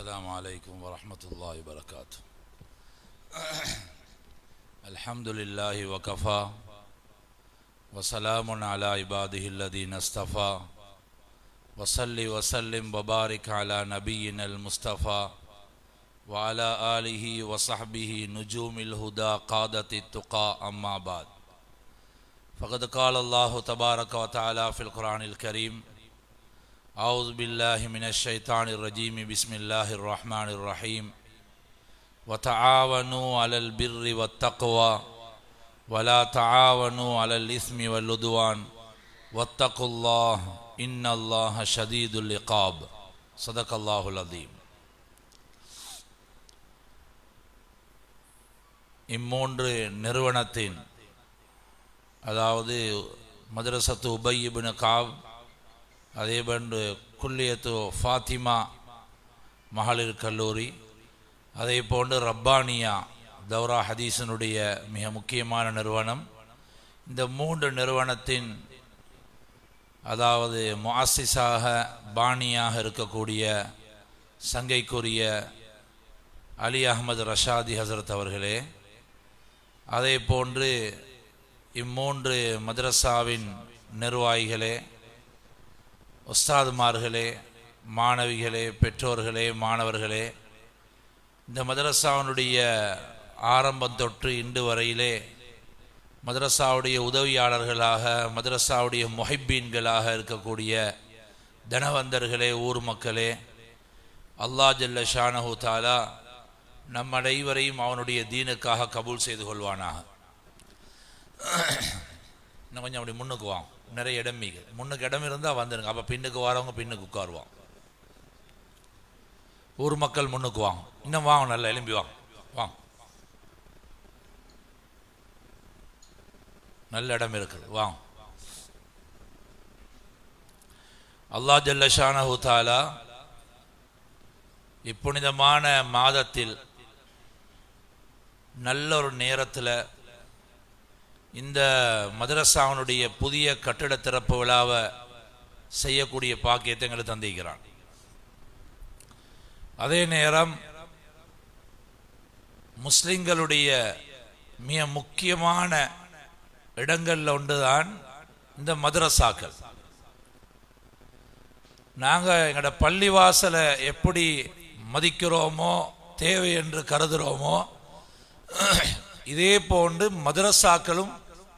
السلام عليكم ورحمة الله وبركاته. الحمد لله وكفى وسلام على عباده الذين اصطفى وصل وسلم وبارك على نبينا المصطفى وعلى آله وصحبه نجوم الهدى قادة التقى أما بعد فقد قال الله تبارك وتعالى في القرآن الكريم أعوذ بالله من الشيطان الرجيم بسم الله الرحمن الرحيم وتعاونوا على البر والتقوى ولا تعاونوا على الإثم والعدوان واتقوا الله إن الله شديد العقاب صدق الله العظيم. இம்மூன்று நிறுவனத்தின் அதாவது மதரசத்து உபை இப்னு கஅப், அதேபோன்று குல்லியத்து ஃபாத்திமா மகளிர் கல்லூரி, அதே போன்று ரப்பானியா தௌரா ஹதீஸினுடைய மிக முக்கியமான நிறுவனம். இந்த மூன்று நிறுவனத்தின் அதாவது முஅஸ்ஸிஸாக பாணியாக இருக்கக்கூடிய சங்கைக்குரிய அலி அஹ்மது ரஷாதி ஹசரத் அவர்களே, அதே போன்று இம்மூன்று மதரசாவின் நிர்வாகிகளே, உஸ்தாதுமார்களே, மாணவிகளே, பெற்றோர்களே, மாணவர்களே, இந்த மதரசாவினுடைய ஆரம்பம் தொற்று இன்று வரையிலே மதரசாவுடைய உதவியாளர்களாக, மதரசாவுடைய முஹிப்பீன்களாக இருக்கக்கூடிய தனவந்தர்களே, ஊர் மக்களே, அல்லாஹ் ஜல்ல ஷானஹு தஆலா நம் அனைவரையும் அவனுடைய தீனுக்காக கபூல் செய்து கொள்வானாக. இன்னும் கொஞ்சம் அப்படி முன்னுக்கு வாங்க, நிறைய இடம் மிக முன்னுக்கு இடம் இருந்தால் வந்துடுங்க. அப்போ பின்னுக்கு வரவங்க பின்னுக்கு உட்காருவாங்க. ஊர் மக்கள் முன்னுக்கு வாங்க, இன்னும் வாங்க, நல்லா எலும்பி வாங்க, வாங்க, நல்ல இடம் இருக்குது, வாங்க. அல்லாஹ் ஜல்ல ஷானஹு தஆலா இப்புனிதமான மாதத்தில் நல்ல ஒரு நேரத்தில் இந்த மதரசாவினுடைய புதிய கட்டிட திறப்பு விழாவை செய்யக்கூடிய பாக்கியத்தை எங்களுக்கு தந்திருக்கிறான். அதே நேரம் முஸ்லிம்களுடைய மிக முக்கியமான இடங்களில் ஒன்றுதான் இந்த மதரசாக்கள். நாங்கள் எங்களோட பள்ளிவாசலை எப்படி மதிக்கிறோமோ, தேவை என்று கருதுகிறோமோ, இதே போன்று மதரசாக்களும்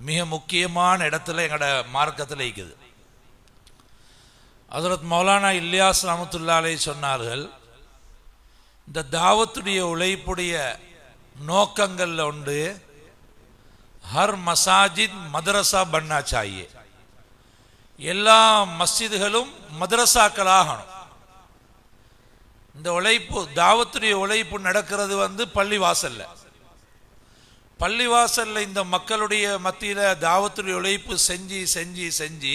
மிக முக்கியமான இடத்துல எங்களோட மார்க்கத்தில் இருக்குது. ஹஜ்ரத் மௌலானா இல்யாஸ் ரஹ்மத்துல்லாஹி அலைஹி சொன்னார்கள், இந்த தாவத்துடைய உழைப்புடைய நோக்கங்கள்ல உண்டு ஹர் மசாஜித் மதரசா பன்னா சாயே, எல்லா மஸ்ஜிதுகளும் மதரசாக்களாகணும். இந்த உழைப்பு, தாவத்துடைய உழைப்பு நடக்கிறது பள்ளிவாசல்ல. பள்ளிவாசல்ல இந்த மக்களுடைய மத்தியில தாவத்துடைய உழைப்பு செஞ்சு செஞ்சு செஞ்சு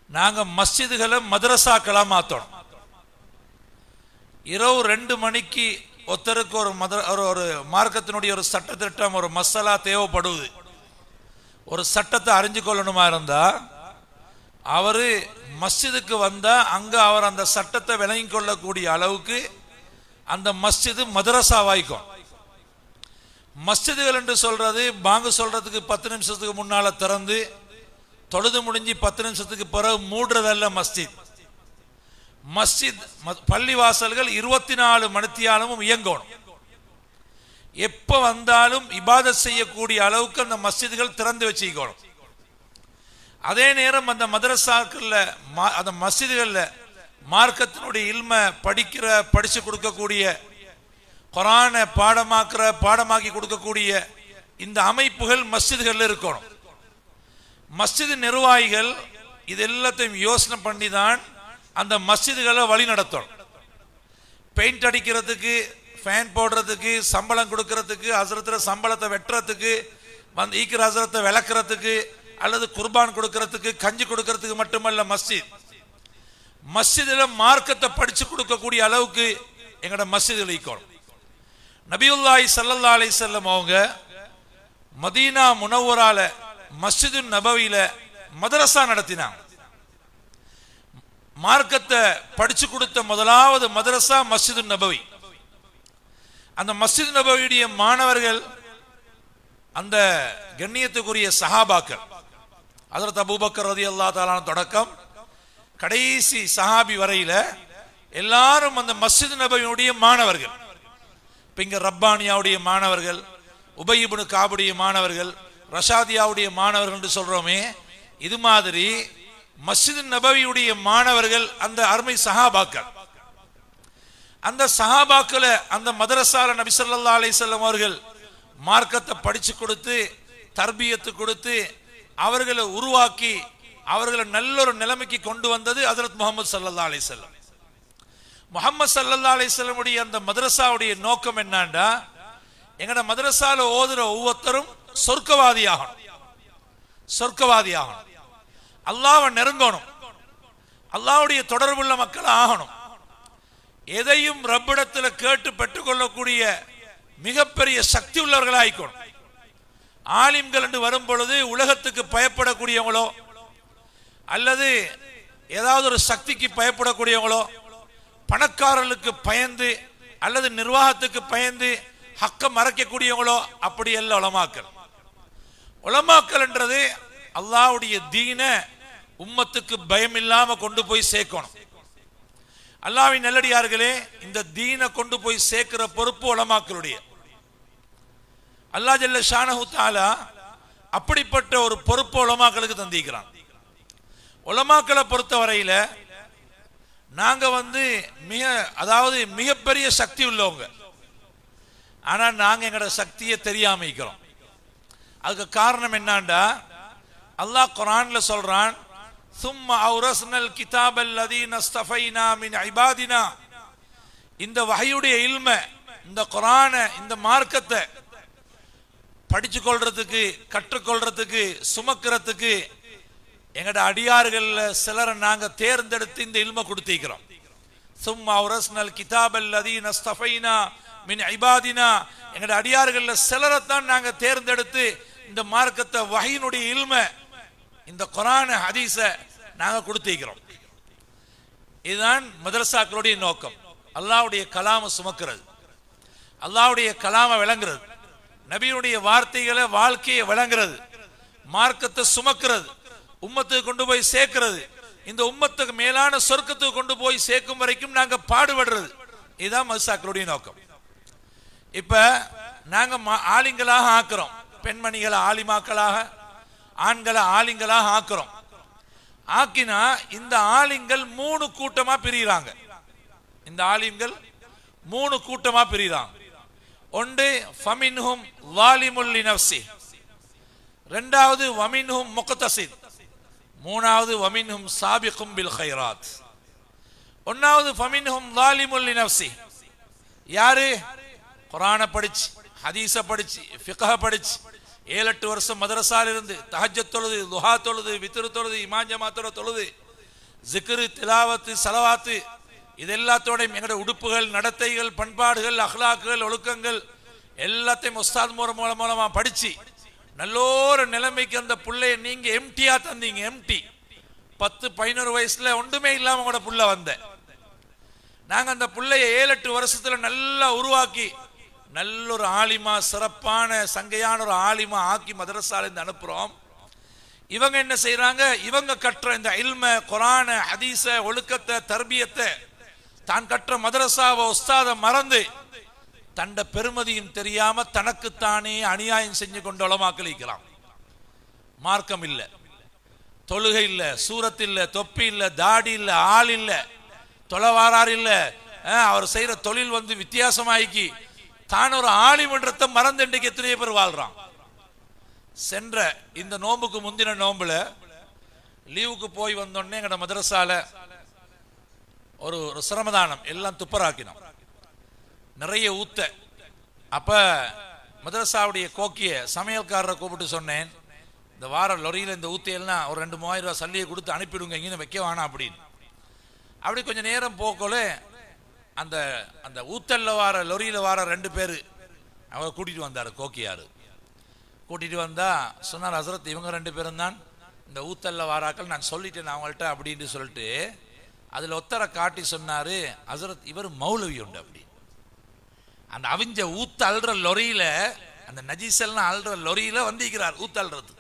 நாங்க மஸ்ஜிதுகளை மதரசாக்களா மாத்தணும். இரவு 2 மணிக்கு ஒருத்தருக்கு ஒரு மார்க்கத்தினுடைய ஒரு சட்டத்திட்டம், ஒரு மசாலா தேவைப்படுது. ஒரு சட்டத்தை அறிஞ்சு கொள்ளணுமா இருந்தா அவரு மஸ்ஜிதுக்கு வந்தா அங்க அவர் அந்த சட்டத்தை விளங்கி கொள்ளக்கூடிய அளவுக்கு அந்த மஸ்ஜிது மதரசா வாய்க்கும். மஸ்ஜிதுகள் என்று சொல்றது பாங்கு சொல்றதுக்கு 10 நிமிஷத்துக்கு முன்னால திறந்து தொழுது முடிஞ்சு 10 நிமிஷத்துக்கு பிறகு மூடுறதல்ல மஸ்ஜித். மஸ்ஜித் பள்ளிவாசல்கள் 24 மணித்தியாலமும் இயங்கணும். எப்ப வந்தாலும் இபாதத் செய்யக்கூடிய அளவுக்கு அந்த மஸ்ஜிதுகள் திறந்து வச்சுக்கணும். அதே நேரம் அந்த மதரசாக்கள்ல, அந்த மஸ்ஜிதுகள்ல மார்க்கத்தினுடைய இல்ம படிச்சு கொடுக்கக்கூடிய, குர்ஆனை பாடமாக்கி கொடுக்கக்கூடிய இந்த அமைப்புகள் மஸ்ஜிதுகள்ல இருக்கணும். மஸ்ஜிது நிர்வாகிகள் இது எல்லாத்தையும் யோசனை பண்ணி தான் அந்த மஸ்ஜிதுகளை வழி நடத்தணும். பெயிண்ட் அடிக்கிறதுக்கு, ஃபேன் போடுறதுக்கு, சம்பளம் கொடுக்கறதுக்கு, ஹஸ்ரத்துல சம்பளத்தை வெட்டுறதுக்கு, ஈக்கிற ஹஸ்ரத்தை விளக்குறதுக்கு, அல்லது குர்பான் கொடுக்கறதுக்கு, கஞ்சி கொடுக்கறதுக்கு மட்டுமல்ல மஸ்ஜிதுல மார்க்கத்தை படிச்சு கொடுக்கக்கூடிய அளவுக்கு எங்களோட மஸ்ஜிதுல இருக்கணும். நபியுல்லாஹி ஸல்லல்லாஹு அலைஹி வஸல்லம் அவங்க மதீனா முனவ்வரால மஸ்ஜிது நபவியில மதரசா நடத்தினாங்க. மார்க்கத்தை படிச்சு கொடுத்த முதலாவது மதரசா மஸ்ஜிது நபவி. அந்த மஸ்ஜிது நபவியுடைய மாணவர்கள் அந்த கண்ணியத்துக்குரிய சஹாபாக்கள், ஹஜ்ரத் அபூபக்கர் ரலியல்லாஹு தஆலா தொடக்கம் கடைசி சஹாபி வரையில எல்லாரும் அந்த மஸ்ஜிது நபவியுடைய மாணவர்கள். இப்ப இங்க ரப்பானியாவுடைய மாணவர்கள், உபய் இப்னு காபுடைய மாணவர்கள், ரஷாதியாவுடைய மாணவர்கள் என்று சொல்றோமே, இது மாதிரி மஸ்ஜிது நபவியுடைய மாணவர்கள் அந்த அருமை சஹாபாக்கள். அந்த சஹாபாக்களை அந்த மதரசால நபி ஸல்லல்லாஹு அலைஹி வஸல்லம் அவர்கள் மார்க்கத்தை படிச்சு கொடுத்து தர்பியத்து கொடுத்து அவர்களை உருவாக்கி அவர்களை நல்ல ஒரு நிலைமைக்கு கொண்டு வந்தது ஹஜ்ரத் முஹம்மது ஸல்லல்லாஹு அலைஹி வஸல்லம். முஹம்மது ஸல்லல்லாஹு அலைஹி வஸல்லம் உடைய அந்த மதரசாவுடைய நோக்கம் என்னன்னா, எங்கட மதரசால ஓதுற ஒவ்வொருத்தரும் சொர்க்கவாதியாகணும், சொர்க்கவாதியாகணும், அல்லாஹ்வை நெருங்கணும், அல்லாஹ்வுடைய தொடர்புள்ள மக்கள் ஆகணும், எதையும் ரப்பிடத்தில் கேட்டு பெற்றுக்கொள்ளக்கூடிய மிகப்பெரிய சக்தி உள்ளவர்களாயிக்கணும். ஆலிம்கள் என்று வரும் பொழுது உலகத்துக்கு பயப்படக்கூடியவங்களோ அல்லது ஏதாவது ஒரு சக்திக்கு பயப்படக்கூடியவங்களோ, பணக்காரர்களுக்கு பயந்து அல்லது நிர்வாகத்துக்கு பயந்து ஹக்க மறைக்கக்கூடியவங்களோ அப்படி அல்ல உலமாக்கள். உலமாக்கள் என்றது அல்லாஹ்வுடைய தீன உம்மத்துக்கு பயம் இல்லாம கொண்டு போய் சேர்க்கணும். அல்லாஹ்வின் நல்லடியார்களே, இந்த தீனை கொண்டு போய் சேர்க்கிற பொறுப்பு உலமாக்களுடைய. அல்லாஹ் ஜல்ல ஷானஹு தஆலா அப்படிப்பட்ட ஒரு பொறுப்பு உலமாக்களுக்கு தந்திக்கிறான். உலமாக்களை பொறுத்த வரையில நாங்க மிகப்பெரிய சக்தி உள்ளவங்க. ஆனா நாங்க எங்களோட சக்தியை தெரியாம இருக்கிறோம். அதுக்கு காரணம் என்னண்டா, அல்லாஹ் குர்ஆன்ல சொல்றான், சும்ம அவ்ரஸ்னல் கிதாபல் லதீன ஸ்தஃபைனா மின் இபாதினா. இந்த வஹயுடைய இல்ம, இந்த குர்ஆனை, இந்த மார்க்கத்தை படிச்சு கொள்றதுக்கு, கற்றுக்கொள்றதுக்கு, சுமக்கிறதுக்கு எங்கட அடியார்கள் சிலரை நாங்க தேர்ந்தெடுத்து இந்த இல்ம கொடுத்திருக்கிறோம். சும்ம அவ்ரஸ்னல் கிதாபல் லதீன ஸ்தஃபைனா மின் இபாதினா. எங்கட அடியார்கள் சிலரை தான் நாங்க தேர்ந்தெடுத்து இந்த மார்க்கத்தை, வஹயினுடைய இல்ம, இந்த குர்ஆன் ஹதீஸ நாங்க கொடுத்திருக்கிறோம். இதுதான் மதரசாக்களுடைய நோக்கம். அல்லாஹ்வுடைய கலாம சுமக்கிறது, அல்லாஹ்வுடைய கலாம விளங்குறது, நபியுடைய வார்த்தைகளை வாழ்க்கையை விளங்குறது, மார்க்கத்தை சுமக்கிறது, உம்மத்துக்கு கொண்டு போய் சேர்க்கிறது, இந்த உம்மத்துக்கு மேலான சொர்க்கத்துக்கு கொண்டு போய் சேர்க்கும் வரைக்கும் நாங்க பாடுபடுறது. இதுதான் மதரசாக்களுடைய நோக்கம். இப்ப நாங்க ஆலிங்களாக ஆக்குறோம், பெண்மணிகளை ஆலிமாக்களாக, ஆண்களை ஆலிங்களாக ஆக்குறோம். ஆக்கினா இந்த ஆலிங்கள் 3 கூட்டமா பிரிகிறாங்க. இந்த ஆலிம்கள் 3 கூட்டமா பிரிகிறாங்க. ஒன்று ஃபமின்ஹும் ஸாலிமுல் லினஃப்ஸி, இரண்டாவது வமின்ஹும் முக்தஸித், மூணாவது வமின்ஹும் சாபிகும் பில் கைராத். ஒன்னாவது ஃபமின்ஹும் ஸாலிமுல் லினஃப்ஸி, யாரு குர்ஆனை படிச்சு, ஹதீஸை படிச்சு, ஃபிக்ஹ படிச்சு, 7-8 வருஷம் மதரசால இருந்து தஹஜ்ஜத் தொழுது, துஹா தொழுது, வித்ர் தொழுது, இமாம் ஜமாத்தோட தொழுது, ஜிக்ரு, திலாவத்து, ஸலவாத்து, இதெல்லாத்தோடையும் எங்களுடைய உடுப்புகள், நடத்தைகள், பண்பாடுகள், அஹ்லாக்குகள், ஒழுக்கங்கள் எல்லாத்தையும் உஸ்தாத் மூலமா படிச்சு நல்லோரு நிலைமைக்கு அந்த புள்ளைய நீங்க எம்டியா தந்தீங்க. எம்டி 10-11 வயசுல ஒன்றுமே இல்லாம கூட புள்ள வந்த நாங்க அந்த புள்ளைய 7-8 வருஷத்துல நல்லா உருவாக்கி நல்ல ஒரு ஆலிமா, சிறப்பான சங்கையான ஒரு ஆலிமா ஆக்கி மதரசால இருந்து அனுப்புறோம். இவங்க என்ன செய்யறாங்க, இவங்க கற்ற இந்த இல்ம, குர்ஆன, ஹதீஸ, ஒழுக்கத்தை, தர்பியத்தை, தான் கற்ற மதரசாவை, உஸ்தாத மறந்து தண்ட பெருமதியும் தெரியாம தனக்குத்தானே அநியாயம் செஞ்சு கொண்டு உலமாக்களிக்கலாம். மார்க்கம் இல்ல, தொழுகை இல்ல, சூரத் இல்ல, தொப்பி இல்ல, தாடி இல்ல, ஆள் இல்ல, தொலைவாரார் இல்ல, அவர் செய்யற தொழில் வித்தியாசமாக்கி தான் ஒரு ஆலிமன்றத்தை மறந்து இன்றைக்கு எத்தனையோ பேர் வாழ்றான். சென்ற இந்த நோம்புக்கு முந்தின நோம்புல லீவுக்கு போய் வந்தோடனே எங்கட மதரசால ஒரு சிரமதானம் எல்லாம் துப்பராக்கினோம், நிறைய ஊத்த. அப்ப மதரசாவுடைய கோக்கிய சமையல்காரரை கூப்பிட்டு சொன்னேன், இந்த வார லொரியில இந்த ஊத்தையெல்லாம் ஒரு 2-3000 ரூபாய் சல்லியை கொடுத்து அனுப்பிடுங்க, இங்கே வைக்க வேணாம் அப்படின்னு. அப்படி கொஞ்சம் நேரம் போக்கல அந்த அந்த ஊத்தல்ல வார லொரியில வார 2 பேர் அவர் கூட்டிட்டு வந்தார். கோக்கியாரு கூட்டிட்டு வந்தா சொன்னார், ஹசரத் இவங்க 2 பேரும் தான் இந்த ஊத்தல்ல வாராக்கள், நான் சொல்லிட்டேன் அவங்கள்ட்ட அப்படின்னு சொல்லிட்டு அதில் ஒத்தரை காட்டி சொன்னாரு, ஹசரத் இவர் மௌலவி உண்டு அப்படி. அந்த அவிஞ்ச ஊத்த அல்ற லொரியில, அந்த நஜீசெல்லாம் அல்ற லொரியில வந்திருக்கிறார் ஊத்த அல்றது,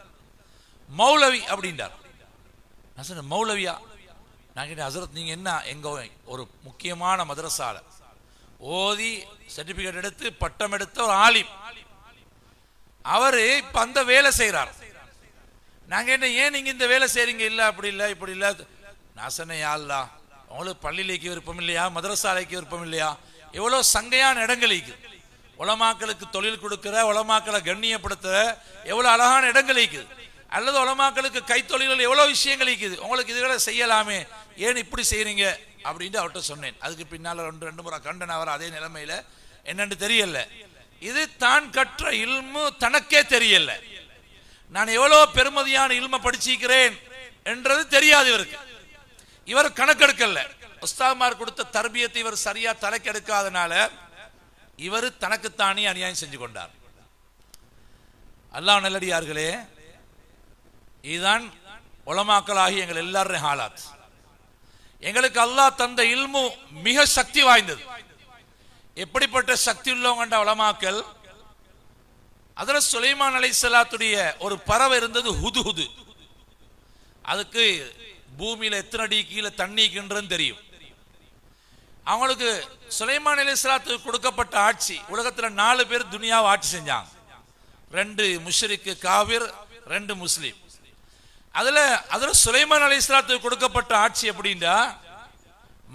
மௌலவி அப்படின்றார். நான் சொன்னேன் மௌலவியா? நான் கேட்டேன் ஹசரத் நீங்க என்ன எங்க ஒரு முக்கியமான மதரசால ஓதி சர்டிபிகேட் எடுத்து பட்டம் எடுத்த ஒரு ஆலிம், அவரு இப்ப அந்த வேலை செய்யறார். நான் கேட்டேன் ஏன் நீங்க இந்த வேலை செய்றீங்க? இல்ல அப்படி இல்ல இப்படி இல்ல. நான் சொன்னேன் யா அல்லாஹ், உங்களுக்கு பள்ளியிலேக்கு விருப்பம் இல்லையா, மதரசாலைக்கு விருப்பம் இல்லையா? எவ்வளவு சங்கையான இடங்கள் இருக்குது, உலமாக்களுக்கு தொழில் கொடுக்கிற, உலமாக்களை கண்ணியப்படுத்துற எவ்வளவு அழகான இடங்கள் இருக்குது, அல்லது உலமாக்களுக்கு கைத்தொழில்கள் எவ்வளவு விஷயங்கள் இருக்குது, உங்களுக்கு இதுகளை செய்யலாமே, ஏன் இப்படி செய்யறீங்க அப்படின்னு அவர்கிட்ட சொன்னேன். அதுக்கு பின்னால ரெண்டு முறை கண்டன அவர் அதே நிலைமையில என்னன்னு தெரியல. இது தான் கற்ற இல்மு தனக்கே தெரியல. நான் எவ்வளவு பெருமதியான இல்ம படிச்சிருக்கிறேன் என்றது தெரியாது இவருக்கு. இவர் கணக்கெடுக்கல. உஸ்தாத்மார் கொடுத்த தர்பியத்தை இவர் சரியா தலைக்கெடுக்காதனால இவர் தனக்குத்தானே அநியாயம் செஞ்சு கொண்டார். அல்லாஹ் நல்லடியார்களே, இதுதான் உலமாக்களாகி எங்கள் எல்லாரும் ஹாலாத். எங்களுக்கு அல்லாஹ் தந்த இல்மு மிக சக்தி வாய்ந்தது. எப்படிப்பட்ட சக்தி உள்ளவங்க உலமாக்கல், ஹஜ்ரத் சுலைமான் அலைஹிஸ்ஸலாத்துடைய ஒரு பறவை இருந்தது ஹுதுஹுது. அதுக்கு பூமியில எத்தனை அடி கீழே தண்ணிக்குன்றது தெரியும். அவங்களுக்கு சுலைமான் அலைஹிஸ்ஸலாத்துக்கு கொடுக்கப்பட்ட ஆட்சி, உலகத்துல 4 பேர் துனியாவை ஆட்சி செஞ்சாங்க. 2 முஷ்ரிக்கு காவிர், 2 முஸ்லிம். அதுல சுலைமான் அலைஹிஸ்ஸலாத்துக்கு கொடுக்கப்பட்ட ஆட்சி எப்படின்னா,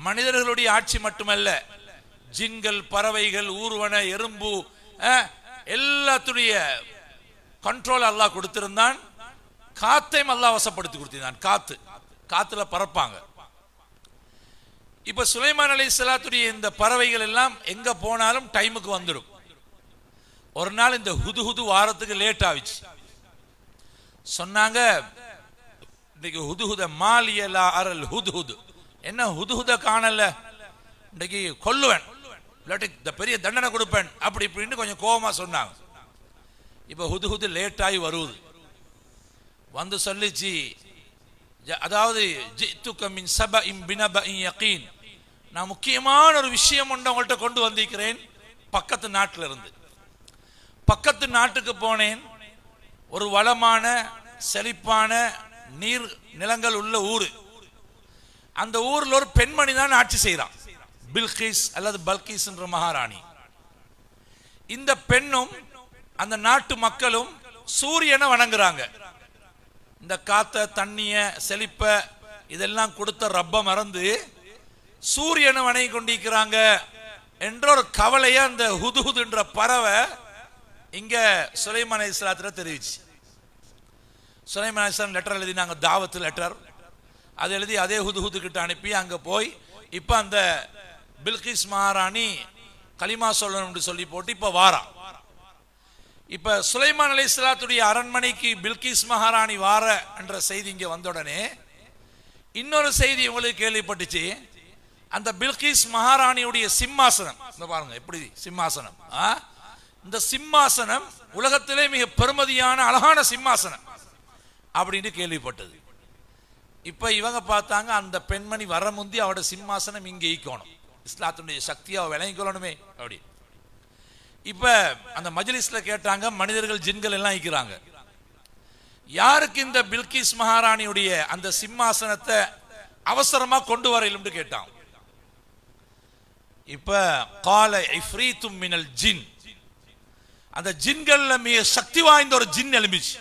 மனிதர்களுடைய ஆட்சி மட்டுமல்ல, ஜின்கள், பறவைகள், ஊர்வன, எறும்பு எல்லாத்துடைய கண்ட்ரோல் அல்லாஹ் கொடுத்திருந்தான். காத்தையும் அல்லாஹ் வசப்படுத்தி கொடுத்திருந்தான். காத்துல பறப்பாங்க. இப்ப சுலைமான் அலைஹிஸ்ஸலாத்துடைய இந்த பறவைகள் எல்லாம் எங்க போனாலும் டைமுக்கு வந்துடும். ஒரு நாள் இந்த ஹுதுஹுது வாரத்துக்கு லேட் ஆயிடுச்சு. சொன்னாங்க இன்னைக்கு ஹுதுஹுத மாலியலா அரல் ஹுதுஹுது, என்ன ஹுதுஹுத காணல, இன்னைக்கு கொல்லுவேன், இல்லாட்டி இந்த பெரிய தண்டனை கொடுப்பேன் அப்படி இப்படின்னு கொஞ்சம் கோபமா சொன்னாங்க. இப்ப ஹுதுஹுது லேட் ஆகி வருவது வந்து சொல்லிச்சு, அதாவது நான் முக்கியமான ஒரு விஷயம் ஒன்று உங்கள்கிட்ட கொண்டு வந்திருக்கிறேன். பக்கத்து நாட்டில் இருந்து பக்கத்து நாட்டுக்கு போனேன். ஒரு வளமான செழிப்பான நீர் நிலங்கள் உள்ள ஊரு. அந்த ஊர்ல ஒரு பெண்மணி தான் ஆட்சி செய்யறான், பில்கிஸ் அல்லது பல்கிஸ் என்ற மகாராணி. இந்த பெண்ணும் அந்த நாட்டு மக்களும் சூரியனை வணங்குறாங்க. இந்த காத்த தண்ணிய செழிப்ப இதெல்லாம் கொடுத்த ரப்ப மறந்து சூரியனை வணங்கி கொண்டிருக்கிறாங்க என்ற ஒரு கவலைய அந்த ஹுதுஹுது என்ற பறவை இங்க சுலைமான் அலைஹிஸ்ஸலாத்துல தெரிவிச்சு. சுலைமான் அலைஹிஸ்ஸலாம் லெட்டர் எழுதினாங்க, தாவத்து லெட்டர். அது எழுதி அதே ஹுதுஹுது கிட்ட அனுப்பி அங்க போய் இப்ப அந்த பில்கிஸ் மகாராணி கலிமா சொல்லணும்னு சொல்லி போட்டு இப்ப வாரா. இப்ப சுலைமான் அலைஹிஸ்ஸலாத்துடைய அரண்மனைக்கு பில்கிஸ் மகாராணி வார என்ற செய்தி இங்க வந்த உடனே இன்னொரு செய்தி உங்களுக்கு கேள்விப்பட்டுச்சு. அந்த பில்கிஸ் மகாராணியுடைய சிம்மாசனம் பாருங்க எப்படி சிம்மாசனம், இந்த சிம்மாசனம் உலகத்திலே மிக பெருமதியான அழகான சிம்மாசனம் அப்படின்னு கேள்விப்பட்டது. இப்ப இவங்க பார்த்தாங்க, அந்த பெண்மணி வர முந்தி அவட சிம்மாசனம் இங்க ஈக்கணும், இஸ்லாத்துடைய சக்தியை விளங்கி கொள்ளணுமே அப்படி. இப்ப அந்த மஜ்லிஸ்ல கேட்டாங்க, மனிதர்கள் ஜின்கள் எல்லாம் இருக்கிறாங்க, யாருக்கு இந்த பில்கிஸ் மகாராணியுடைய அந்த சிம்மாசனத்தை அவசரமா கொண்டு வரையிலும் கேட்டாங்க. இப்ப கால இஃப்ரீத்தும் மினல் ஜின், அந்த ஜின்கள்ல மிக சக்தி வாய்ந்த ஒரு ஜின் எழும்பிச்சு.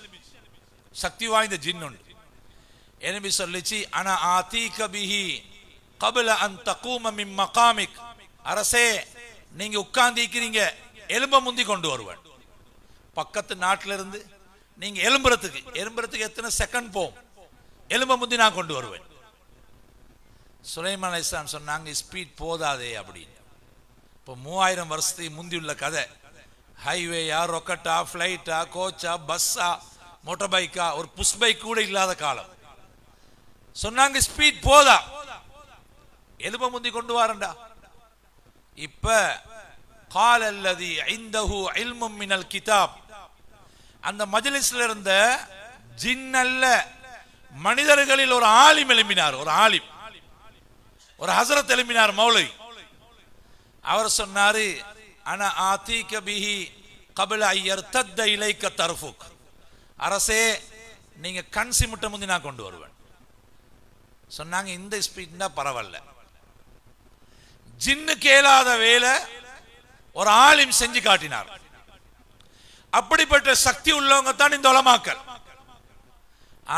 சக்தி வாய்ந்த ஜின் உண்டு. எழும்பி சொல்லிச்சு, அன ஆதீக பிஹி கப்ல அன் தகூம மின் மகாமிக், அரசே நீங்க உட்கார்ந்து இருக்கிறீங்க, எலும்ப முந்தி கொண்டு வருவேன். பக்கத்து நாட்டில இருந்து நீங்க எலும்புறதுக்கு எத்தனை செகண்ட் போகும், எலும்ப முந்தி நான் கொண்டு வருவேன். சுலைமான் அலைஹிஸ்ஸலாம் சொன்னாங்க, ஸ்பீட் போதாதே அப்படின்னு. இப்போ 3000 வருஷத்துக்கு முந்தி உள்ள கதை. ஹைவேயா, ரொக்கட்டா, பிளைட்டா, கோச்சா, பஸ்ஸா, மோட்டார் பைக்கா, ஒரு புஷ் பைக் கூட இல்லாத காலம். சொன்னாங்க ஸ்பீட் போதா, எலும்ப முந்தி கொண்டு வரண்டா. இப்ப قال الذي عنده علم من الكتاب, அந்த மஜ்லிஸ்ல இருந்த ஜின் அல்ல மனிதர்களில் ஒரு ஆலிம் எழும்பினார். ஒரு ஆலிம் ஒரு ஹசரத் எழுப்பினார் மௌலவி. அவர் சொன்னாரு, அன ஆதீக பிஹி கபில ஐயர்தத்த இலைக்க தர்ஃபுக். அரசே, நீங்க கண் சிமிட்ட முந்தி நான் கொண்டு வருவேன் சொன்னாங்க. இந்த ஸ்பீட்னா பரவாயில்ல. ஜின்னு கேளாத வேலை ஒரு ஆலிம் செஞ்சு காட்டினார். அப்படிப்பட்ட சக்தி உள்ளவங்க தான் இந்த உலமாக்கள்.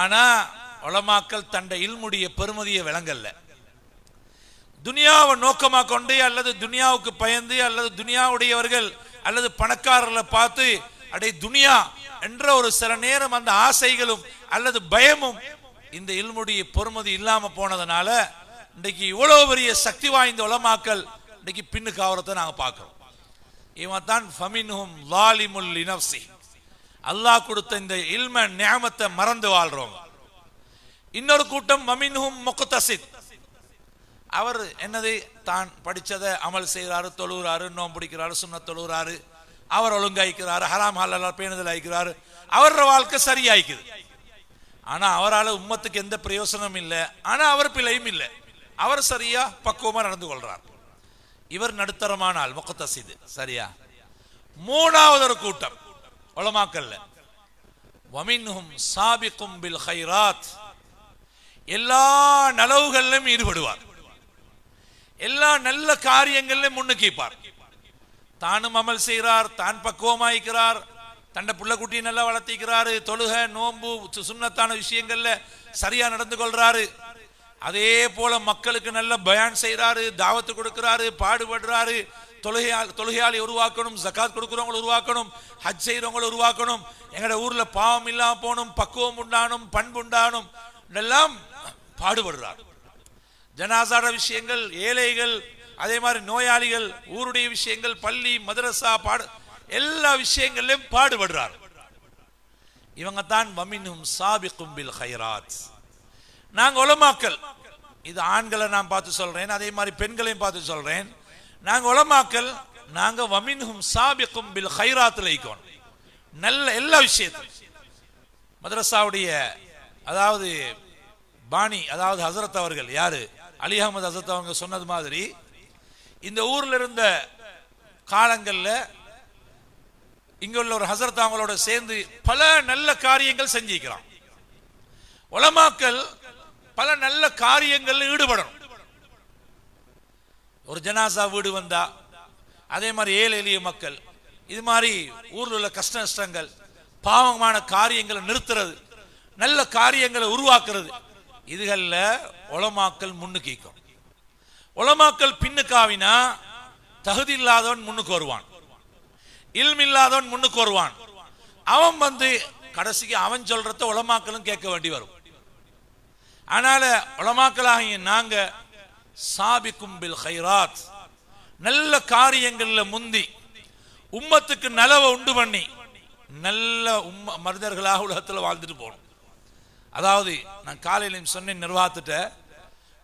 ஆனா உலமாக்கள் தண்ட இல்முடைய பெருமதியை விளங்கல்ல. துனியாவை நோக்கமாக கொண்டு அல்லது துனியாவுக்கு பயந்து அல்லது துனியாவுடையவர்கள் அல்லது பணக்காரர்களை பார்த்து அடே துனியா என்ற ஒரு சில நேரம் அந்த ஆசைகளும் அல்லது பயமும் இந்த இல்முடைய பொறுமதி இல்லாம போனதுனால இன்றைக்கு இவ்வளவு பெரிய சக்தி வாய்ந்த உலமாக்கள் இன்றைக்கு பின்னுக்கு ஆவறதை நாங்க பார்க்கிறோம். இவன் தான் ஃபமின்ஹும் லாலிமுல் லினஃப்ஸி. அல்லாஹ் கொடுத்த இந்த இல்ம நிஅமத்தை மறந்து வாழ்றோம். இன்னொரு கூட்டம் வமின்ஹும் முக்தஸித். அவர் என்னது தான் படிச்சதை அமல் செய்கிறாரு, தொழுகிறாரு, நோம்பு பிடிக்கிறாரு, சுன்னத் தொழுகிறாரு, அவர் ஒழுங்காய்க்கிறாரு, ஹராம் ஹலால் பேணுதல் ஆயிக்கிறாரு, அவரோட வாழ்க்கை சரியாய்க்குது. ஆனா அவரால் உம்மத்துக்கு எந்த பிரயோசனம் இல்லை. ஆனா அவர் பிழையும் இல்லை. அவர் சரியா பக்குவமா நடந்து கொள்றார். இவர் நடுத்தரமான ஆள் முக்தஸித். சரியா? மூணாவது ஒரு கூட்டம் உலமாக்கல்ல வமின்ஹும் சாபிகும் பில் கைராத். எல்லா நலவுகளிலும் ஈடுபடுவார், எல்லா நல்ல காரியங்களிலும் முன்னுக்கிப்பார். தானும் அமல் செய்கிறார், தான் பக்குவமாய்க்கிறார், தன்னை புள்ள குட்டியை நல்லா வளர்த்திக்கிறாரு, தொழுக நோம்பு சுன்னத்தான விஷயங்கள்ல சரியா நடந்து கொள்றாரு. அதே போல மக்களுக்கு நல்ல பயான் செய்யறாரு, தாவத்து கொடுக்கிறாரு, பாடுபடுறாரு. தொழுகையாளி உருவாக்கணும், ஜகாத் கொடுக்கிறவங்களை உருவாக்கணும், ஹஜ் செய்யறவங்களை உருவாக்கணும், எங்கட ஊர்ல பாவம் இல்லாம போகணும், பக்குவம் உண்டானும், பண்பு உண்டானும் எல்லாம் பாடுபடுறார். ஜனாசார விஷயங்கள், ஏழைகள், அதே மாதிரி நோயாளிகள், ஊருடைய விஷயங்கள், பள்ளி மதரசா எல்லா விஷயங்களிலும் பாடுபடுறார். இவங்க தான் வமின்ஹும் சாபிகும் பில் கைராத். நாங்க உலமாக்கள், இது ஆண்களை நான் பார்த்து சொல்றேன், அதே மாதிரி பெண்களையும் பார்த்து சொல்றேன். நாங்க உலமாக்கள், நாங்க வமின்ஹும் சாபிகும் பில் கைராத்ல இருக்கோம். நல்ல எல்லா விஷயத்திலும் மதரசாவுடைய அதாவது பாணி, அதாவது ஹசரத் அவர்கள், யாரு அலி அஹமது ஹசரத் அவங்க சொன்னது மாதிரி இந்த ஊர்ல இருந்த காலங்கள்ல இங்க உள்ள ஒரு ஹசரத் அவங்களோட சேர்ந்து பல நல்ல காரியங்கள் செஞ்சிருக்கிறான். உலமாக்கள் பல நல்ல காரியங்கள் ஈடுபடணும். ஒரு ஜனாசா வீடு வந்தா, அதே மாதிரி ஏழை எளிய மக்கள், இது மாதிரி ஊர்ல உள்ள கஷ்ட நஷ்டங்கள், பாவமான காரியங்களை நிறுத்துறது, நல்ல காரியங்களை உருவாக்குறது, இதுகள்ல உலமாக்கள் முன்னுக்கும். உலமாக்கள் பின்னுக்காவினா தகுதி இல்லாதவன் முன்னுக்கு வருவான், இல்ம் இல்லாதவன் முன்னுக்கு வருவான். அவன் வந்து கடைசிக்கு அவன் சொல்றத உலமாக்களும் கேட்க வேண்டி வரும். அதனால உலமாக்களாகிய நாங்க சாபிகும் பில் கைராத், நல்ல காரியங்கள்ல முந்தி உம்மத்துக்கு நலவை உண்டு பண்ணி நல்ல மனிதர்களாக உலகத்தில் வாழ்ந்துட்டு போகணும். அதாவது நான் காலையில சொன்னேன் நிர்வாகத்திட்ட,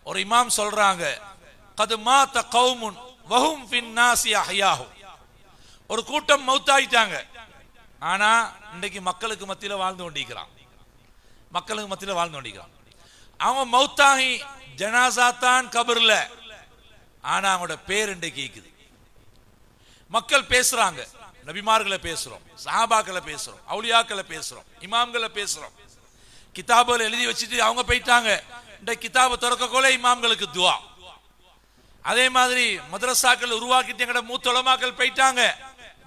ஒரு இமாம் சொல்றாங்க, கது மாத கௌமுன் வஹும் ஃபின் நாஸி அஹ்யாஹு. ஒரு கூட்டம் மௌத்தாயிட்டாங்க, ஆனா இன்னைக்கு மக்களுக்கு மத்தியில வாழ்ந்து கொண்டிருக்கிறான். மக்களுக்கு மத்தியில வாழ்ந்து கொண்டிருக்கிறான். அவன் மௌத்தாகி ஜனாசா தான் கபர்ல, ஆனா அவனோட பேர் இன்றைக்கு இருக்குது. மக்கள் பேசுறாங்க, நபிமார்களை பேசுறோம், சஹாபாக்களை பேசுறோம், அவுலியாக்களை பேசுறோம், இமாம்களை பேசுறோம். கிதாபுகள் எழுதி வச்சுட்டு அவங்க போயிட்டாங்க. இந்த கிதாபை திறக்கக்கோல இமாம்களுக்கு துவா. அதே மாதிரி மதரசாக்கள் உருவாக்கிட்டு எங்கட மூத்த உலமாக்கள் போயிட்டாங்க,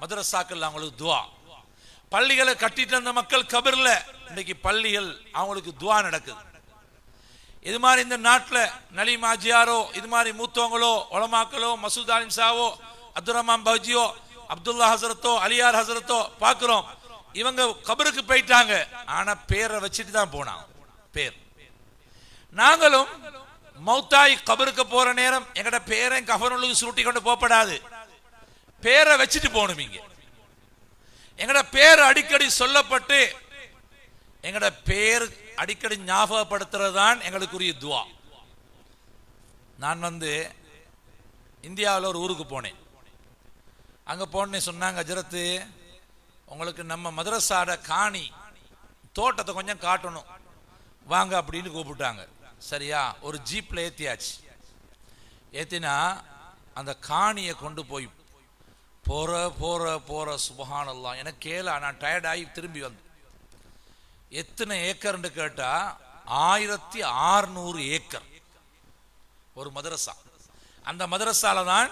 மதரசாக்கள் அவங்களுக்கு துவா. பள்ளிகளை கட்டிட்டு அந்த மக்கள் கபர்ல, இன்னைக்கு பள்ளிகள் அவங்களுக்கு துவா நடக்குது. இது மாதிரி இந்த நாட்டில் நலீம் ஆஜியாரோ, இது மாதிரி மூத்தவங்களோ, உலமாக்களோ, மசூத் ஆலிம் சாவோ, அப்துல் ரஹ்மான் பஹ்ஜியோ, அப்துல்லா ஹசரத்தோ, அலியார் ஹசரத்தோ பார்க்கிறோம். இவங்க கபருக்கு போயிட்டாங்க, ஆனா பேரை வச்சுட்டு தான் போனாங்க. பேர் நாங்களும் மௌத்தாய் கபருக்கு போற நேரம் எங்கட பேரை கஃபனுக்கு சுருட்டி கொண்டு போகப்படாது, பேரை வச்சுட்டு போகணும். இங்க எங்கட பேர் அடிக்கடி சொல்லப்பட்டு எங்கட பேர் அடிக்கடி ஞாபகப்படுத்துறது தான் எங்களுக்குரிய துவா. நான் வந்து இந்தியாவில் ஒரு ஊருக்கு போனேன். அங்க போனே சொன்னாங்க, ஹஜ்ரத்து உங்களுக்கு நம்ம மதரசாட காணி தோட்டத்தை கொஞ்சம் காட்டணும் வாங்க அப்படின்னு கூப்பிட்டாங்க. சரியா? ஒரு ஜீப்ல ஏத்தியாச்சு. ஏத்தினா அந்த காணியை கொண்டு போய் போற போற போற சுபஹானல்லாஹ், எனக்கு கேள நான் டயர்டாகி திரும்பி வந்து எத்தனை ஏக்கர்னு கேட்டா 1600 ஏக்கர் ஒரு மதரசா. அந்த மதரசால தான்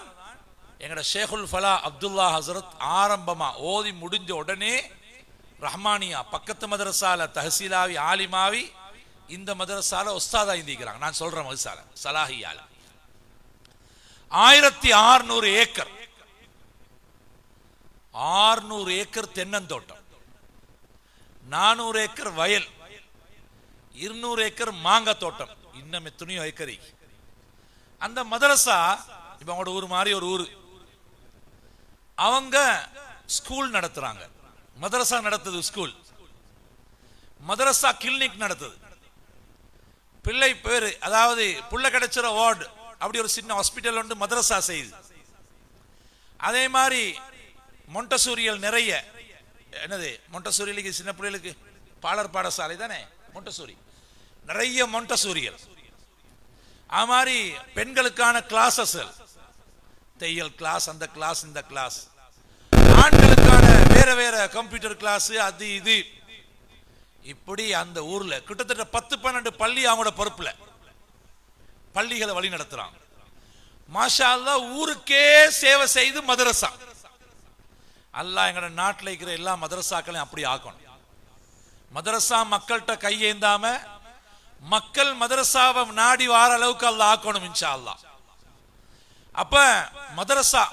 எங்கட ஷேகுல் ஃபலா அப்துல்லா ஹசரத் ஆரம்பமா ஓதி முடிஞ்ச உடனே ரஹ்மானியா பக்கத்து மதரசால தஹசீலாவி ஆலிமாவி இந்த மதரசால உஸ்தாதா இந்திக்கிறாங்க. நான் சொல்ற மதரசால சலாஹியால 1600 ஏக்கர், 600 ஏக்கர் தென்னந்தோட்டம், 400 ஏக்கர் வயல், 200 ஏக்கர் மாங்காய் தோட்டம், இன்னும் எத்தனையோ ஏக்கர். அந்த மதரசா இப்ப அவங்களோட ஊர் மாதிரி ஒரு ஊரு, அவங்க ஸ்கூல் நடத்துறாங்க. மதரசா நடத்துது ஸ்கூல், மதரசா கிளினிக் நடத்துது. பிள்ளை பேரு அதாவது புள்ள கிடைச்சிற வார்டு அப்படி ஒரு சின்ன ஹாஸ்பிட்டல் ஒன்று மதரசா செய்யுது. அதே மாதிரி மொண்டசூரியல் நிறைய, என்னது மொண்டசூரியலுக்கு சின்ன பிள்ளைகளுக்கு பாலர் பாடசாலை தானே மொண்டசூரி, நிறைய மொண்டசூரியல். அது மாதிரி பெண்களுக்கான கிளாஸஸ், தையல் கிளாஸ், அந்த கிளாஸ் இந்த கிளாஸ், ஆண்களுக்கான வேற வேற கம்ப்யூட்டர் கிளாஸ், அது இது. இப்படி அந்த ஊர்ல கிட்டத்தட்ட 10-12 பள்ளி அவங்களோட பொறுப்புல பள்ளிகளை வழி நடத்துறாங்க. மாஷா அல்லாஹ், ஊருக்கே சேவை செய்து மதரசா. அல்லாஹ் எங்களோட நாட்டில் இருக்கிற எல்லா மதரசாக்களையும் அப்படி ஆக்கணும். மதரசா மக்கள்கிட்ட கையேந்தாம மக்கள் மதரசாவை நாடி வார அளவுக்கு அல்லாஹ் ஆக்கணும் இன்ஷா அல்லாஹ். அப்ப மதரசா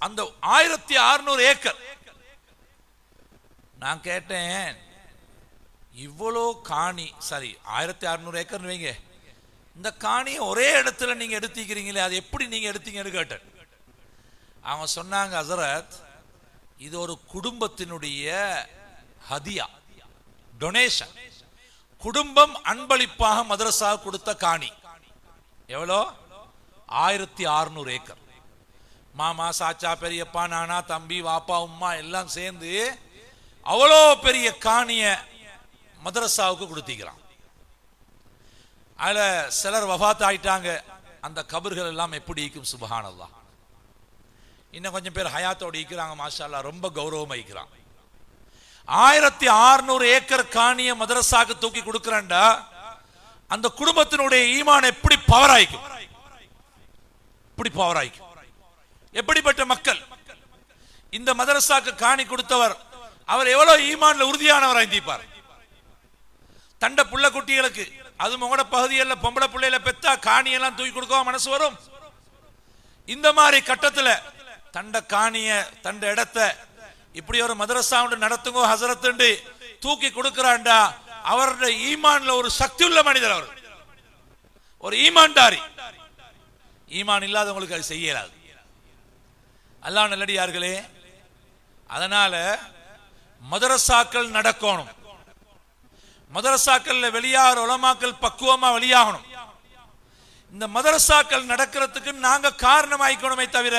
அந்த 1600 ஏக்கர். நான் கேட்டேன், இவ்வளோ காணி, சரி 1600 ஏக்கர் வைங்க, இந்த காணியை ஒரே இடத்துல நீங்க எடுத்துக்கிறீங்களே, அது எப்படி நீங்க எடுத்தீங்கன்னு கேட்டேன். அவங்க சொன்னாங்க, ஹசரத் இது ஒரு குடும்பத்தினுடைய ஹதியா, டொனேஷன். குடும்பம் அன்பளிப்பாக மதரசா கொடுத்த காணி. எவ்வளோ? 1600 ஏக்கர். மாமா, சாச்சா, பெரியப்பா, நானா, தம்பி, வாப்பா, உம்மா எல்லாம் சேர்ந்து அவ்வளோ பெரிய காணிய மதரசாவுக்கு கொடுத்திக்கிறான். அதுல சிலர் வஃபாத் ஆயிட்டாங்க. அந்த கபர்கள் எல்லாம் எப்படி இருக்கும் சுப்ஹானல்லாஹ். இன்னும் கொஞ்சம் பேர் ஹயாத்தோடு இருக்கிறாங்க, மாஷா அல்லாஹ், ரொம்ப கௌரவமா இருக்கிறாங்க. 1600 ஏக்கர் காணிய மதரசாக்கு தூக்கி கொடுக்கிறேன்டா, அந்த குடும்பத்தினுடைய ஈமான் எப்படி பவர் ஆயிக்கும், எப்படி பவர் ஆயிக்கும். எப்படிப்பட்ட மக்கள் இந்த மதரசாக்கு காணி கொடுத்தவர், அவர் எவ்வளவு ஈமான்ல உறுதியானவர் ஆயிருப்பார். தண்ட புள்ள குட்டிகளுக்கு, அது உங்களோட பகுதியில் பொம்பளை பிள்ளையில பெத்தா காணியெல்லாம் தூக்கி கொடுக்க மனசு வரும். இந்த மாதிரி கட்டத்துல தண்ட காணிய தண்ட இடத்தை இப்படி ஒரு மதரசா நடத்துங்க ஹசரத்து தூக்கி கொடுக்கிறான்டா, அவருடைய ஈமான்ல ஒரு சக்தி உள்ள மனிதர், அவர் ஒரு ஈமான்தாரி. ஈமான் இல்லாதவங்களுக்கு அது செய்யலாது. அல்லாஹ் நல்லடியார்களே, அதனால மதரசாக்கள் நடக்கணும். மதரசாக்கள்ல வெளியாகிற உலமாக்கள் பக்குவமா வெளியாகணும். இந்த மதரசாக்கள் நடக்கிறதுக்கு நாங்க காரணமாயிக்கணுமே தவிர,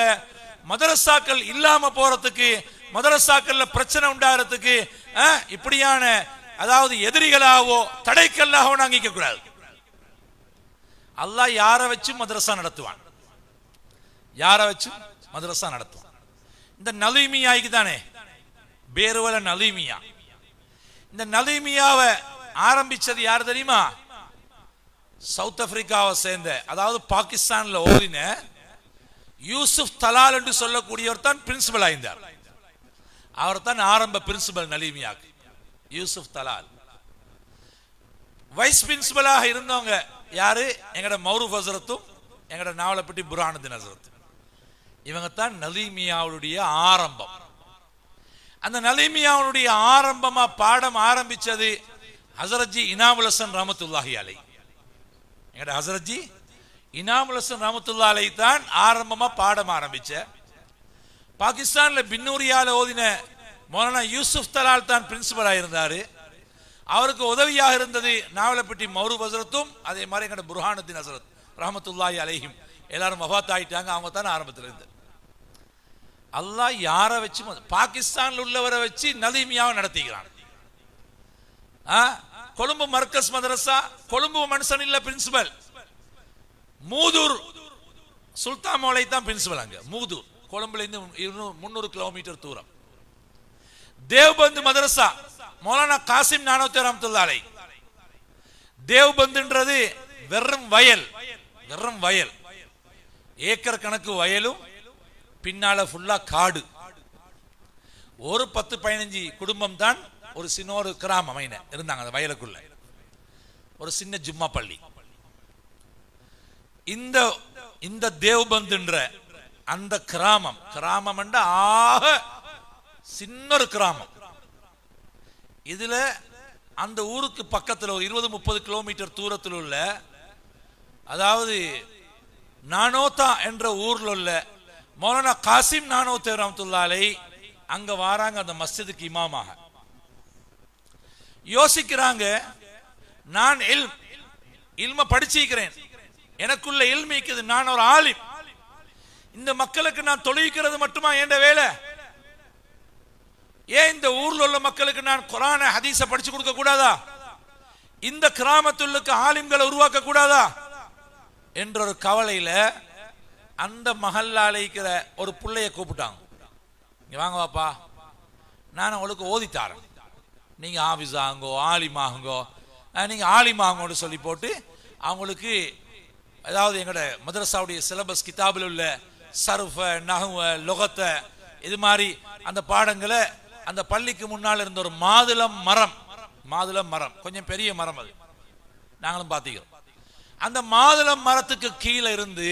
மதரசாக்கள் இல்லாம போறதுக்கு, மதரசாக்கள்ல பிரச்சனை உண்டாகிறதுக்கு இப்படியான அதாவது எதிரிகளாவோ தடைக்கல்லாவோ நாங்க நிக்க கூடாது. அல்லாஹ் யாரை வச்சு மதரசா நடத்துவான், யாரை வச்சு மதரசா நடத்துவான். இந்த நலீமியாய்க்கு தானே பேருவல நலீமியா. இந்த நலீமியாவை ஆரம்பிச்சது யார் தெரியுமா? சவுத் ஆப்பிரிக்காவை சேர்ந்த, அதாவது பாகிஸ்தான்ல ஓதின யூசுப் தலால் என்று சொல்லக்கூடியவர் தான் பிரின்சிபல் ஆயிருந்தார். அவர் தான் ஆரம்ப பிரின்சிபல் நலீமியாக்கு, யூசுப் தலால். வைஸ் பிரின்சிபலாக இருந்தவங்க யாரு? எங்கட மௌரூப் ஹசரத்தும் எங்கட நாவலப்பட்டி புரானுதீன் ஹசரத்தும். இவங்க தான் நலீமியாவுடைய ஆரம்பம். அந்த நலீமியாவுடைய ஆரம்பமா பாடம் ஆரம்பிச்சது ஹசரத்ஜி இனாமுல் ஹசன் ரஹ்மத்துல்லாஹி அலைஹி. எங்கட ஹசரத்ஜி இனாமுல் ஹசன் ரஹ்மத்துல்லாஹி அலைஹி தான் ஆரம்பமா பாடம் ஆரம்பிச்ச. பாகிஸ்தான்ல பின்னூரியால ஓதின மௌலானா யூசுப் தலால் தான் பிரின்சிபலா இருந்தாரு. அவருக்கு உதவியாக இருந்தது நாவலப்பட்டி மௌரூப் ஹசரத்தும், அதே மாதிரி எங்கட புர்ஹானுதீன் ஹசரத் ரஹ்மத்துல்லாஹி அலைஹிம். எல்லாரும் வஃபாத் ஆயிட்டாங்க, அவங்க தான் ஆரம்பத்தில் இருந்து. அல்லாஹ் யாரை வச்சு, பாகிஸ்தான்ல உள்ளவரை வச்சு நலீமியாவை நடத்திக்கிறான். கொழும்பு மர்கஸ் மதரசா, கொழும்பு மனுஷன் இல்ல பிரின்சிபல், மூதூர் சுல்தான் மௌலை தான் பிரின்சிபல் அங்க மூதூர், கொழும்புல இருந்து 300 கிலோமீட்டர் தூரம். தேவ்பந்து மதரசா மௌலானா காசிம் நானோத்தி ரஹ்மத்துல்லாஹி அலைஹி. தேவ்பந்துன்றது வெறும் வயல், வெறும் வயல், ஏக்கர் கணக்கு வயலும் பின்னால ஃபுல்லா காடு. ஒரு 10-15 குடும்பம் தான் ஒரு சின்ன ஒரு கிராமம் இருந்தாங்க அந்த வயலுக்குள்ள, ஒரு சின்ன ஜும்மா பள்ளி. இந்த தேவ்பந்துன்ற அந்த கிராமம், கிராமம் என்ற ஆக சின்ன ஒரு கிராமம். இதுல அந்த ஊருக்கு பக்கத்தில் ஒரு 20-30 கிலோமீட்டர் தூரத்தில் உள்ள, அதாவது நானோத்தா என்ற ஊர்ல உள்ள மௌலானா காசிம் நானோத்தி ரஹ்மத்துல்லாஹி அலைஹி அங்க வாராங்க அந்த மஸ்ஜிதுக்கு இமாமாக. யோசிக்கிறாங்க, நான் இல்ம படிச்சிருக்கிறேன், எனக்குள்ள இல்மிக்குது, நான் ஒரு ஆலிம், இந்த மக்களுக்கு நான் தொழுவிக்கிறது மட்டுமா என்ற வேலை? ஏன் இந்த ஊர்ல உள்ள மக்களுக்கு நான் குர்ஆன் ஹதீஸை படிச்சு கொடுக்க கூடாதா? இந்த கிராமத்துள்ளுக்கு ஆலிம்களை உருவாக்க கூடாதா என்ற ஒரு கவலையில அந்த மஹல்லால இருக்கிற ஒரு பிள்ளைய கூப்பிட்டாங்க. இங்க வாங்க வாப்பா, நான் உங்களுக்கு ஓதித்தாரேன், நீங்க ஆபிஸாங்கோ ஆலிமாகுங்கோ, நீங்க ஆலிமாங்கோன்னு சொல்லி போட்டு அவங்களுக்கு, அதாவது எங்களோட மதரசாவுடைய சிலபஸ் கிதாபில் உள்ள சர்ஃப நஹ்வ லுகத்த இது மாதிரி அந்த பாடங்களை அந்த பள்ளிக்கு முன்னால் இருந்த ஒரு மாதுளம் மரம், கொஞ்சம் பெரிய மரம், அது நாங்களும் பார்த்துக்கிறோம். அந்த மாதுளம் மரத்துக்கு கீழே இருந்து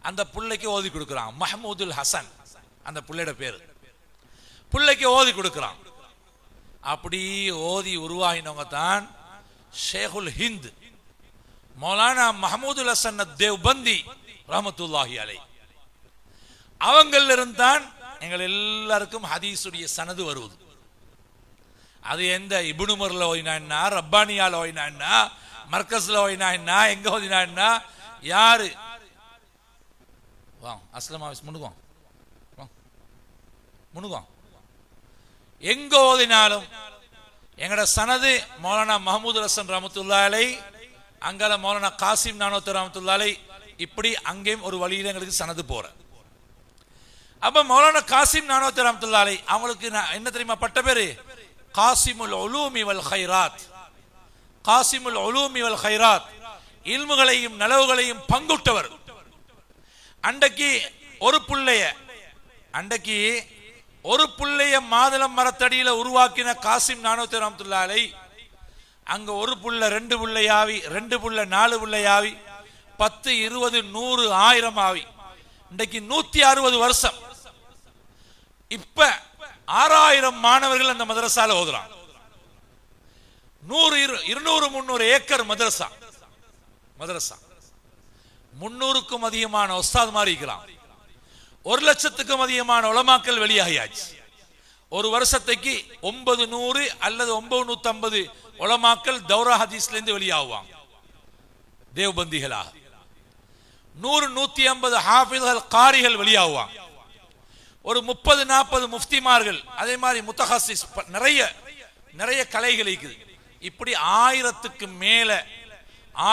அந்த பிள்ளைக்கு ஓதி கொடுக்குறான். மஹமூதுல் ஹசன் அந்த பிள்ளையோட பேரு. பிள்ளைக்கு ஓதி கொடுக்குறான். அப்படி ஓதி உருவாகினவங்க தான் ஷேகுல் ஹிந்த் மௌலானா மஹமூதுல் ஹசன் தேவ்பந்தி ரஹ்மத்துல்லாஹி அலைஹி. அவங்கள இருந்தான் எங்கள் எல்லாருக்கும் ஹதீஸுடைய சனது வருவது. அது எந்த இப்னு உமர்ல ஓதினா என்ன, ரப்பானியால ஓதினா என்ன, மர்கஸ்ல ஓதினா என்ன, எங்க ஓதினா என்ன, யாரு வா அஸ்லாம் முன்னுக்கும் எங்க ஓதினாலும் எங்கட சனது மௌலானா மஹமூதுல் ஹசன் ரஹ்மத்துல்லாஹி அலைஹி, அங்கால மௌலானா காசிம் நானோத்தி ரஹ்மத்துல்லாஹி அலைஹி, இப்படி அங்கேயும் ஒரு வழியில எங்களுக்கு சனது போற. அப்ப மௌலானா காசிம் நானோத்தி ரஹ்மத்துல்லாஹி அலைஹி அவங்களுக்கு என்ன தெரியுமா பட்ட பேரு? காசிமுல் உலூமி வல் கைராத். காசிமுல் உலூமி வல் கைராத், இல்முகளையும் நலவுகளையும் பங்குட்டவர். அன்றைக்கு ஒரு புள்ளைய மாதுளம் மரத்தடியில உருவாக்கின காசிம் நானோத்தி ரஹ்மத்துல்லாஹி அலைஹி அங்க ஒரு புள்ள 2 புள்ளையாவி, 2 புள்ள 4 புள்ளையாவி, 10 20 100 1000 ஆவி, இன்றைக்கு 160 வருஷம். இப்ப 6000 மாணவர்கள் அந்த மதரசால ஓதுறாங்க. 100 200 300 ஏக்கர் மதரசா 300க்கும் அதிகமான உஸ்தாத் மாதிரி இருக்கிறான். 1 லட்சத்துக்கும் அதிகமான உலமாக்கள் வெளியாகியாச்சு. ஒரு வருஷத்துக்கு 900 அல்லது 950 உலமாக்கள் தௌரா ஹதீஸ்ல இருந்து வெளியாகுவாங்க தேவ்பந்திகளாக. 100-150 ஹாஃபிஸ்கள் காரிகள் வெளியாகுவாங்க. ஒரு 30-40 முஃப்திமார்கள், அதே மாதிரி முத்தஹஸ்ஸிஸ், நிறைய கலைகள் இருக்குது. இப்படி 1000க்கு மேல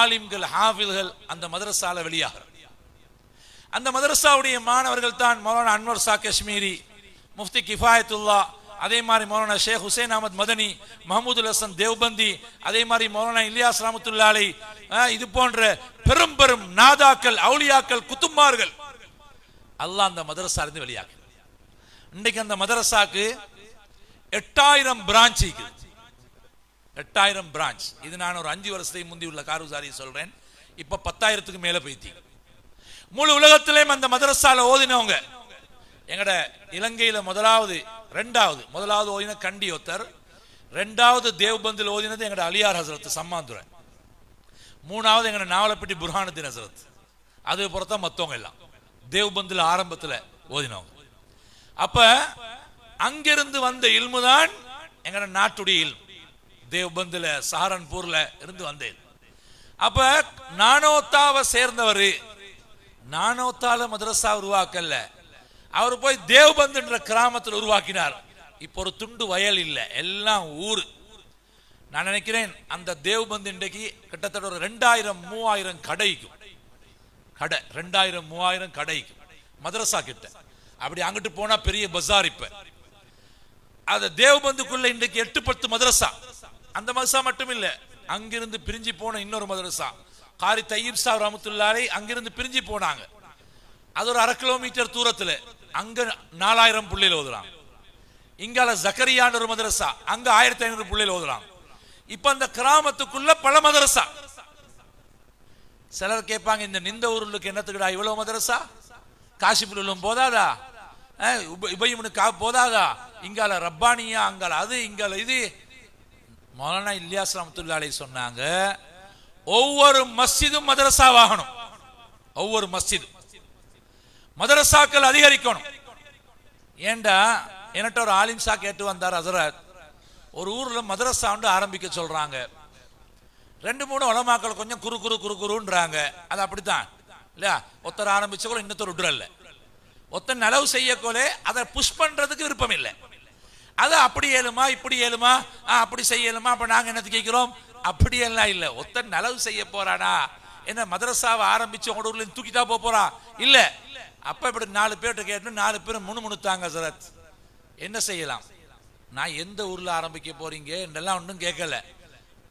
ஆலிம்கள் ஹாஃபிஸ்கள் அந்த மதரசால வெளியாகிறார். அந்த மதரசாவுடைய மாணவர்கள் தான் மௌலானா அன்வர் ஷா காஷ்மீரி, முஃப்தி கிஃபாயத்துல்லா, அதே மாதிரி மௌலானா ஷேக் ஹுசைன் அஹமத் மதனி, மஹமூதுல் ஹசன் தேவ்பந்தி, அதே மாதிரி மௌலானா இலியாஸ் ரஹ்மத்துல்லாஹி அலைஹி, இது போன்ற பெரும் பெரும் நாதாக்கள், அவுலியாக்கள், குத்துமார்கள் அல்லாஹ் அந்த மதரசா இருந்து வெளியாக்கு. இன்றைக்கு அந்த மதரசாக்கு 8000 பிரான்ச் இருக்குது. 8000 பிரான்ச். இது நான் ஒரு 5 வருஷத்துக்கு முந்தி உள்ள காரூசாரி சொல்றேன். இப்ப 10,000க்கு மேல போயிட்டு முழு உலகத்திலேயும் அந்த மதரசால ஓதினவங்க. எங்கட இலங்கையில முதலாவது ஓதின கண்டி ஒத்தர், 2வது தேவ்பந்தில் ஓதினது எங்கட அலியார் ஹசரத் சம்மாந்துரை, 3வது எங்கட நாவலப்பட்டி புர்ஹானுத்தீன் ஹசரத். அது பொறுத்த மத்தவங்க எல்லாம் தேவ்பந்தில் ஆரம்பத்தில் ஓதினவங்க. அப்ப அங்கிருந்து வந்த இல்முதான் எங்கட நாட்டுடைய இல்மு. தேவ்பந்தில சஹரன்பூர்ல இருந்து வந்தேன். அப்ப நானோத்தாவை சேர்ந்தவர், நானோத்தால மதரசா உருவாக்கல்ல, அவர் போய் தேவ்பந்துன்ற கிராமத்தில் உருவாக்கினார். இப்போ ஒரு துண்டு வயல் இல்லை, எல்லாம் ஊரு. நான் நினைக்கிறேன் அந்த தேவ்பந்து இன்றைக்கு கிட்டத்தட்ட ஒரு 2000-3000 கடை 2000 3000 கடை மதரசா கிட்ட. அப்படி அங்கிட்டு போனா பெரிய பஜார். இப்ப அது தேவபந்துக்குள்ள இன்றைக்கு 8-10 மதரசா. அந்த மதரசா மட்டும் இல்ல, அங்கிருந்து பிரிஞ்சு போன இன்னொரு மதரசா காரி தையீப் சாஹிப் ரஹ்மத்துல்லாஹி அங்கிருந்து பிரிஞ்சு போனாங்க. அது ஒரு 1/2 கிலோமீட்டர் தூரத்துல. அங்க 4000 பிள்ளைகள் ஓதுறாங்க. இங்கால ஜக்கரியான் ஒரு மதரசா, அங்க 1500 பிள்ளைகள் ஓதுறாங்க. இப்ப அந்த கிராமத்துக்குள்ள பல மதரசா. சிலர் கேட்பாங்க, இந்த நிந்த ஊருக்கு என்னத்துக்குடா இவ்வளவு மதரசா? காசிபுல்லும் போதாதா? உபயமுனுக்கா போதாதா? இங்கால ரப்பானியா, அங்கால அது, இங்கால இது. மௌலானா இல்யாஸ் ரஹ்மத்துல்லாஹி அலைஹி சொன்னாங்க, ஒவ்வொரு மஸ்ஜிதும் மதரசாவாகணும். ஒவ்வொரு மஸ்ஜிதும் மதரசாக்கள் அதிகரிக்கணும். ஏண்டா என்கிட்ட ஒரு ஆலிம் சா கேட்டு வந்தார், ஹசரத் ஒரு ஊர்ல மதரசா ஆரம்பிக்க சொல்றாங்க. 2-3 உலமாக்கள் கொஞ்சம் குறுன்றாங்க. அது அப்படித்தான் இல்லையா? ஒருத்தர் ஆரம்பிச்ச கூட இன்னொருத்தர் விடுறல்ல. ஒருத்தர் நலவு செய்யக்கோலே அதை புஷ் பண்றதுக்கு விருப்பம் இல்லை. அது அப்படி ஏழுமா இப்படி ஏழுமா அப்படி செய்யலுமா, அப்ப நாங்க என்னத்து கேட்கிறோம்? அப்படியெல்லாம் இல்லை. ஒருத்தர் நலவு செய்ய போறானா என்ன மதரசாவை ஆரம்பிச்சு உங்களோட ஊர்ல தூக்கிட்டா போறா இல்ல. அப்ப இப்படி 4 பேர்கிட்ட கேட்டு 4 பேரும் முணுமுணுத்தாங்க. ஹசரத் என்ன செய்யலாம்? நான் எந்த ஊர்ல ஆரம்பிக்க போறீங்க என்றெல்லாம் ஒன்றும் கேட்கல.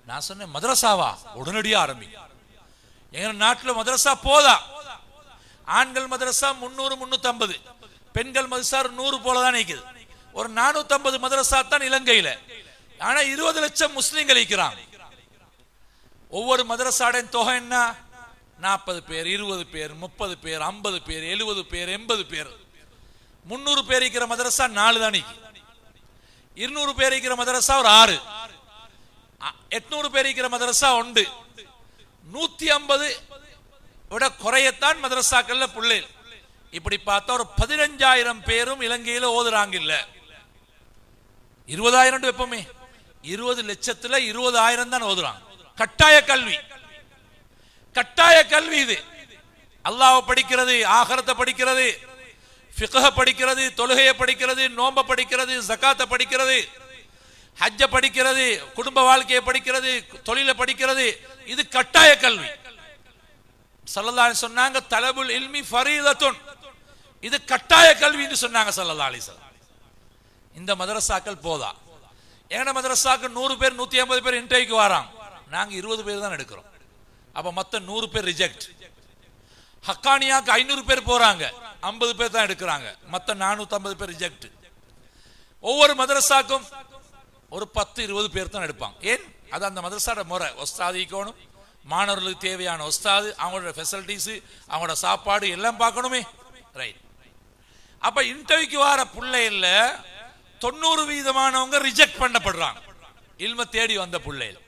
நான் சொன்னேன், மதரசாவா உடனடியா ஆரம்பி. எங்க நாட்டில் மதரசா போதா. ஆண்கள் மதரசா 300-350, பெண்கள் மதரசா 100 போலதான் நிற்குது. ஒரு 450 மதரசா தான் இலங்கையில. ஆனா 20 லட்சம் முஸ்லிம்கள் இருக்கிறாங்க. ஒவ்வொரு மதரசாட தொகை என்ன? 40 பேர், 20 பேர், 30 பேர், 50 பேர், 70 பேர், 80 பேர். 300 பேர் இருக்கிற மதரசா 4 தான். 200 பேர் இருக்கிற மதரசா ஒரு 6, 800 பேர் இருக்கிற மதரசா 1, 150 விட குறையத்தான் மதரசாக்கள்ல பிள்ளைகள். இப்படி பார்த்தா ஒரு 15,000 பேரும் இலங்கையில ஓதுறாங்க. இல்ல 20,000 எப்பவுமே 20 லட்சத்துல 20,000 தான் ஓதுறாங்க. கட்டாய கல்வி, கட்டாய கல்வி. இது அல்லாஹ்வை படிக்கிறது, ஆகிரத்தை படிக்கிறது, ஃபிக்ஹ படிக்கிறது, தொழுகையை படிக்கிறது, நோன்பை படிக்கிறது, ஜகாத்தை படிக்கிறது, ஹஜ்ஜ படிக்கிறது, குடும்ப வாழ்க்கையை படிக்கிறது, தொழிலை படிக்கிறது. இது கட்டாய கல்வி. ஸல்லல்லாஹு அலைஹி சொன்னாங்க, தலபுல் இல்மி ஃபரீதத்துன், இது கட்டாய கல்வின்னு சொன்னாங்க ஸல்லல்லாஹு அலைஹி வஸல்லம். இந்த மதரசாக்கள் போதா. எங்கட மதரசாக்கு 100 பேர் 150 பேர் இன்டர்வியூக்கு வராங்க. நாங்க 20 பேர் தான் எடுக்கிறோம். அப்ப மொத்த 100 பேர் ரிஜெக்ட். ஹக்கானியாக்கு 500 பேர் போறாங்க, 50 பேர் தான் எடுக்கிறாங்க. மொத்த 450 பேர் ரிஜெக்ட். ஒவ்வொரு மதரசாக்கும் ஒரு 10-20 பேர் தான் எடுப்பாங்க. ஏன்? அது அந்த மதரசாட முறை. உஸ்தாதிக்கணும், மாணவர்களுக்கு தேவையான உஸ்தாது, அவங்களோட ஃபெசிலிட்டிஸ், அவங்களோட சாப்பாடு எல்லாம் பார்க்கணுமே. ரைட். அப்ப இன்டர்வியூக்கு வர பிள்ளைல 90% ரிஜெக்ட் பண்ணப்படுறாங்க, இல்ம தேடி வந்த பிள்ளைகள்.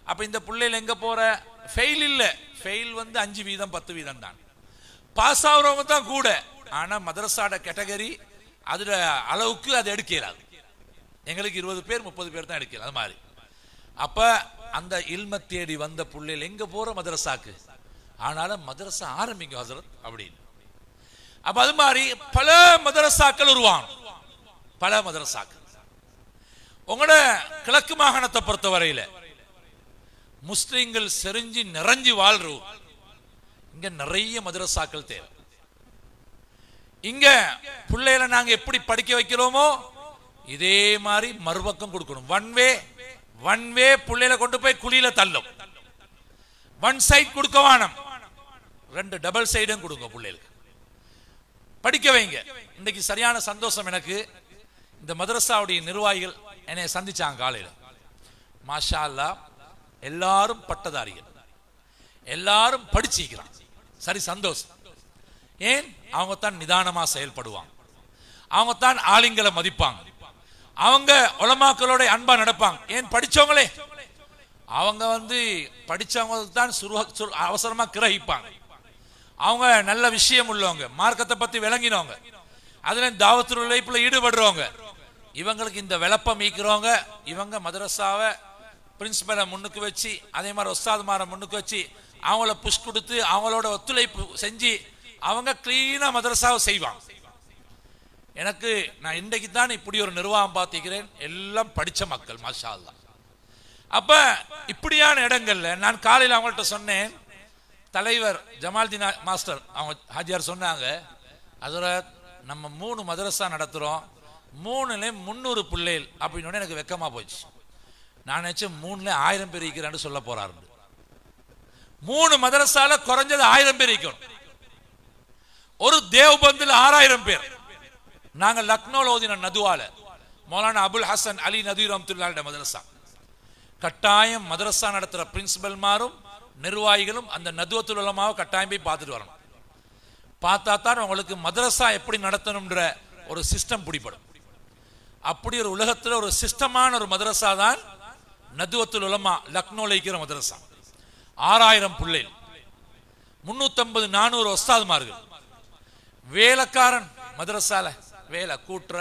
அப்ப இந்த பிள்ளைகள் எங்க போற? ஃபெயில் இல்ல, ஃபெயில் 5% 10% தான். பாஸ் ஆகுறவங்க தான் கூட. ஆனா மதரசாட கேட்டகரி அதுல அளவுக்கு அது எடுக்கிறாது. எங்களுக்கு 20 பேர் 30 பேர் தான் எடுக்கல. அது மாதிரி அப்ப அந்த இல்ம தேடி வந்த பிள்ளைகள் எங்க போற? மதரசாக்கு. ஆனாலும் மதரசா ஆரம்பிக்கும் ஹசரத் அப்படின்னு. அப்ப அது மாதிரி பல மதரசாக்கள் உருவாகும். பல மதரசாக்கள். உங்களோட கிழக்கு மாகாணத்தை பொறுத்த வரையில முஸ்லிம்கள் செறிஞ்சி நிறைஞ்சி வாழ்றோம். இங்க நிறைய மதரசாக்கள் தேவை. இங்க பிள்ளைகளை நாங்க எப்படி படிக்க வைக்கிறோமோ இதே மாதிரி மறுபக்கம் கொடுக்கணும். ஒன் வே பிள்ளைகளை கொண்டு போய் குழியில தள்ளும். ஒன் சைட் கொடுக்க வேணும், 2 டபுள் சைடும் கொடுங்க பிள்ளைகளுக்கு. படிக்க வைங்க. இன்னைக்கு சரியான சந்தோஷம் எனக்கு. இந்த மதரசாவுடைய நிர்வாகிகள் என்னை சந்திச்சாங்க காலையில. மாஷா அல்லாஹ், எல்லாரும் பட்டதாரிகள், எல்லாரும் படிச்சிக்கிறான். சரி, சந்தோஷம். ஏன்? அவங்க தான் நிதானமா செயல்படுவாங்க, அவங்க தான் ஆளுங்களை மதிப்பாங்க, அவங்க உலமாக்களோட அன்பா நடப்பாங்க. ஏன்? படிச்சவங்களே. அவங்க படிச்சவங்க தான் அவசரமா கிரகிப்பாங்க. அவங்க நல்ல விஷயம் உள்ளவங்க, மார்க்கத்தை பத்தி விளங்கினவங்க, அதுல தாவத்துல் உழைப்புல ஈடுபடுறவங்க. இவங்களுக்கு இந்த விளப்பம் ஈக்கிறவங்க. இவங்க மதரசாவை பிரின்சிபலை முன்னுக்கு வச்சு, அதே மாதிரி உஸ்தாதுமார முன்னுக்கு வச்சு அவங்கள புஷ் கொடுத்து அவங்களோட ஒத்துழைப்பு செஞ்சு அவங்க கிளீனா மதரசாவை செய்வாங்க. நான் இன்றைக்கு தான் இப்படி ஒரு நிர்வாகம் பார்த்திக்கிறேன். எல்லாம் படிச்ச மக்கள், மாஷா அல்லாஹ். அப்ப இப்படியான இடங்கள்ல நான் காலையில் அவங்கள்ட்ட சொன்னேன், தலைவர் ஜமால்தீன் மாஸ்டர் அவங்க ஹாஜியார் சொன்னாங்க, ஹஜ்ரத் நம்ம 3 மதரசா நடத்துகிறோம், 3லேயும் 300 பிள்ளைகள் அப்படின்னு எனக்கு வெக்கமாக போச்சு. நான் நினச்சேன் 3ல 1000 பேர் இருக்கிறான்னு சொல்ல போறாரு. 3 மதரசால குறைஞ்சது 1000 பேர் இருக்கணும். ஒரு தேவ்பந்தில் 6000 பேர். நாங்கள் லக்னோவில் ஓதின நதுவால மௌலானா அபுல் ஹசன் அலி நதீர் ரஹ்மத்துல்லாஹி மதரசா. கட்டாயம் மதரசா நடத்துகிற பிரின்சிபல் மாரும் நிர்வாகிகளும் அந்த நதுவத்துல் உலமாவை கட்டாயம் போய் பார்த்துட்டு வரணும். பார்த்தா தான் உங்களுக்கு மதரசா எப்படி நடத்தணும்ன்ற ஒரு சிஸ்டம் பிடிப்படும். அப்படி ஒரு உலகத்தில் ஒரு சிஸ்டமான ஒரு மதரசா தான் நதுவத்துல் உலமா லக்னோவில் இருக்கிற மதரசா. 6000 பிள்ளைகள், 350-400 உஸ்தாதுமார்கள், வேலைக்காரன் மதரசால வேலை கூட்டுற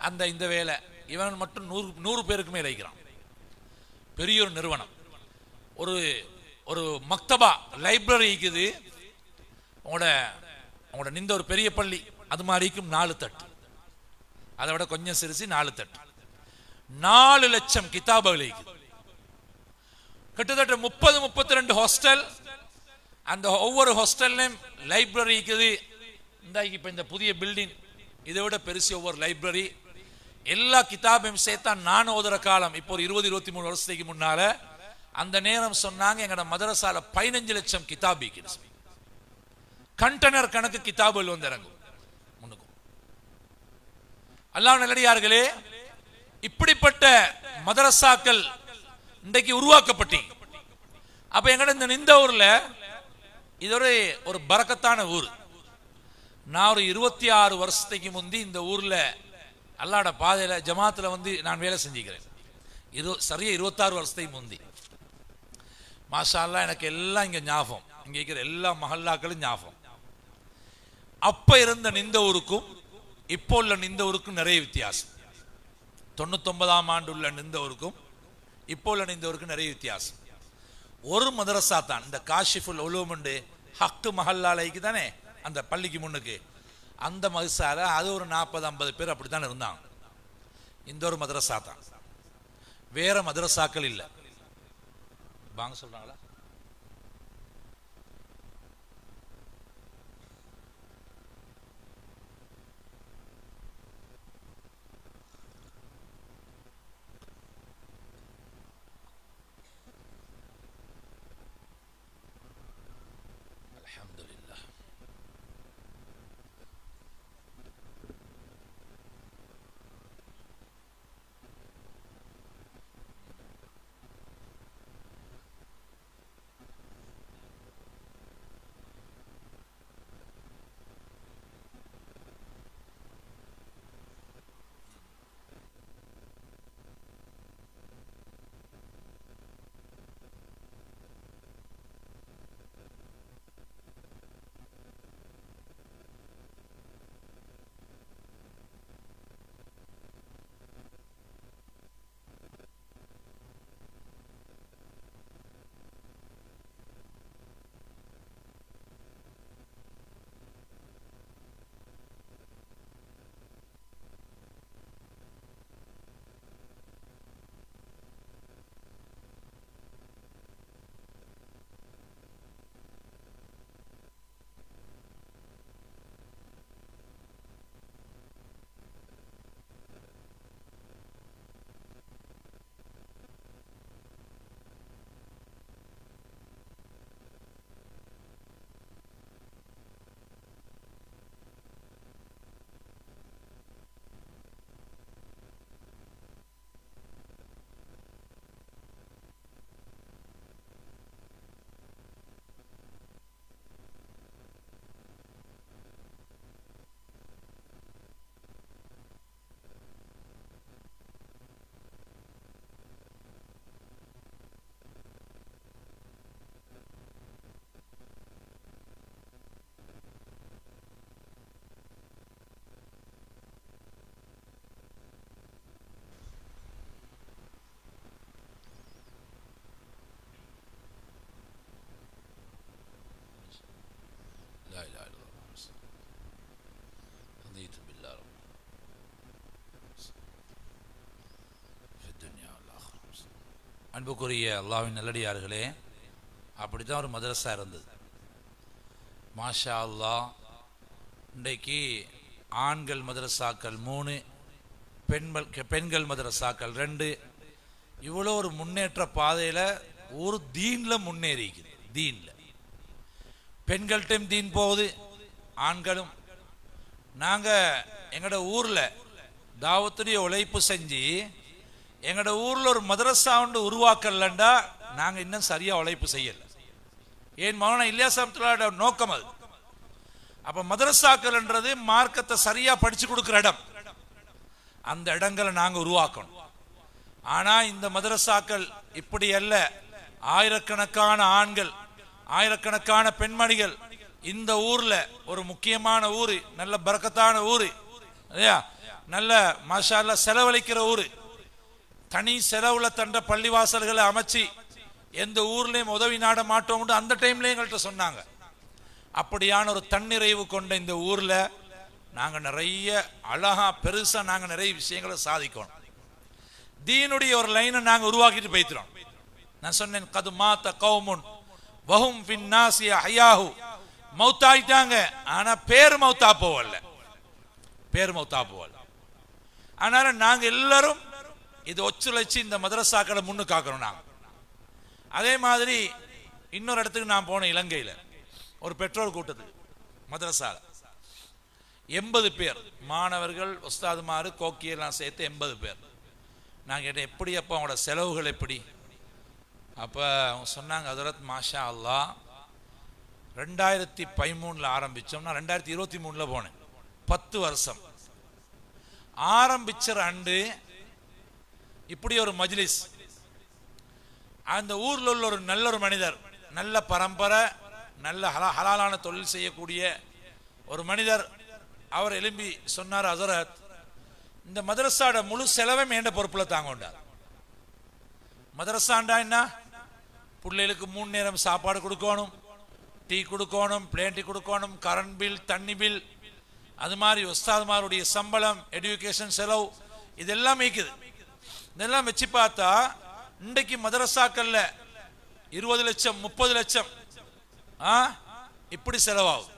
அந்த இந்த வேலை, இவன் மட்டும் 100 பேருக்கு மேல இருக்கிறான். பெரிய ஒரு நிறுவனம், ஒரு ஒரு மக்தபா லைப்ரரி இருக்குது. உங்களோட நின்ற ஒரு பெரிய பள்ளி அது மாதிரிக்கும் 4 தட்டு, அதை விட கொஞ்சம் சிறுசி 4 தட்டு, 4 லட்சம் கிதாபுகள் இருக்குது. கிட்டத்தட்ட 30-32 ஹாஸ்டல். அந்த ஒவ்வொரு ஹாஸ்டல்லையும் லைப்ரரி இருக்குது. இப்ப இந்த புதிய பில்டிங் இதை விட பெருசு ஒவ்வொரு லைப்ரரி. எல்லா கிதாபையும் சேர்த்தா நான் ஓதுற காலம் இப்போ ஒரு 20-23 வருஷத்துக்கு முன்னால அந்த நேரம் சொன்னாங்க, எங்கட மதரசால 15 லட்சம் கிதாபி கண்டெய்னர் கணக்கு கிதாபுகள் வந்து இறங்கும் முன்னுக்கும். அல்லாஹ் நல்லடியார்களே, இப்படிப்பட்ட மதரசாக்கள் இன்றைக்கு உருவாக்கப்பட்டீங்க. அப்ப எங்கட இந்த ஊர்ல இது ஒரு பரக்கத்தான ஊர். நான் ஒரு 26 வருஷத்துக்கு முந்தி இந்த ஊர்ல அல்லாஹ்வுடைய பாதையில ஜமாத்துல வந்து நான் வேலை செஞ்சுக்கிறேன். சரியா 26 வருஷத்துக்கு முந்தி. மாஷா அல்லாஹ், எனக்கு எல்லாம் இங்க ஞாபகம், இங்க இருக்கிற எல்லா மஹல்லாக்களும் ஞாபகம். அப்ப இருந்த நிந்த ஊருக்கும் இப்போ உள்ள நிந்த ஊருக்கும் நிறைய வித்தியாசம். 99ஆம் ஆண்டு உள்ள நிந்த ஊருக்கும் இப்போ உள்ள நிந்த ஊருக்கும் நிறைய வித்தியாசம். ஒரு மதரசா தான் இந்த காஷிஃபுல் உலூம் ஹக்கு மஹல்லாலைக்கு தானே அந்த பள்ளிக்கு முன்னுக்கு, அந்த மதரசால அது ஒரு 40-50 பேர் அப்படித்தான் இருந்தாங்க. இந்த ஒரு மதரசா தான், வேற மதரசாக்கள் இல்லை. வாங்க சொல்றாங்களா? அன்புக்குரிய அல்லாஹ்வின் நல்லடியார்களே, அப்படித்தான் ஒரு மதரசா இருந்தது. மாஷா அல்லாஹ். இன்றைக்கு ஆண்கள் மதரசாக்கள் 3, பெண்கள் மதரசாக்கள் 2, இவ்வளோ ஒரு முன்னேற்ற பாதையில் ஒரு தீனில் முன்னேறிக்குது. தீனில் பெண்கள்கிட்டையும் தீன் போகுது, ஆண்களும். நாங்கள் எங்களோட ஊரில் தாவத்துடைய உழைப்பு செஞ்சு எங்களோட ஊரில் ஒரு மதரசா ஒன்று உருவாக்கலண்டா நாங்கள் இன்னும் சரியாக உழைப்பு செய்யலை. ஏன் மௌலானா இல்யாஸ் ரஹ்மத்துல்லாஹி நோக்கம் அது. அப்போ மதரசாக்கள்ன்றது மார்க்கத்தை சரியாக படித்து கொடுக்குற இடம். அந்த இடங்களை நாங்கள் உருவாக்கணும். ஆனால் இந்த மதரசாக்கள் இப்படி அல்ல. ஆயிரக்கணக்கான ஆண்கள், ஆயிரக்கணக்கான பெண்மணிகள் இந்த ஊரில், ஒரு முக்கியமான ஊர், நல்ல பரக்கத்தான ஊர், நல்ல மாஷா அல்லாஹ் செலவழிக்கிற ஊர், தனி செலவுல தண்ட பள்ளிவாசல்களை அமைச்சு எந்த ஊர்லேயும் உதவி நாட மாட்டோம் அந்த டைம்ல எங்கள்கிட்ட சொன்னாங்க. அப்படியான ஒரு தன்னிறைவு கொண்ட இந்த ஊரில் நாங்கள் நிறைய அழகா பெருசாக நாங்கள் நிறைய விஷயங்களை சாதிக்கணும். தீனுடைய ஒரு லைனை நாங்கள் உருவாக்கிட்டு போய்க்கிறோம். நான் சொன்னேன், கது மாத்த கௌமுன் வஹும் ஃபின் நாஸி அஹ்யாஹு, மௌத்தாயிட்டாங்க ஆனால் பேர் மௌத்தா போவல்ல, பேர் மௌத்தா போவல்ல. அதனால நாங்கள் எல்லாரும் இது ஒத்துழைச்சு இந்த மதரசாக்களை முன்னுக்காக்கணும். நாங்கள் அதே மாதிரி இன்னொரு இடத்துக்கு நான் போனேன், இலங்கையில் ஒரு பெற்றோர் கூட்டத்துக்கு மதரசால 80 பேர் மாணவர்கள், உஸ்தாதுமாரு, கோக்கியெல்லாம் சேர்த்து 80 பேர். நான் கேட்டேன், எப்படி அப்போ அவங்களோட செலவுகள் எப்படி? அப்போ அவங்க சொன்னாங்க, ஹஜ்ரத் மாஷா அல்லாஹ் 2013 ஆரம்பித்தோம், நான் 2023 போனேன். 10 வருஷம் ஆரம்பிச்ச அண்டு இப்படி ஒரு மஜ்லிஸ். அந்த ஊரில் உள்ள ஒரு நல்ல ஒரு மனிதர், நல்ல பரம்பரை, நல்ல ஹலாலான தொழில் செய்யக்கூடிய ஒரு மனிதர், அவர் எழும்பி சொன்னார், ஹஜ்ரத் இந்த மதரசாட முழு செலவும் என்ற பொறுப்பில் தாங்கொண்டார். மதரசாண்டா என்ன? பிள்ளைகளுக்கு 3 நேரம் சாப்பாடு கொடுக்கணும், டீ கொடுக்கணும், பிளேன் டீ கொடுக்கணும், கரண்ட் பில், தண்ணி பில், அது மாதிரி உஸ்தாதுமாருடைய சம்பளம், எஜுகேஷன் செலவு, இதெல்லாம் இருக்குது. இதெல்லாம் வச்சு பார்த்தா இன்றைக்கு மதரசாக்கள்ல 20 லட்சம் 30 லட்சம் இப்படி செலவாகும்.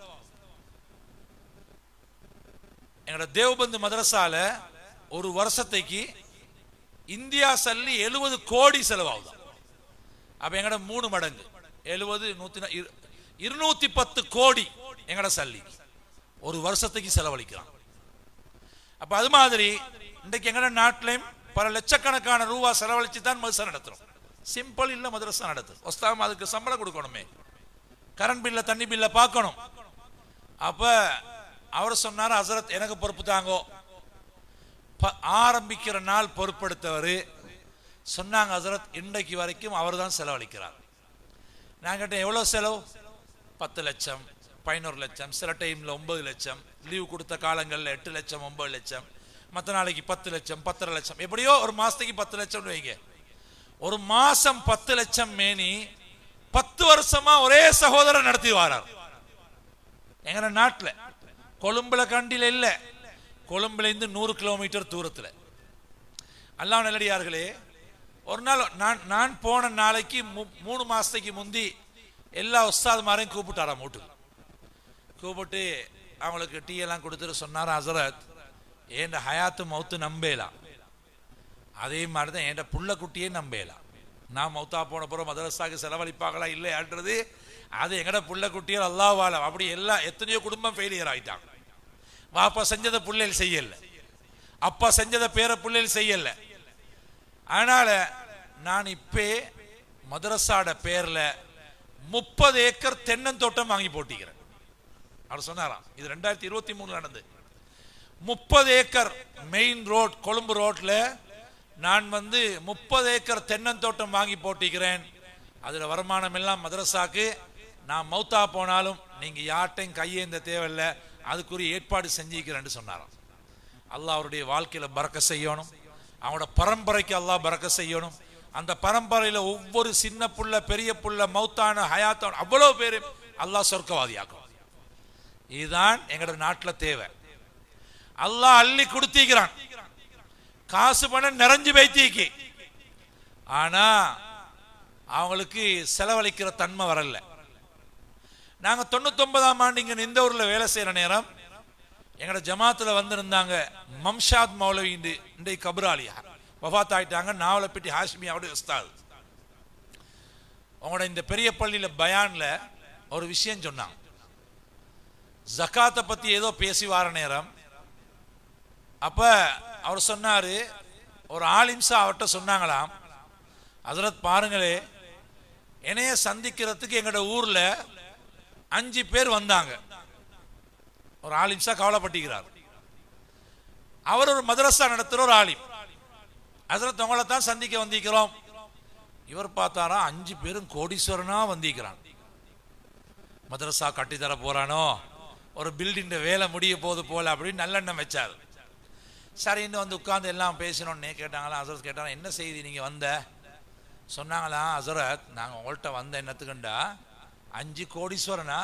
எங்களோட தேவபந்து மதரசால ஒரு வருஷத்துக்கு இந்தியா சல்லி 70 கோடி செலவாகுது. அப்ப எங்கட 3 மடங்கு 70 210 கோடி எங்கட சல்லி ஒரு வருஷத்துக்கு செலவழிக்கிறான். அப்ப அது மாதிரி இன்றைக்கு எங்கட நாட்டிலையும் பல லட்சக்கணக்கான ரூபா செலவழிச்சு தான் மதரசா நடத்துறோம். சிம்பிள் இல்ல மதரசா நடத்தும். ஒஸ்தாம் அதுக்கு சம்பளம் கொடுக்கணுமே, கரண்ட் பில்ல, தண்ணி பில்ல பார்க்கணும். அப்ப அவர் சொன்னார், ஹஜ்ரத் எனக்கு பொறுப்பு தாங்கோ. ஆரம்பிக்கிற நாள் பொறுப்பெடுத்தவர் சொன்னாங்க, ஹஜ்ரத் இன்றைக்கு வரைக்கும் அவர் தான் செலவழிக்கிறார். நான் கேட்டேன், எவ்வளோ செலவு? 10 லட்சம் 11 லட்சம், சில டைம்ல 9 லட்சம், லீவ் கொடுத்த காலங்களில் 8 லட்சம் 9 லட்சம், மற்ற நாளைக்கு 10 லட்சம் 10.5 லட்சம், எப்படியோ ஒரு மாசத்துக்கு 10 லட்சம் வைங்க. ஒரு மாசம் 10 லட்சம் மேனி 10 வருஷமா ஒரே சகோதரர் நடத்தி வாரார். எங்க நாட்டில் கொழும்புல கண்டில இல்ல, கொழும்புல இருந்து 100 கிலோமீட்டர் தூரத்தில். அல்லாஹ் நல்லடியார்களே, ஒரு நாள் நான் போன நாளைக்கு 3 மாசத்துக்கு முந்தி எல்லா உஸ்தாதுமாரையும் கூப்பிட்டாராம் வீட்டுக்கு. கூப்பிட்டு அவங்களுக்கு டீ எல்லாம் கொடுத்துட்டு சொன்னார், ஹஜ்ரத் என் ஹயாத்து மௌத்து நம்பேலாம், அதே மாதிரி தான் என் புள்ள குட்டியே நம்பேலாம். நான் மௌத்தா போன பிறகு மதரசாக்கு செலவழிப்பாங்களா இல்லையான்றது அது எங்கட புள்ள குட்டியல் அல்லாஹ்வால. அப்படி எல்லாம் எத்தனையோ குடும்பம் ஃபெயிலியர் ஆயிட்டாங்க. வாப்பா செஞ்சதை பிள்ளைகள் செய்யல, அப்பா செஞ்சதை பேர பிள்ளைகள் செய்யல. அதனால நான் இப்பே மதரசாட பேர்ல 30 ஏக்கர் தென்னந்தோட்டம் வாங்கி போட்டிக்கிறேன். அவர் சொன்னாராம், இது 2023 நடந்து. 30 ஏக்கர் மெயின் ரோட், கொழும்பு ரோட்ல நான் 30 ஏக்கர் தென்னந்தோட்டம் வாங்கி போட்டிக்கிறேன். அதுல வருமானம் எல்லாம் மதரசாக்கு. நான் மௌத்தா போனாலும் நீங்க யார்ட்டையும் கையேந்த தேவையில்ல, அதுக்குரிய ஏற்பாடு செஞ்சிக்கிறேன்னு சொன்னாராம். அல்லாஹ் அவருடைய வாழ்க்கையில பரக்க செய்யணும், அவனோட பரம்பரைக்கு அல்லாஹ் பரக்க செய்யணும். அந்த பரம்பரையில ஒவ்வொரு சின்ன புள்ள, பெரிய புள்ள, மௌத்தான, ஹயாத்தான அவ்வளவு பேரு அல்லாஹ் சொர்க்கவாதியாக்கும். இதுதான் எங்களோட நாட்டில் தேவை. அல்லாஹ் அள்ளி கொடுத்திக்கிறான், காசு பணம் நிறைஞ்சு வைத்திக்கு, ஆனா அவங்களுக்கு செலவழிக்கிற தன்மை வரல. நாங்கள் 99ஆம் ஆண்டு இங்கே இந்த ஊரில் வேலை செய்கிற நேரம் எங்களோட ஜமாத்தில் வந்திருந்தாங்க மம்ஷாத் மௌலவி இன்றைக்கு கபராலியா வஃபாத் ஆயிட்டாங்க. நாவலப்பட்டி ஹாஷ்மியாவோட உஸ்தாத். உங்களோட இந்த பெரிய பள்ளியில் பயானில் ஒரு விஷயம் சொன்னாங்க. ஜக்காத்தை பற்றி ஏதோ பேசி வார நேரம் அப்போ அவர் சொன்னார், ஒரு ஆலிம்சா அவர்கிட்ட சொன்னாங்களாம், ஹஜ்ரத் பாருங்களே, என்னைய சந்திக்கிறதுக்கு எங்களோட ஊரில் 5 பேர் வந்தாங்க. ஒரு ஆலிம்சா கவலைப்பட்டிருக்கிறார். அவர் ஒரு மதரசா நடத்துகிற ஒரு ஆலிம். ஹஜ்ரத் உங்களை தான் சந்திக்க வந்திருக்கிறோம். இவர் பார்த்தாரா 5 பேரும் கோடீஸ்வரனா வந்திருக்கிறான். மதரசா கட்டித்தர போறானோ, ஒரு பில்டிங் வேலை முடிய போது போல அப்படின்னு நல்லெண்ணம் வச்சார். சரின்னு வந்து உட்கார்ந்து எல்லாம் பேசணும்னே கேட்டாங்களா. ஹசரத் கேட்டாங்க, என்ன செய்தி நீங்க வந்த? சொன்னாங்களா, ஹசரத் நாங்கள் உங்கள்கிட்ட வந்த என்னத்துக்குண்டா 5 கோடீஸ்வரனா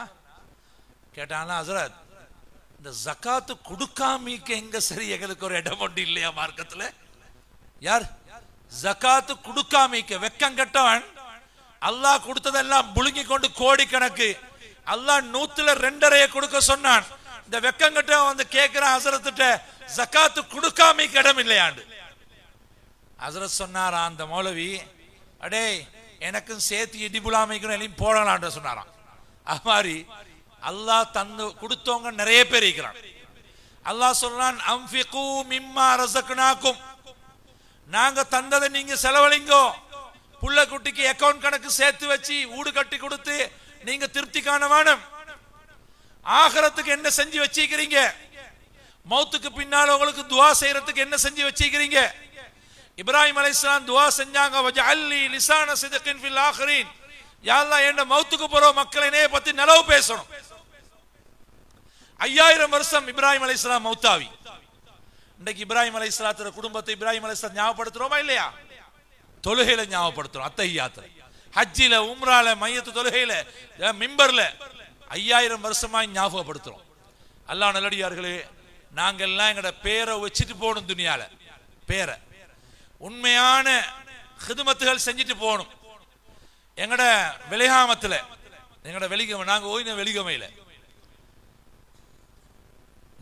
கேட்டாங்களா. ஹசரத் இந்த ஜக்காத்து கொடுக்காமிக்க எங்க சரி எங்களுக்கு ஒரு இடம் ஒன்று இல்லையா மார்க்கத்தில்? யார் ஜக்காத்து கொடுக்காமிக்க வெக்கம் கட்டவன் அல்லாஹ் கொடுத்ததெல்லாம் புழுங்கி கொண்டு கோடி கணக்கு அல்லாஹ் 100ல் 2.5 கொடுக்க சொன்னான். இந்த வெக்கம் கட்டவன் வந்து கேட்கிறான் ஹசரத்திட்ட, ஜக்காத்து கொடுக்காமிக்க இடம் இல்லையாண்டு. ஹசரத் சொன்னாரா அந்த மௌலவி, அடே எனக்கும் சேர்த்து இடிபுலாமைக்கணும் எல்லாம் போடலான்ற சொன்னாராம். அது மாதிரி அல்லாஹ் தந்து கொடுத்தவங்க நிறைய பேர் இருக்கிறான். அல்லாஹ் சொல்றான், அன்ஃபிகு மிம்மா ரஸக்னாக்கும், நாங்க தந்ததை நீங்க செலவழிங்கோ. புள்ள குட்டிக்கு அக்கவுண்ட் கணக்கு சேர்த்து வச்சு வீடு கட்டி கொடுத்து நீங்க திருப்தி காண வேணும். ஆகிரத்துக்கு என்ன செஞ்சு வச்சிருக்கிறீங்க? மௌத்துக்கு பின்னால் உங்களுக்கு துவா செய்யறதுக்கு என்ன செஞ்சு வச்சிருக்கிறீங்க? இப்ராஹிம் அலைஹிஸ்ஸலாம் துவா செஞ்சாங்க, வஜஅல்லி லிசான சித்கின் ஃபில் ஆகிரீன், யா அல்லாஹ் என்ன மௌத்துக்கு போற மக்களை என்னைய பத்தி நலவு பேசணும். 5000 வருஷம் இப்ராஹிம் அலைஹிஸ்ஸலாம் மௌத்தாவி. இன்னைக்கு இப்ராஹிம் அலைஹிஸ்ஸலாத்தோட குடும்பத்தை இப்ராஹிம் அலைஹிஸ்ஸலாம் ஞாபகப்படுத்துறோமா இல்லையா? தொழுகையில ஞாபகப்படுத்துறோம், அத்தஹியாத்துல, ஹஜ்ஜில, உம்ரால, மையத்து தொழுகையில, மிம்பர்ல 5000 வருஷமா ஞாபகப்படுத்துறோம். அல்லாஹ் நல்லடியார்களே, நாங்கெல்லாம் எங்கட பேரை வச்சுட்டு போகணும். துனியால பேரை உண்மையான ஹிதுமத்துகள் செஞ்சுட்டு போகணும். எங்கட வெளிகாமத்துல, எங்கட வெளிகமை, நாங்க ஓய்ன வெளிகமையில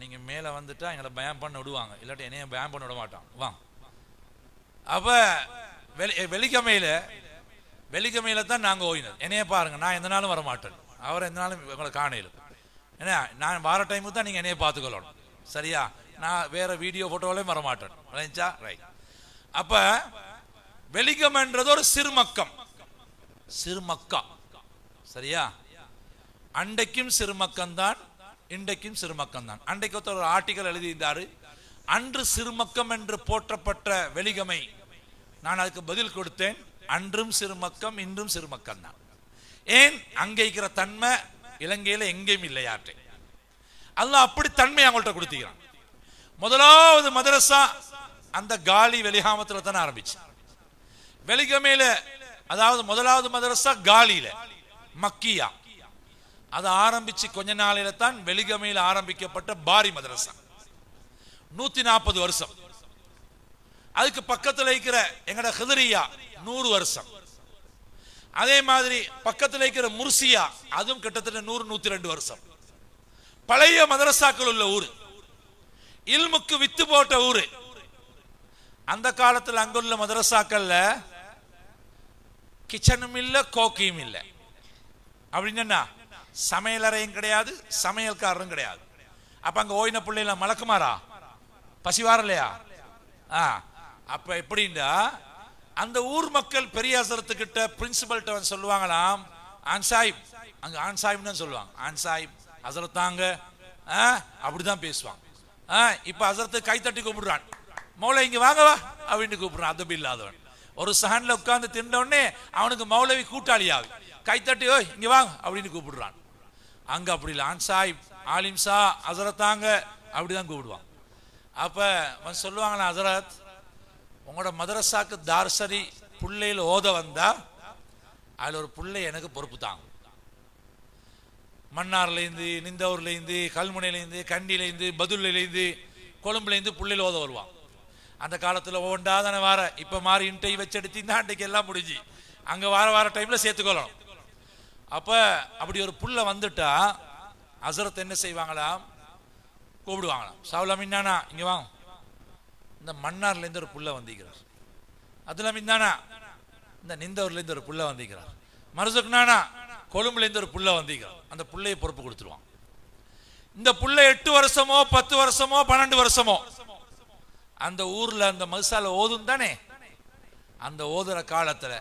நீங்க மேல வந்துட்டா எங்களை பயம் பண்ண விடுவாங்க, இல்லாட்டி என்னைய பயம் பண்ண விட மாட்டான். வா அப்ப வெளிகமையில தான் நாங்க ஓய்னது. என்னைய பாருங்க, நான் எந்த நாளும் வர மாட்டேன், அவரை எந்த நாளும் உங்களை காணையிலும். ஏன்னா நான் வார டைமுக்கு தான் நீங்க என்னைய பார்த்துக்கொள்ளணும், சரியா? நான் வேற வீடியோ போட்டோவிலையும் வர மாட்டேன். ரைட். அப்ப வெளிகம்ன்றது ஒரு சிறுமக்கம், சிறுமக்கா, சரியா? அண்டைக்கும் சிறுமக்கம் தான், இன்றைக்கும் சிறுமக்கம் தான். அன்றைக்கு ஒரு ஆர்டிக்கல் எழுதியிருந்தாரு, அன்று சிறுமக்கம் என்று போற்றப்பட்ட வெளிகமை. நான் அதுக்கு பதில் கொடுத்தேன், அன்றும் சிறுமக்கம் இன்றும் சிறுமக்கம் தான். ஏன்? அங்கே இருக்கிற தன்மை இலங்கையில எங்கேயும் இல்லையாற்றே. அல்லாஹ் அப்படி தன்மை அவங்கள்ட்ட கொடுத்துக்கிறான். முதலாவது மதரசா அந்த காலி வெளிகாமத்துல தானே ஆரம்பிச்சு. வெளிகமையில, அதாவது முதலாவது மதரசா காலியில மக்கியா, அதை ஆரம்பிச்சு கொஞ்ச நாளையில தான் வெளிகமையில ஆரம்பிக்கப்பட்ட பாரி மதரசா, 140 வருஷம். அதுக்கு பக்கத்தில் இருக்கிற எங்கட ஹிதரியா 100 வருஷம். அதே மாதிரி பக்கத்தில் இருக்கிற முர்சியா, அதுவும் கிட்டத்தட்ட 100-102 வருஷம். பழைய மதரசாக்கள் உள்ள ஊரு, இல்முக்கு வித்து போட்ட ஊரு. அந்த காலத்தில் அங்குள்ள மதரசாக்கள்ல கிச்சனும் இல்ல, கோக்கியும் இல்ல. அப்படின்னா சமையலறையும் கிடையாது, சமையல்காரரும் கிடையாது. அப்ப அங்க ஓய்ன பிள்ளைல மலக்குமாரா பசிவார இல்லையா? அப்ப எப்படின்னா அந்த ஊர் மக்கள் பெரிய ஹசரத்துக்கிட்ட பிரின்சிபல்கிட்ட சொல்லுவாங்களாம், ஆன் சாஹிப், அங்க ஆன் சாஹிப்னு சொல்லுவாங்க, ஆன் சாஹிப் ஹசரத்தாங்க, அப்படிதான் பேசுவாங்க. இப்ப ஹசரத்து கை தட்டி கூப்பிடுறான், மௌலை இங்க வாங்கவா அப்படின்னு கூப்பிடுறான். அதபி இல்லாதவன் ஒரு சஹன்ல உட்கார்ந்து தின்ன உடனே அவனுக்கு மௌலவி கூட்டாளியாவி கைத்தட்டி, ஓ இங்க வாங்க அப்படின்னு கூப்பிடுறான். அங்க அப்படி இல்லை, ஆன் சாஹிப், ஆலிம் சா, ஹசரத்தாங்க அப்படிதான் கூப்பிடுவான். அப்ப சொல்லுவாங்களா, ஹசரத் உங்களோட மதரசாக்கு தார்சரி பிள்ளையில் ஓத வந்தா அதுல ஒரு பிள்ளை எனக்கு பொறுப்பு தாங்க. மன்னார்லேருந்து, நிந்தவூர்லேருந்து, கல்முனையிலேருந்து, கண்டியிலேருந்து, பதுல்லேருந்து, கொழும்புலேருந்து பிள்ளையில் ஓத வருவான். அந்த காலத்தில் ஓண்டா தானே வார, இப்போ மாறி இன்டை வச்செடுத்தீங்கன்னா அன்றைக்கு எல்லாம் முடிஞ்சு அங்கே வார டைமில் சேர்த்துக்கொள்ளணும். அப்ப அப்படி ஒரு புள்ள வந்துட்டா ஹசரத் என்ன செய்வாங்களாம், கூப்பிடுவாங்களாம், சவுலமின்னானா இங்க வாங்க, இந்த மன்னார்ல இருந்து ஒரு புள்ள வந்திருக்கிறார், அதுல மின்னானா இந்த நிந்தவர்ல இருந்து ஒரு புள்ள வந்திருக்கிறார், மருசுக்குனானா கொழும்புல இருந்து ஒரு புள்ள வந்திருக்கிறார். அந்த புள்ளையை பொறுப்பு கொடுத்துருவான். இந்த புள்ள 8 வருஷமோ 10 வருஷமோ 12 வருஷமோ அந்த ஊர்ல அந்த மதுசால ஓதும் தானே, அந்த ஓதுற காலத்துல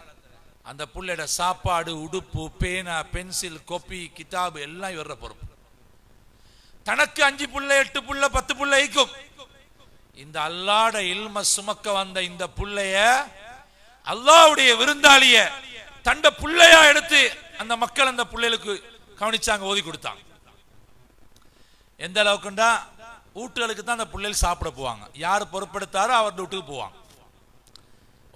அந்த புள்ளையோட சாப்பாடு, உடுப்பு, பேனா, பென்சில், கொப்பி, கிதாபு எல்லாம் இவர பொறுப்பு. தனக்கு 5 புள்ள 8 புள்ள 10 புள்ள ஈக்கும். இந்த அல்லாஹ்ட இல்ம சுமக்க வந்த இந்த புள்ளைய அல்லாஹ்வுடைய விருந்தாளிய தண்ட புள்ளையா எடுத்து அந்த மக்கள் அந்த புள்ளைகளுக்கு கவனிச்சாங்க, ஓதி கொடுத்தாங்க. எந்த அளவுக்குண்டா வீட்டுகளுக்கு தான் அந்த பிள்ளைகள் சாப்பிட போவாங்க. யார் பொறுப்பெடுத்தாரோ அவர் வீட்டுக்கு போவாங்க.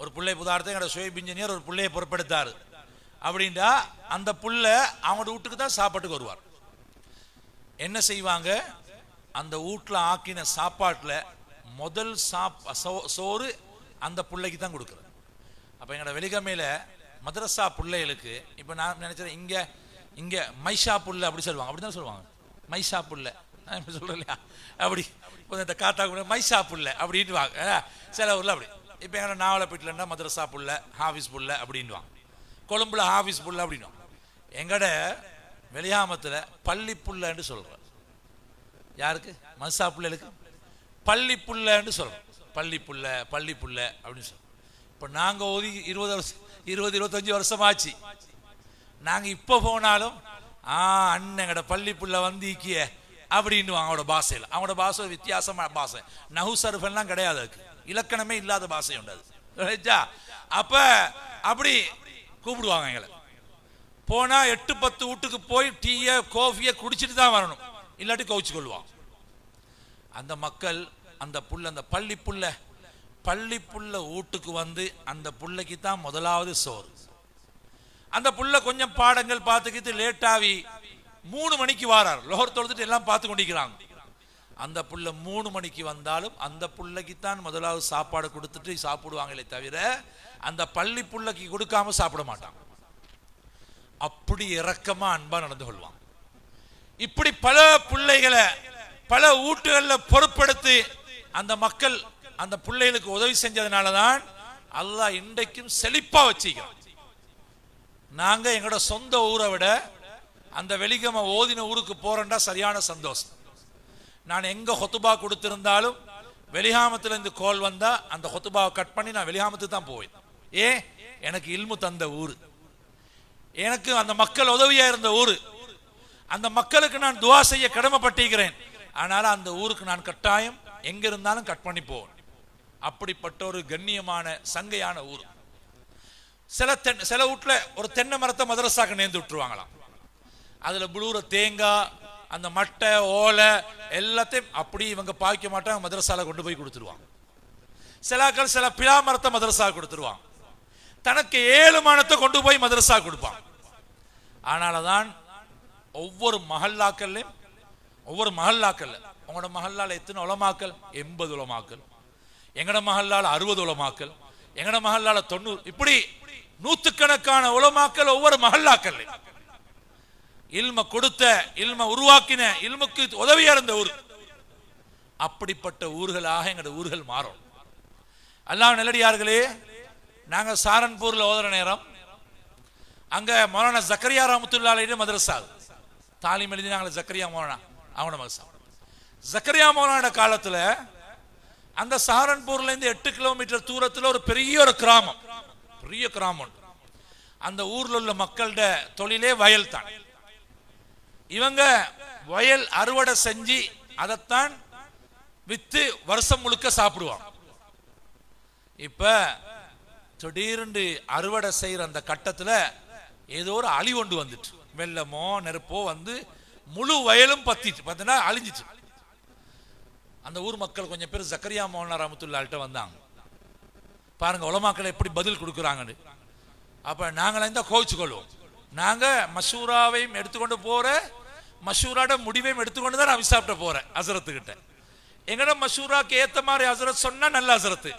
ஒரு பிள்ளை உதாரணத்தை எங்களோட ஷோயப் இன்ஜினியர் ஒரு பிள்ளையை பொறுப்பெடுத்தாரு அப்படின்டா அந்த புள்ள அவங்களோட வீட்டுக்கு தான் சாப்பாட்டுக்கு வருவார். என்ன செய்வாங்க, அந்த வீட்டில் ஆக்கின சாப்பாட்டில் முதல் சோறு அந்த பிள்ளைக்கு தான் கொடுக்குறது. அப்போ எங்களோட வெளிகமையில் மதரசா பிள்ளைகளுக்கு இப்போ நான் நினைச்சேன் இங்கே இங்கே மைஷா புல்லை அப்படி சொல்லுவாங்க, அப்படி தான் சொல்லுவாங்க, மைஷா புல்லை நான் இப்படி சொல்கிறேன் இல்லையா, அப்படி இப்போ இந்த காத்தா கூட மைஷா புல்லை அப்படின்ட்டு வாங்க. சில ஊரில் அப்படி. இப்போ எங்களை நாவலப்பேட்டில்னா மதரசா புல்லை, ஹாஃபிஸ் புல்லை அப்படின்வாங்க, கொழும்புல ஹாஃபிஸ் புல்லை அப்படின்வாங்க. எங்கட வெளியாமத்தில் பள்ளி புல்லைன்னு சொல்கிறேன். யாருக்கு? மதரசா பிள்ளைகளுக்கு பள்ளி புல்லைன்னு சொல்கிறோம். பள்ளி புல்லை பள்ளி புல்லை அப்படின்னு சொல்கிறோம். இப்போ நாங்கள் ஓதி 20-25 வருஷமாச்சு. நாங்கள் இப்போ போனாலும் அண்ணங்கட பள்ளி புள்ள வந்திக்கிய அப்படின்னு அவங்களோட பாஷையில், அவங்களோட பாஷை வித்தியாசமான பாஷை, நஹுசருஃபெல்லாம் கிடையாது, அதுக்கு இலக்கணமே இல்லாத பாஷை உண்டு அது. அப்ப அப்படி கூப்பிடுவாங்க எங்களை. போனா 8-10 வீட்டுக்கு போய் டீயை கோஃபியை குடிச்சிட்டு தான் வரணும், இல்லாட்டி கவுச்சு கொள்வாங்க. அந்த மக்கள் அந்த புள்ள அந்த பள்ளி புள்ள வீட்டுக்கு வந்து அந்த புள்ளைக்கு தான் முதலாவது சோறு. அந்த புள்ள கொஞ்சம் பாடங்கள் பார்த்துக்கிட்டு லேட்டாவி 3 மணிக்கு வாரார், லோகர் தொழுதுட்டு எல்லாம் பார்த்து கொண்டிருக்கிறாங்க. அந்த புள்ள 3 மணிக்கு வந்தாலும் அந்த புள்ளைக்குத்தான் முதலாவது சாப்பாடு கொடுத்துட்டு சாப்பிடுவாங்களே தவிர அந்த பள்ளி புள்ளைக்கு கொடுக்காம சாப்பிட மாட்டாங்க. அப்படி இரக்கமா அன்பா நடந்து கொள்வாங்க. இப்படி பல பிள்ளைகளை பல வீட்டுகளில் பொறுப்பெடுத்து அந்த மக்கள் அந்த பிள்ளைகளுக்கு உதவி செஞ்சதுனாலதான் அல்லாஹ் இன்றைக்கும் செழிப்பா வச்சுக்கிறோம். நாங்க எங்களோட சொந்த ஊரை விட அந்த வெளிகம ஓதின ஊருக்கு போறேன்டா சரியான சந்தோஷம். நான் எங்க ஹொத்துபா கொடுத்திருந்தாலும் வெளிகாமத்துல இருந்து கோல் வந்தா அந்த ஹொத்துபாவை கட் பண்ணி நான் வெளிகாமத்துக்கு தான் போவேன். எனக்கு இல்மு தந்த ஊரு, எனக்கு அந்த மக்கள் உதவியா இருந்த ஊரு, அந்த மக்களுக்கு நான் துவா செய்ய கடமைப்பட்டிருக்கிறேன். ஆனால அந்த ஊருக்கு நான் கட்டாயம் எங்க இருந்தாலும் கட் பண்ணி போவேன். அப்படிப்பட்ட ஒரு கண்ணியமான சங்கையான ஊர். சில வீட்டுல ஒரு தென்னை மரத்தை மதரசாக்கு நேர்ந்து விட்டுருவாங்களாம். அதுல புளூர தேங்காய் அந்த மட்டை ஓலை எல்லாத்தையும் அப்படி இவங்க பாய்க்க மாட்டாங்க, மதரசால கொண்டு போய் கொடுத்துருவாங்க. சில பிலா மரத்தை மதரசா கொடுத்துருவாங்க. தனக்கு 7 மரத்தை கொண்டு போய் மதரசா கொடுப்பாங்க. ஆனாலதான் ஒவ்வொரு மஹல்லாக்கள்ல உங்களோட மஹல்லால எத்தனை உலமாக்கள்? 80 உலமாக்கள். எங்கட மஹல்லால 60 உலமாக்கள், எங்கட மஹல்லால 90, இப்படி நூற்றுக்கணக்கான உலமாக்கள் ஒவ்வொரு மஹல்லாக்கள். இல்ம கொடுத்த, இல்ம உருவாக்கின, இல்முக்கு உதவியா இருந்த ஊர். அப்படிப்பட்ட ஊர்களாக எங்கட ஊர்கள் மாறும். அல்லாஹ் நல்லடியார்களே, நாங்க சாரன்பூர்ல ஓதுற நேரம் அங்க மௌலானா ஜக்கரியா ரஹ்மத்துல்லாஹி அலைஹி மதரசா தாலீம் எழுதினாங்க. ஜக்கரியா மௌலானா அவன மதரசா. ஜக்கரியா மௌலானா காலத்துல அந்த சாரன்பூர்ல இருந்து 8 கிலோமீட்டர் தூரத்துல ஒரு பெரிய கிராமம். அந்த ஊர்ல உள்ள மக்களோட தொழிலே வயல் தான். இவங்க வயல் அறுவடை செஞ்சு அதைத்தான் வித்து வருஷம் முழுக்க சாப்பிடுவாங்க. இப்ப திடீர்னு அறுவடை செய்யற அந்த கட்டத்துல ஏதோ ஒரு அழி கொண்டு வந்துட்டு, வெள்ளமோ நெருப்போ வந்து முழு வயலும் பத்திட்டு பார்த்தீங்கன்னா அழிஞ்சிச்சு. அந்த ஊர் மக்கள் கொஞ்சம் பேர் ஜக்கரியா மௌலானா ரஹ்மத்துல்லாஹி வந்தாங்க. பாருங்க உலமாக்களை எப்படி பதில் கொடுக்குறாங்கன்னு. அப்ப நாங்கள இந்த கோவிச்சு கொள்வோம். நாங்க மஷூராவையும் எடுத்துக்கொண்டு போற, மஷூராட முடிவையும் எடுத்துக்கொண்டு தான் நான் விசாப்பிட்ட போறேன் ஹசரத்துக்கிட்ட. எங்கட மஷூராக்கு ஏத்த மாதிரி ஹசரத் சொன்னா நல்ல ஹசரத்து,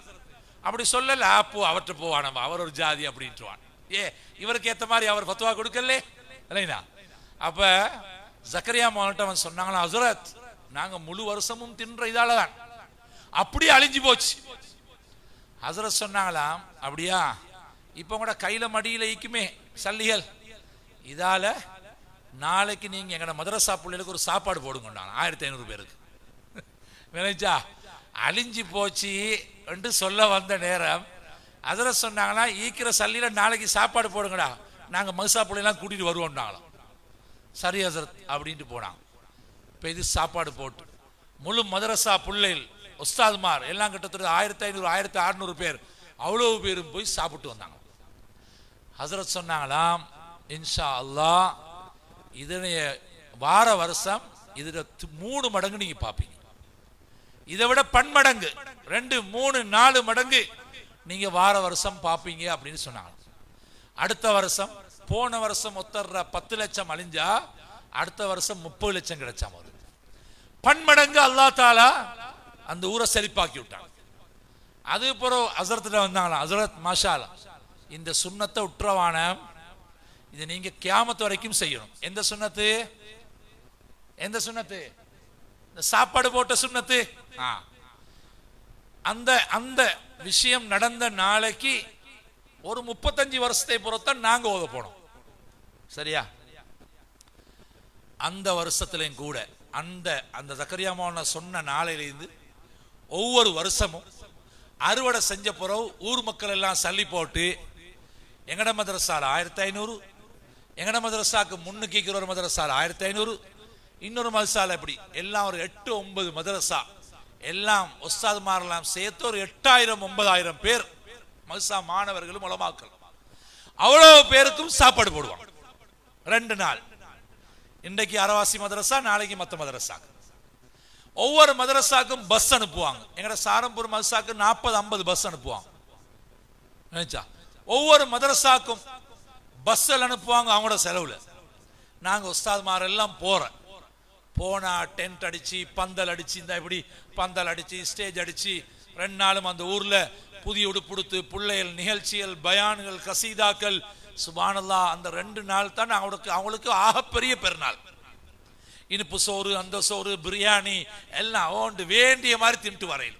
அப்படி சொல்லல அப்போ அவர்கிட்ட போவான், அவர் ஒரு ஜாதி அப்படின்ட்டுவான். இவருக்கு ஏத்த மாதிரி அவர் ஃபத்வா கொடுக்கல, இல்லைங்களா? அப்ப ஜக்கரியா மௌலாட்ட அவன் சொன்னாங்களா, ஹஸ்ரத் நாங்க முழு வருஷமும் தின்ற இதால தான் அப்படியே அழிஞ்சு போச்சு. ஹஸ்ரத் சொன்னாங்களாம், அப்படியா, இப்ப கூட கையில மடியில ஈக்குமே சல்லிகள், இதால நாளைக்கு நீங்க எங்கட மதரசா பிள்ளைகளுக்கு ஒரு சாப்பாடு போடுங்க 1500 பேருக்கு. நினைச்சா அழிஞ்சு போச்சு என்று சொல்ல வந்த நேரம் ஹஸ்ரத் சொன்னாங்களா, ஈக்கிற சல்லியில நாளைக்கு சாப்பாடு போடுங்கடா, நாங்க மதரசா பிள்ளைலாம் கூட்டிட்டு வருவோம்னாங்களாம். சரி ஹஸ்ரத் அப்படின்ட்டு போனாங்க. இப்போ இது சாப்பாடு போட்டு முழு மதரசா பிள்ளைகள் உஸ்தாத்மார் எல்லாம் கிட்டத்தட்ட 1500 1600 பேர் அவ்வளவு பேரும் போய் சாப்பிட்டு வந்தாங்க. ஹஸ்ரத் சொன்னாங்களாம், இன்ஷா அல்லாஹ் இதனைய வார வருஷம் இதுல 3 மடங்கு நீங்க பாப்பீங்க, இதை விட பன்மடங்கு 2 3 4 மடங்கு நீங்க வார வருஷம் பாப்பீங்க அப்படின்னு சொன்னாங்க. அடுத்த வருஷம் போன வருஷம் ஒத்தர 10 லட்சம் அழிஞ்சா அடுத்த வருஷம் 30 லட்சம் கிடைச்சா ஒரு பன்மடங்கு அல்லாஹ் தாலா அந்த ஊரை செழிப்பாக்கி விட்டாங்க. அது பிறகு ஹஸ்ரத்துல வந்தாங்களா, ஹஸ்ரத் மாஷா அல்லாஹ் இந்த சுன்னத்தை உற்றவான இது நீங்க கியாமத் வரைக்கும் செய்யணும். எந்த சுன்னத்து? எந்த சுன்னத்து? இந்த சாப்பாடு போட்ட சுன்னத்து. அந்த அந்த விஷயம் நடந்த நாளைக்கு ஒரு 35 வருஷத்தை பொறுத்தான் நாங்க ஓத போனோம். சரியா? அந்த வருஷத்திலையும் கூட அந்த அந்த ஜக்கரியா மௌலானா சொன்ன நாளையிலிருந்து ஒவ்வொரு வருஷமும் அறுவடை செஞ்ச பிறகு ஊர் மக்கள் எல்லாம் சல்லி போட்டு எங்கட மதரசால 1500, எங்கட மதரசாக்கு முன்னுக்கு ஒரு மதரசால 1500, இன்னொரு மதரசால எப்படி எல்லாம் ஒரு 8 9 மதரசா எல்லாம் உஸ்தாத்மாரெல்லாம் சேர்த்து ஒரு 8000 9000 பேர் மதரசா மாணவர்களும் உலமாக்கள் அவ்வளவு பேருக்கும் சாப்பாடு போடுவாங்க 2 நாள். இன்றைக்கு அரவாசி மதரசா, நாளைக்கு மற்ற மதரசா. ஒவ்வொரு மதரசாக்கும் பஸ் அனுப்புவாங்க. எங்கட சாரம்பூர் மதரசாக்கு 40 50 பஸ் அனுப்புவாங்க. நினைச்சா ஒவ்வொரு மதரசாக்கும் பஸ்ஸில் அனுப்புவாங்க அவங்களோட செலவுல. நாங்க உஸ்தாத்மார் எல்லாம் போனா டென்ட் அடிச்சு பந்தல் அடிச்சு இந்த இப்படி பந்தல் அடிச்சு ஸ்டேஜ் அடிச்சு 2 நாளும் அந்த ஊர்ல புதிய உடுப்புடுத்து பிள்ளைகள் நிகழ்ச்சிகள் பயான்கள் கசீதாக்கள் சுப்ஹானல்லாஹ். அந்த 2 நாள் தான் அவங்களுக்கு ஆகப்பெரிய பெருநாள். இனிப்பு சோறு அந்த சோறு பிரியாணி எல்லாம் ஓண்டு வேண்டிய மாதிரி தின்ட்டு வரையில்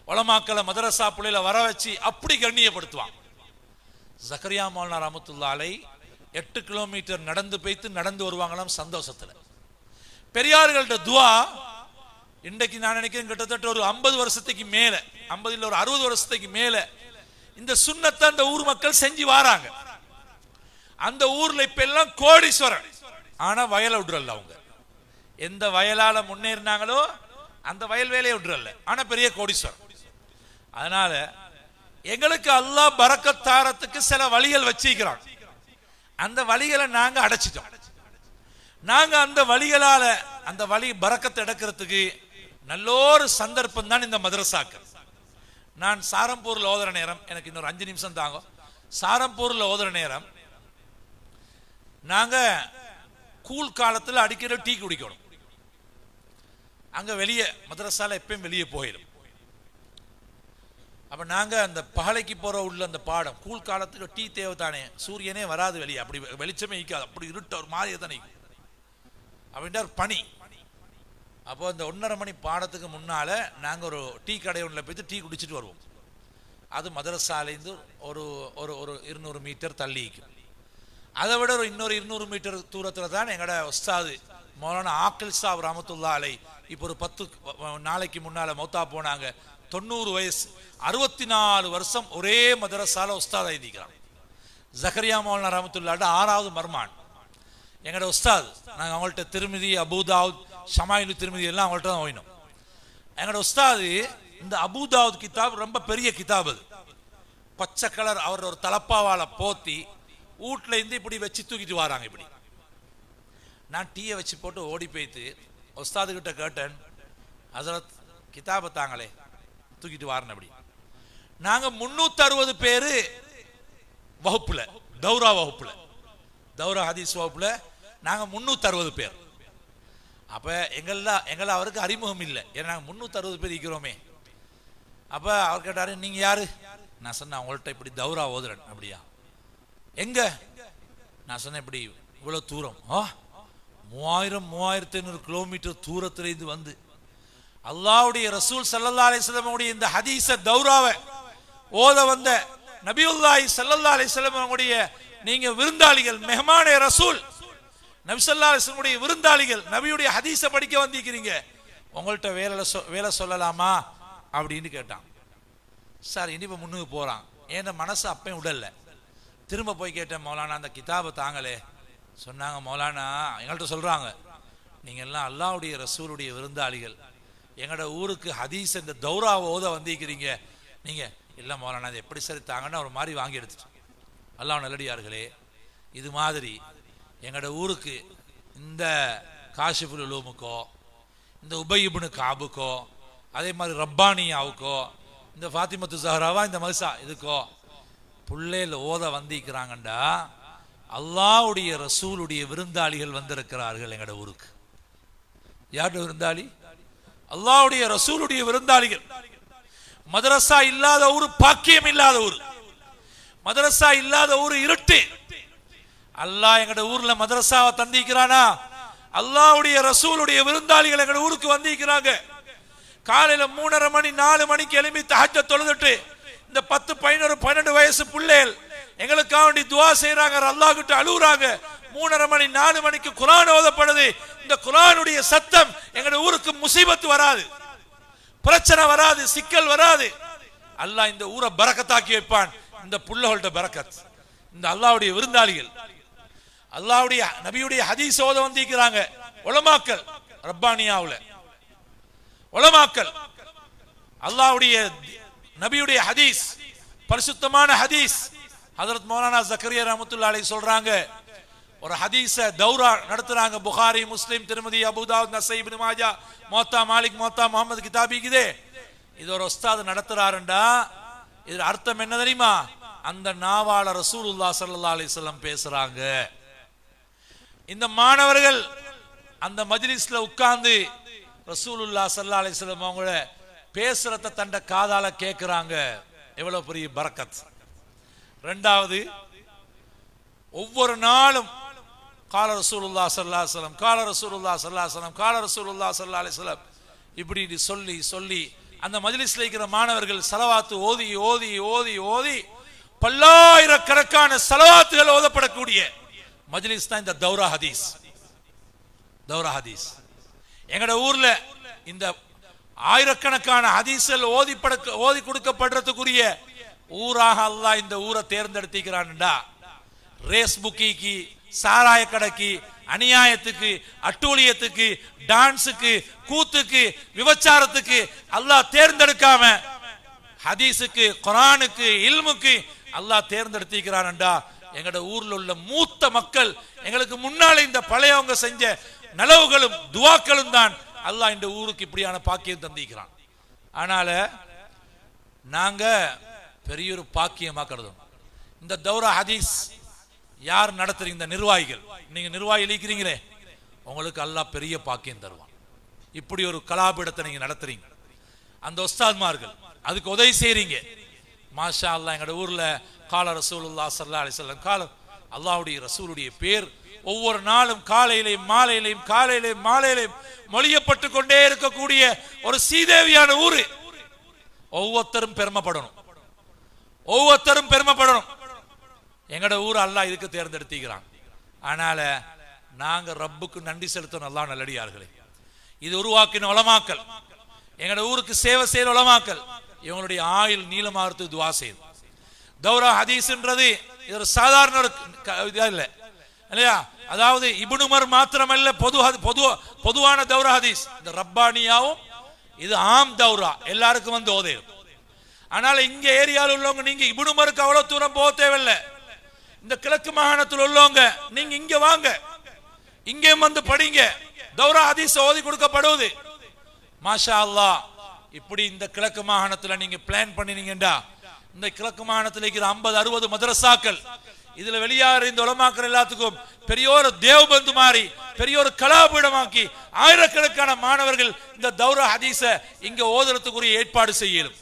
உலமாக்களை மதரசா பிள்ளையில வர வச்சு அப்படி கண்ணியப்படுத்துவாங்க. ஜக்கரியா மௌலானா ரஹ்மத்துல்லாஹி அலைஹி 8 கிலோமீட்டர் நடந்து போய்த்து நடந்து வருவாங்களாம் சந்தோஷத்துல. பெரியார்கள்ட்ட துவா இன்றைக்கு நான் நினைக்கிறேன் கிட்டத்தட்ட ஒரு 50 வருஷத்துக்கு மேல 50 இல்ல ஒரு 60 வருஷத்துக்கு மேல இந்த சுன்னத்தை அந்த ஊர் மக்கள் செஞ்சு வராங்க. அந்த ஊர்ல இப்ப எல்லாம் கோடீஸ்வரன். ஆனா வயலை விடுறல்ல, அவங்க எந்த வயலால முன்னேறினாங்களோ அந்த வயல் வேலையை விடுறல்ல, ஆனா பெரிய கோடீஸ்வரன். அதனால எங்களுக்கு அல்லாஹ் பரக்கத் தாரத்துக்கு சில வழிகள் வச்சிருக்கிறான். அந்த வழிகளை நாங்க அடைச்சிட்டோம். நாங்க அந்த வழிகளால அந்த வழி பரக்கத்தை எடுக்கிறதுக்கு நல்லொரு சந்தர்ப்பம் தான் இந்த மதரசாக்கள். நான் சாரம்பூர்ல ஓதுற நேரம், எனக்கு இன்னொரு 5 நிமிஷம் தாங்க. சாரம்பூர்ல ஓதுற நேரம் நாங்க கூல் காலத்துல அடிக்கிற டீ குடிக்கணும். அங்க வெளியே மதரசால எப்பயும் வெளியே போயிடும். அப்ப நாங்க அந்த பகலைக்கு போற உள்ள அந்த பாடம் கூல் காலத்துக்கு டீ தேவை தானே, சூரியனே வராது வெளியே, அப்படி வெளிச்சமே ஈக்காது, அப்படி இருட்ட ஒரு மாதிரி தானே அப்படின்ற பனி. அப்போ அந்த 1:30 மணி பாடத்துக்கு முன்னால நாங்க ஒரு டீ கடை ஒன்றில் போயிட்டு டீ குடிச்சிட்டு வருவோம். அது மதரசாலேருந்து ஒரு ஒரு ஒரு 200 மீட்டர் தள்ளிக்கும். அதை விட ஒரு இன்னொரு 200 மீட்டர் தூரத்தில் தான் எங்கட உஸ்தாது மௌலானா ஆக்கில் சாப் ரஹ்மத்துல்லாஹி அலைஹி இப்போ ஒரு 10 நாளைக்கு முன்னால மௌத்தா போனாங்க. 90 வயசு, 64 வருஷம் ஒரே மதரசால உஸ்தாத் எழுதிக்கிறான். ஜக்கரியா மௌலானா ரஹ்மத்துல்லாஹி 6வது மர்மான் எங்கட உஸ்தாத். நாங்கள் அவங்கள்ட்ட திருமிதி அபூதாவுத் ஷமாயிலு திருமிதி எல்லாம் அவங்கள்ட்ட தான் ஓயினோம். எங்கட உஸ்தாது இந்த அபூதாவுத் கிதாப் ரொம்ப பெரிய கிதாப். அது பச்சை கலர் அவர் ஒரு தலப்பாவால போத்தி வீட்டுல இருந்து இப்படி வச்சு தூக்கிட்டு வராங்க. இப்படி நான் டீயை வச்சு போட்டு ஓடி போய்த்து உஸ்தாது கிட்ட கேட்டேன், ஹஸரத் கிதாபை தாங்களே தூக்கிட்டு வாரேன். அப்படி நாங்க 360 பேரு வகுப்புல, தௌரா வகுப்புல, தௌரா ஹதீஸ் வகுப்புல நாங்க 360 பேர். அப்ப எங்கள அவருக்கு அறிமுகம் இல்லை, ஏன்னா நாங்க 360 பேர் இருக்கிறோமே. அப்ப அவர் கேட்டாரு, நீங்க யாரு? நான் சொன்னேன், அவங்கள்ட்ட இப்படி தௌரா ஓதுறேன். அப்படியா, எங்க? நான் சொன்னேன், இப்படி இவ்வளவு தூரம் 3500 கிலோமீட்டர் தூரத்திலிருந்து வந்து அல்லாஹ்வுடைய ரசூல் ஸல்லல்லாஹு அலைஹி வஸல்லம் உடைய இந்த ஹதீஸ தௌராவை ஓத வந்த நபியுல்லாஹி ஸல்லல்லாஹு அலைஹி வஸல்லம் உடைய நீங்க விருந்தாளிகள், மெஹமானே ரசூல், நபி ஸல்லல்லாஹு அலைஹி வஸல்லம் உடைய விருந்தாளிகள், நபியுடைய ஹதீஸை படிக்க வந்திருக்கிறீங்க, உங்கள்கிட்ட வேலை சொல்லலாமா அப்படின்னு கேட்டான். சார் இனிப்ப முன்னுக்கு போறான். ஏன்னா மனசு அப்பயும் விடல. திரும்ப போய் கேட்டேன், மௌலானா அந்த கிதாபை தாங்களே. சொன்னாங்க, மௌலானா எங்கள்கிட்ட சொல்றாங்க, நீங்க எல்லாம் அல்லாஹ்வுடைய ரசூலுடைய விருந்தாளிகள், எங்களோட ஊருக்கு ஹதீஸ் இந்த தௌராவை ஓத வந்திருக்கிறீங்க, நீங்க இல்லை மௌலானா அது எப்படி சரி தாங்கன்னு ஒரு மாதிரி வாங்கி எடுத்துட்டோம். அல்லாஹ் நல்லடியார்களே, இது மாதிரி எங்களோட ஊருக்கு இந்த காஷிஃபுல் உலூமுக்கோ, இந்த உபய் இப்னு காபுக்கோ, அதே மாதிரி ரப்பானியாவுக்கோ, இந்த ஃபாத்திமத்து ஸஹ்ராவா இந்த மல்சா இதுக்கோ புள்ளேல ஓத வந்திருக்கிறாங்கண்டா அல்லாஹ்வுடைய ரசூலுடைய விருந்தாளிகள் வந்திருக்கிறார்கள் எங்களோட ஊருக்கு. யாருடைய விருந்தாளி? அல்லாஹ்வுடைய ரசூலுடைய விருந்தாளிகள். மதரசா இல்லாத ஊர் பாக்கியம் இல்லாத ஊர், மதரசா இல்லாத ஊர் இருட்டு. அல்லாஹ் எங்கட ஊர்ல மதரசாவை தந்திக்கிறானா? அல்லாஹ்வுடைய ரசூலுடைய விருந்தாளிகள் எங்கட ஊருக்கு வந்திருக்கிறாங்க. காலையில 3:30 மணி 4 மணிக்கு எழுப்பி தஹஜ்ஜத் தொழுதுட்டு இந்த 10, 11, 12 வயசு பிள்ளைகள் எங்களுக்காக வேண்டி துஆ செய்யறாங்க, அல்லாஹ் கிட்ட அழுகுறாங்க. 3:30 மணி 4 மணிக்கு குர்ஆன் ஓதப்படுது. இந்த குர்ஆனுடைய சத்தம் எங்கட ஊருக்கு முசீபத் வராது, பிரச்சனை வராது, சிக்கல் வராது. அல்லாஹ் இந்த ஊரை பரக்கத்தாக்கி வைப்பான். இந்த புள்ளகள்ட பரக்கத். இந்த அல்லாஹ்வுடைய விருந்தாளிகள், அல்லாஹ்வுடைய நபியுடைய ஹதீஸ் ஓத வந்திருக்கிறாங்க. உலமாக்கள் ரப்பானியாவுல உலமாக்கள் அல்லாஹ்வுடைய நபியுடைய ஹதீஸ், பரிசுத்தமான ஹதீஸ். ஹஜ்ரத் மௌலானா ஜக்கரியா ரஹ்மத்துல்லாஹி அலைஹி சொல்றாங்க, ஒரு ஹதீஸ தௌரா நடத்துறாங்க. புகாரி, முஸ்லிம், திருமதி, அபூ தாவூத், நஸஈ, இப்னு மாஜா, முவத்தா மாலிக், முவத்தா முஹம்மது கிதாபி இதே. இது ஒரு உஸ்தாத் நடத்துறாருண்டா இது அர்த்தம் என்ன தெரியுமா? அந்த நாவால ரசூலுல்லாஹ் ஸல்லல்லாஹு அலைஹி வஸல்லம் பேசுறாங்க. இந்த மாணவர்கள் அந்த மஜ்லிஸ்ல உட்கார்ந்து ரசூலுல்லாஹ் ஸல்லல்லாஹு அலைஹி வஸல்லம் அவங்கள பேசுறத தண்ட காதால கேட்கிறாங்க. எவ்வளவு பெரிய பரக்கத். இரண்டாவது, ஒவ்வொரு நாளும் கால ரசூலுல்லாஹ் ஸல்லல்லாஹு அலைஹி வஸல்லம், கால ரசூலுல்லாஹ் ஸல்லல்லாஹு அலைஹி வஸல்லம், கால ரசூலுல்லாஹ் ஸல்லல்லாஹு அலைஹி வஸல்லம் இப்படி சொல்லி சொல்லி அந்த மஜ்லிஸ்ல இருக்கிற மாணவர்கள் ஸலவாத்து ஓதி ஓதி ஓதி ஓதி பல்லாயிரக்கணக்கான ஸலவாத்துகள் ஓதப்படக்கூடிய மஜ்லிஸ் தான் இந்த தௌரா ஹதீஸ். தௌரா ஹதீஸ் எங்கட ஊர்ல இந்த ஆயிரக்கணக்கான ஹதீஸ்கள் ஓதி கொடுக்கப்படுறதுக்குரிய ஊராக அல்லாஹ் இந்த ஊரை தேர்ந்தெடுத்திக்கிறான்டா. ரேஸ் புக்கிக்கு, சாராய கடைக்கு, அநியாயத்துக்கு, அட்டூழியத்துக்கு, டான்ஸுக்கு, கூத்துக்கு, விபச்சாரத்துக்கு அல்லாஹ் தேர்ந்தெடுக்காம ஹதீஸுக்கு, குர்ஆனுக்கு, இல்முக்கு அல்லாஹ் தேர்ந்தெடுத்திக்கிறான்டா. எங்கட ஊர்ல உள்ள மூத்த மக்கள் எங்களுக்கு முன்னாலே இந்த பழையவங்க செஞ்ச நலவுகளும் துவாக்களும் தான் அல்லாஹ் இந்த ஊருக்கு இப்படியான பாக்கியம் தந்திக்கிறான். அதனால நாங்க பெரிய ஒரு பாக்கியமா கருதும். இந்த தௌரா ஹதீஸ் யார் நடத்துறீங்க? இந்த நிர்வாகிகள். நீங்க நிர்வாகி இருக்கிறீங்களே, உங்களுக்கு அல்லாஹ் பெரிய பாக்கியம் தருவான். இப்படி ஒரு கலாபீடத்தை நீங்க நடத்துறீங்க. அந்த உஸ்தாத்மார்கள் அதுக்கு உதவி செய்றீங்க. மாஷா அல்லாஹ். எங்கட ஊர்ல கால ரசூலுல்லாஹ் ஸல்லல்லாஹு அலைஹி வஸல்லம், கால அல்லாஹ்வுடைய ரசூலுடைய பேர் ஒவ்வொரு நாளும் காலையிலையும் மாலையிலையும் காலையிலையும் மாலையிலையும் மொழியப்பட்டு கொண்டே இருக்கக்கூடிய ஒரு சீதேவியான ஊரு. ஒவ்வொருத்தரும் பெருமைப்படணும், ஒவ்வொருத்தரும் பெருமைப்படணும். எங்கட ஊர் அல்லாஹ் இதுக்கு தேர்ந்தெடுத்திக்கிறான். அதனால நாங்க ரப்புக்கு நன்றி செலுத்தணும். அல்லாஹ் நல்லடியார்களே, இது உருவாக்கின உலமாக்கள், எங்கட ஊருக்கு சேவை செய்யற உலமாக்கள், இவங்களுடைய ஆயுள் நீளமாகறதுக்கு துஆ செய்யும். தௌரா ஹதீஸ்ன்றது இது ஒரு சாதாரண இல்லை இல்லையா? அதாவது இப்னு உமர் மாத்திரமல்ல, பொதுவான தௌரா ஹதீஸ். இந்த ரப்பானியாவும் இது ஆம் தௌரா, எல்லாருக்கும் வந்து ஓதேரும். அதனால இங்க ஏரியாவில் உள்ளவங்க நீங்க இப்னு உமருக்கு அவ்வளவு தூரம் போக தேவையில்லை. இந்த கிழக்கு மாகாணத்தில் உள்ளவங்க நீங்க இங்க வாங்க, இங்கே வந்து படிங்க. தௌரா ஹதீஸ் ஓதி கொடுக்கப்படுவது. மாஷா அல்லாஹ். இப்படி இந்த கிழக்கு மாகாணத்துல நீங்க பிளான் பண்ணினீங்கடா, இந்த கிழக்கு மாகாணத்தில் இருக்கிற 50-60 மதரசாக்கள், இதுல வெளியாகிற இந்த உலமாக்கள் எல்லாத்துக்கும் பெரிய ஒரு தேவபந்து மாறி பெரிய ஒரு கலாபீடமாக்கி ஆயிரக்கணக்கான மாணவர்கள் இந்த தௌரா ஹதீஸ இங்க ஓதுறதுக்குரிய ஏற்பாடு செய்யணும்.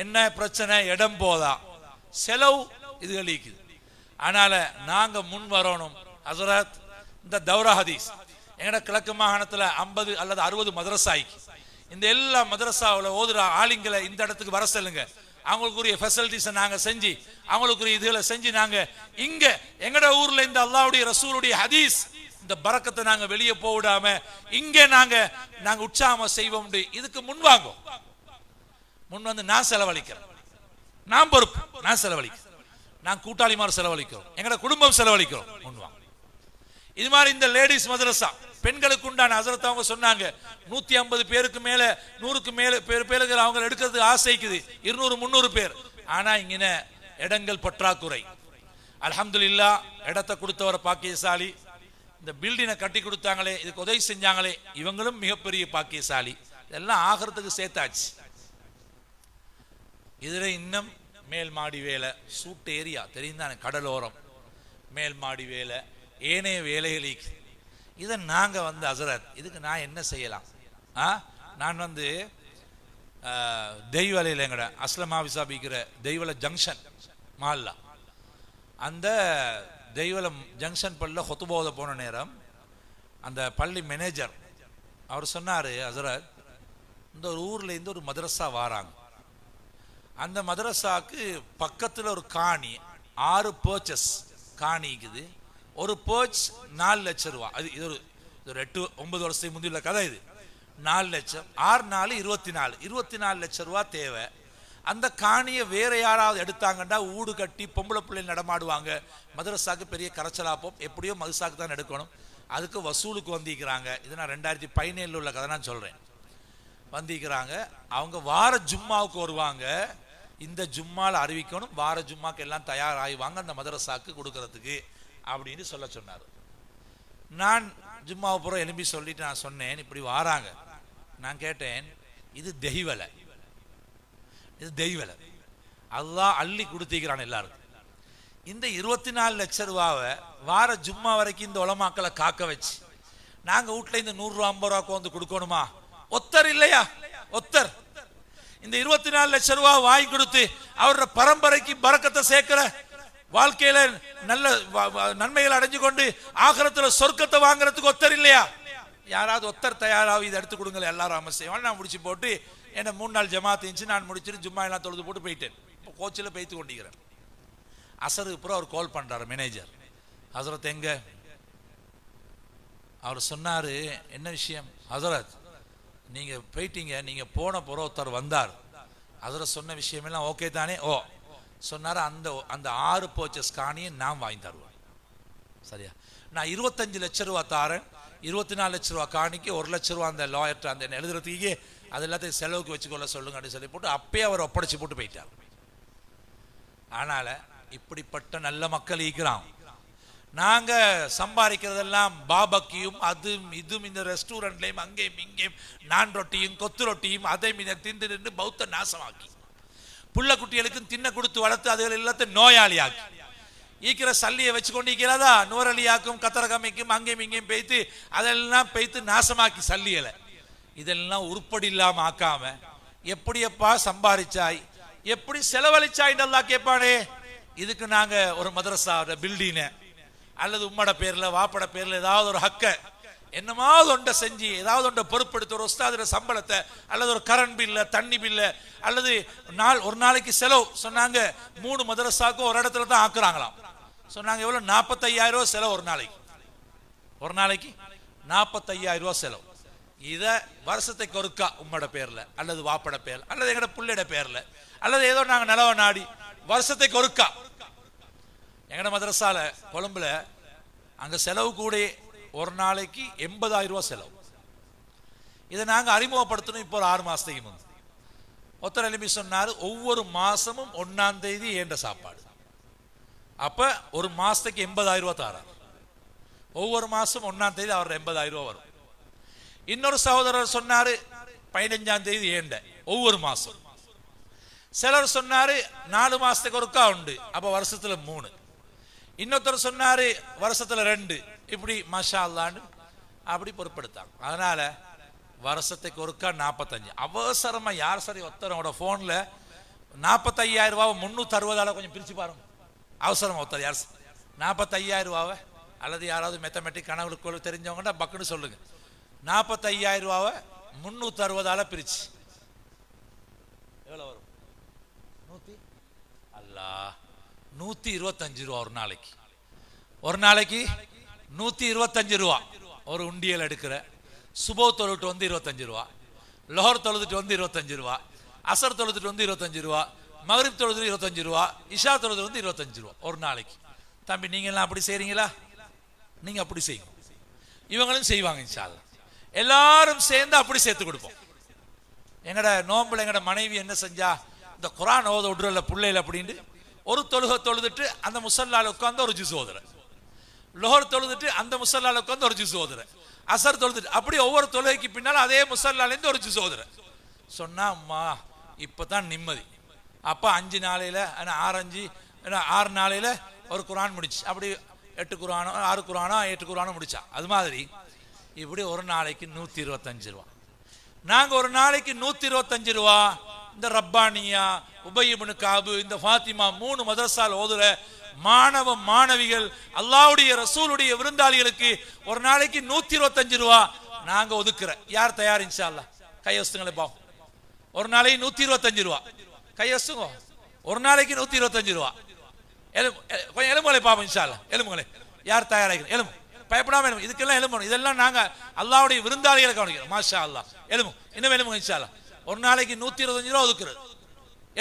என்ன பிரச்சனை? இடம் போதா, செலவு இதுகள் இருக்குது. அதனால நாங்க முன் வரணும். ஹஸரத் இந்த தௌரா ஹதீஸ் எங்கட கிழக்கு மாகாணத்துல 50 அல்லது 60 மதரசாய்க்கு இந்த எல்லா மதரசாவில் ஓதுற ஆளுங்களை இந்த இடத்துக்கு வர சொல்லுங்க. அவங்களுக்குரிய ஃபெசிலிட்டிஸை நாங்க செஞ்சு அவங்களுக்குரிய இதுகளை செஞ்சு நாங்க இங்க எங்கட ஊர்ல இந்த அல்லாஹ்வுடைய ரசூலுடைய ஹதீஸ் இந்த பரக்கத்தை நாங்க வெளியே போடாம இங்க நாங்க உற்சாகமா செய்வோம். இதுக்கு முன் வந்து நான் செலவழிக்கிறேன், நான் பொறுப்பு, நான் செலவழிக்கிறேன், நான் கூட்டாளிமார் செலவழிக்கிறோம், எங்கட குடும்பம் செலவழிக்கிறோம். முன்வாங்க. இது மாதிரி இந்த லேடிஸ் மதரசா பெண்களுக்கு உண்டான ஹசரத் அவங்க சொன்னாங்க 150 பேருக்கு மேல 100க்கு மேல பேருக்கு அவங்க எடுக்கிறதுக்கு ஆசைக்குது 200 300 பேர். ஆனா இங்க இடங்கள் பற்றாக்குறை. அல்ஹம்துலில்லாஹ் இடத்தை கொடுத்தவர பாக்கியசாலி, இந்த பில்டிங்கை கட்டி கொடுத்தாங்களே இதுக்கு உதவி செஞ்சாங்களே இவங்களும் மிகப்பெரிய பாக்கியசாலி. இதெல்லாம் ஆகிறதுக்கு சேர்த்தாச்சு. இதுல இன்னும் மேல் மாடி வேலை, சூட்டு ஏரியா தெரியும் தானே, கடலோரம், மேல் மாடி வேலை, ஏனைய வேலைகளுக்கு இதை நாங்க வந்து ஹசரத் இதுக்கு நான் என்ன செய்யலாம்? நான் வந்து தெய்வலையில் எங்கட அஸ்லமா விசாபிக்கிற தெய்வல ஜங்ஷன் மால்லா, அந்த தெய்வலம் ஜங்ஷன் பள்ளியில் ஹொத்துபோத போன நேரம் அந்த பள்ளி மேனேஜர் அவர் சொன்னார், ஹசரத் இந்த ஒரு ஊர்ல இருந்து ஒரு மதரசா வாராங்க, அந்த மதரசாவுக்கு பக்கத்தில் ஒரு காணி 6 பர்ச்சஸ் காணிக்குது, ஒரு பர்ச் 4 லட்சம் ரூபா. அது இது ஒரு 8-9 வருஷத்துக்கு முந்தைய கதை. இது 4 லட்சம் 6 4 24 லட்சம் ரூபா தேவை. அந்த காணியை வேற யாராவது எடுத்தாங்கன்னா ஊடு கட்டி பொம்பளை பிள்ளைகள் நடமாடுவாங்க, மதரசாக்கு பெரிய கரைச்சலாப்போம், எப்படியோ மதரசாக்கு தான் எடுக்கணும், அதுக்கு வசூலுக்கு வந்திக்கிறாங்க. இது நான் 2017 உள்ள கதை நான் சொல்றேன். வந்திக்கிறாங்க, அவங்க வார ஜும்மாவுக்கு வருவாங்க, இந்த ஜும்மால அறிவிக்கணும், வார ஜும்மாக்கு எல்லாம் தயாராகிவாங்க அந்த மதரசாக்கு கொடுக்கறதுக்கு அப்படின்னு சொல்ல சொன்னார். நான் ஜும்மாவை பூரா எலும்பி சொல்லிட்டு நான் சொன்னேன், இப்படி வாராங்க. நான் கேட்டேன், இது தெய்வலை, இது தெய்வலை, அல்லாஹ் அள்ளி கொடுத்திக்கிறான் எல்லாருக்கும். இந்த 24 லட்சம் ரூபாவை வார ஜும்மா வரைக்கும் இந்த உலமாக்களை காக்க வச்சு நாங்க வீட்டுல இந்த 100 ரூபா 50 ரூபாய்க்கு வந்து கொடுக்கணுமா? ஒத்தர் இல்லையா? ஒத்தர் இந்த 24 லட்சம் ரூபாய் வாங்கி கொடுத்து அவரோட பரம்பரைக்கு பரக்கத்தை சேர்க்கிற, வாழ்க்கையில நல்ல நன்மைகள் அடைஞ்சு கொண்டு ஆகிரத்துல சொர்க்கத்தை வாங்குறதுக்கு ஒத்தர் இல்லையா? யாராவது ஒத்தர் தயாராக இதை எடுத்து கொடுங்க, எல்லாரும் அமர் செய்வாங்க. நான் முடிச்சு போட்டு என்ன 3 நாள் ஜமாத் இருந்துச்சு, நான் முடிச்சுட்டு ஜும்மா எல்லாம் தொழுது போட்டு போயிட்டேன். இப்போ கோச்சில் பேத்து கொண்டிருக்கிறேன். அசருக்கு அப்புறம் அவர் கால் பண்றாரு மேனேஜர், ஹசரத் எங்க? அவர் சொன்னாரு, என்ன விஷயம்? ஹசரத் நீங்க போயிட்டீங்க, நீங்க போன புறம் ஒருத்தர் வந்தார், ஹசரத் சொன்ன விஷயம் எல்லாம் ஓகே தானே? ஓ சொன்னாரு, அந்த 6 பர்ச்சஸ் காணியை நான் வாங்கி தருவேன். சரியா? நான் 25 லட்சம் ரூபா தாரேன், 24 லட்சம் ரூபா காணிக்கு 1 லட்சம் ரூபா அந்த லாயர்ட்ட அந்த எழுதுறதுக்கு அது எல்லாத்தையும் செலவுக்கு வச்சுக்கொள்ள சொல்லுங்க அப்படின்னு சொல்லி போட்டு அப்பயே அவர் ஒப்படைச்சு போட்டு போயிட்டார். அதனால இப்படிப்பட்ட நல்ல மக்கள் இருக்கிறான். நாங்க சம்பாதிக்கிறதெல்லாம் பாபக்கியும் அதுவும் இதுவும் இந்த ரெஸ்டாரண்ட்லையும் அங்கேயும் இங்கேயும் நான் ரொட்டியும் கொத்து ரொட்டியும் அதை தின்று நின்று பௌத்த நாசமாக்கி புள்ள குட்டிகளுக்கும் தின்ன கொடுத்து வளர்த்து அதுகள் எல்லாத்தையும் நோயாளியாக்கி ஈக்கிற சல்லியை வச்சு கொண்டு இருக்கிறதா நுவரலியாக்கும் கத்தரகமைக்கும் அங்கேயும் இங்கேயும் பெய்த்து அதெல்லாம் பெய்த்து நாசமாக்கி சல்லியலை இதெல்லாம் உருப்படி இல்லாம ஆக்காம எப்படியப்பா சம்பாதிச்சாய், எப்படி செலவழிச்சாய் நல்லா கேட்பானே. இதுக்கு நாங்க ஒரு மதரசா பில்டிங் அல்லது உம்மட பேர்ல வாப்பட பேர்ல ஏதாவது ஒரு ஹக்க என்னமாவது ஒன்றை செஞ்சு ஏதாவது ஒன்றை பொறுப்படுத்த ஒரு உஸ்தாதுடைய சம்பளத்தை அல்லது ஒரு கரண்ட் பில்ல தண்ணி பில்ல அல்லது ஒரு நாளைக்கு செலவு சொன்னாங்க 3 மதரசாக்கும் ஒரு இடத்துல தான் ஆக்குறாங்களாம். சொன்னாங்க எவ்வளவு? 45,000 ரூபாய் செலவு ஒரு நாளைக்கு 45,000 ரூபாய் செலவு. இத வருஷத்துக்கு ஒருக்கா உம்மட பேர்ல அல்லது வாப்பட பேர்ல அல்லது எங்கட புள்ளையோட பேர்ல அல்லது ஏதோ நாங்க நிலவ நாடி வருஷத்துக்கு ஒருக்கா எங்கட மதரசால கொழும்புல அங்க செலவு கூட ஒரு நாளைக்கு 80,000 ரூபாய் செலவு. இதை நாங்க அறிமுகப்படுத்தணும் இப்போ ஒரு 6 மாசத்துக்கு முன். ஒருத்தர் எழுப்பி சொன்னாரு, ஒவ்வொரு மாசமும் 1ஆம் தேதி ஏண்ட சாப்பாடு. அப்ப ஒரு மாசத்துக்கு 80,000 ரூபாய் தாரார். ஒவ்வொரு மாசம் 1ஆம் தேதி அவர் 80,000 ரூபாய் வரும். இன்னொரு சகோதரர் சொன்னாரு 15ஆம் தேதி ஏண்ட ஒவ்வொரு மாசம். சிலர் சொன்னாரு 4 மாசத்துக்கு ஒருக்கா உண்டு, அப்ப வருஷத்துல 3. இன்னொருத்தர் சொன்னாரு வருஷத்துல 2. இப்படி மாஷா அல்லான்னு அப்படி பொறுப்படுத்தாங்க. அதனால வருஷத்துக்கு ஒருக்கா 45. அவசரமா யார் சரி ஒருத்தரோட போன்ல 45,000 ரூபாவை 360 கொஞ்சம் பிரிச்சு பாருங்க. அவசரமா ஒருத்தர் யார் 45,000 ரூபாவை அல்லது யாராவது மேத்தமெட்டிக் கணக்கு தெரிஞ்சவங்கன்னா பக்குன்னு சொல்லுங்க. 45,000 ரூபாவை 360 பிரிச்சு எவ்வளோ வரும்? 125 ரூபா ஒரு நாளைக்கு 125 ரூபா. ஒரு உண்டியல் எடுக்கிற சுபோ தொழுட்டு வந்து 25 ரூபா, லோஹர் தொழுதுட்டு வந்து 25 ரூபா, அசர் தொழுதுட்டு வந்து 25 ரூபா, மகரிப் தொழுது 25 ரூபா, இஷா தொழுது வந்து 25 ரூபா ஒரு நாளைக்கு. தம்பி நீங்க எல்லாம் அப்படி செய்றீங்களா? நீங்க அப்படி செய்யுங்க, இவங்களும் செய்வாங்க இன்ஷா அல்லாஹ். எல்லாரும் சேர்ந்து அப்படி சேர்த்து கொடுப்போம். எங்கட நோம்புல எங்கட மனைவி என்ன செஞ்சா, இந்த குர்ஆன் ஓத விடுறல பிள்ளைகள் அப்படின்னு ஒரு தொழுகை தொழுதுட்டு அந்த முசல்லால உட்கார்ந்து ஒரு ஜுஸ் ஓதுற, லோஹர் தொழுதுட்டு அந்த முசல்லால உட்கார்ந்து ஒரு ஜுஸ் ஓதுற, அசர் தொழுதுட்டு அப்படி ஒவ்வொரு தொழுகைக்கு பின்னால் அதே முசல்லால இருந்து ஒரு ஜுஸ் ஓதுற. சொன்னா அம்மா இப்பதான் நிம்மதி. அப்ப 5 நாளையில 6 நாளையில ஒரு குர்ஆன் முடிச்சு, அப்படி 8 குர்ஆனோ 6 குர்ஆனோ 8 குர்ஆனோ முடிச்சா. அது மாதிரி இப்படி ஒரு நாளைக்கு 125 ரூபா. நாங்க ஒரு நாளைக்கு 125 ரூபா இந்த ரப்பானியா, உபய் இப்னு கஅப், இந்த ஃபாத்திமா 3 மதரசால ஓதுற மாணவ மாணவிகள், அல்லாஹ்வுடைய ரசூலுடைய விருந்தாளிகளுக்கு ஒரு நாளைக்கு 125 ரூபா நாங்க ஒதுக்குற. யார் தயார்? இன்ஷா அல்லாஹ் கையொசுங்களே பாவம். ஒரு நாளைக்கு 125 ரூபா கையொசுங்க. ஒரு நாளைக்கு 125 ரூபா. கொஞ்சம் எலும்புகளை பாவம் இன்ஷா அல்லாஹ். எலும்புகளை யார் தயாராக எலும்பு, பயப்படாம எலும்பு. இதுக்கெல்லாம் எலும்பணும். இதெல்லாம் நாங்க அல்லாஹ்வுடைய விருந்தாளிகளை கவனிக்கிறோம். மாஷா அல்லாஹ். எலும்பு இன்னும் எலும்புங்க இன்ஷா அல்லாஹ். ஒரு நாளைக்கு 125 ரூபா ஒதுக்குறது.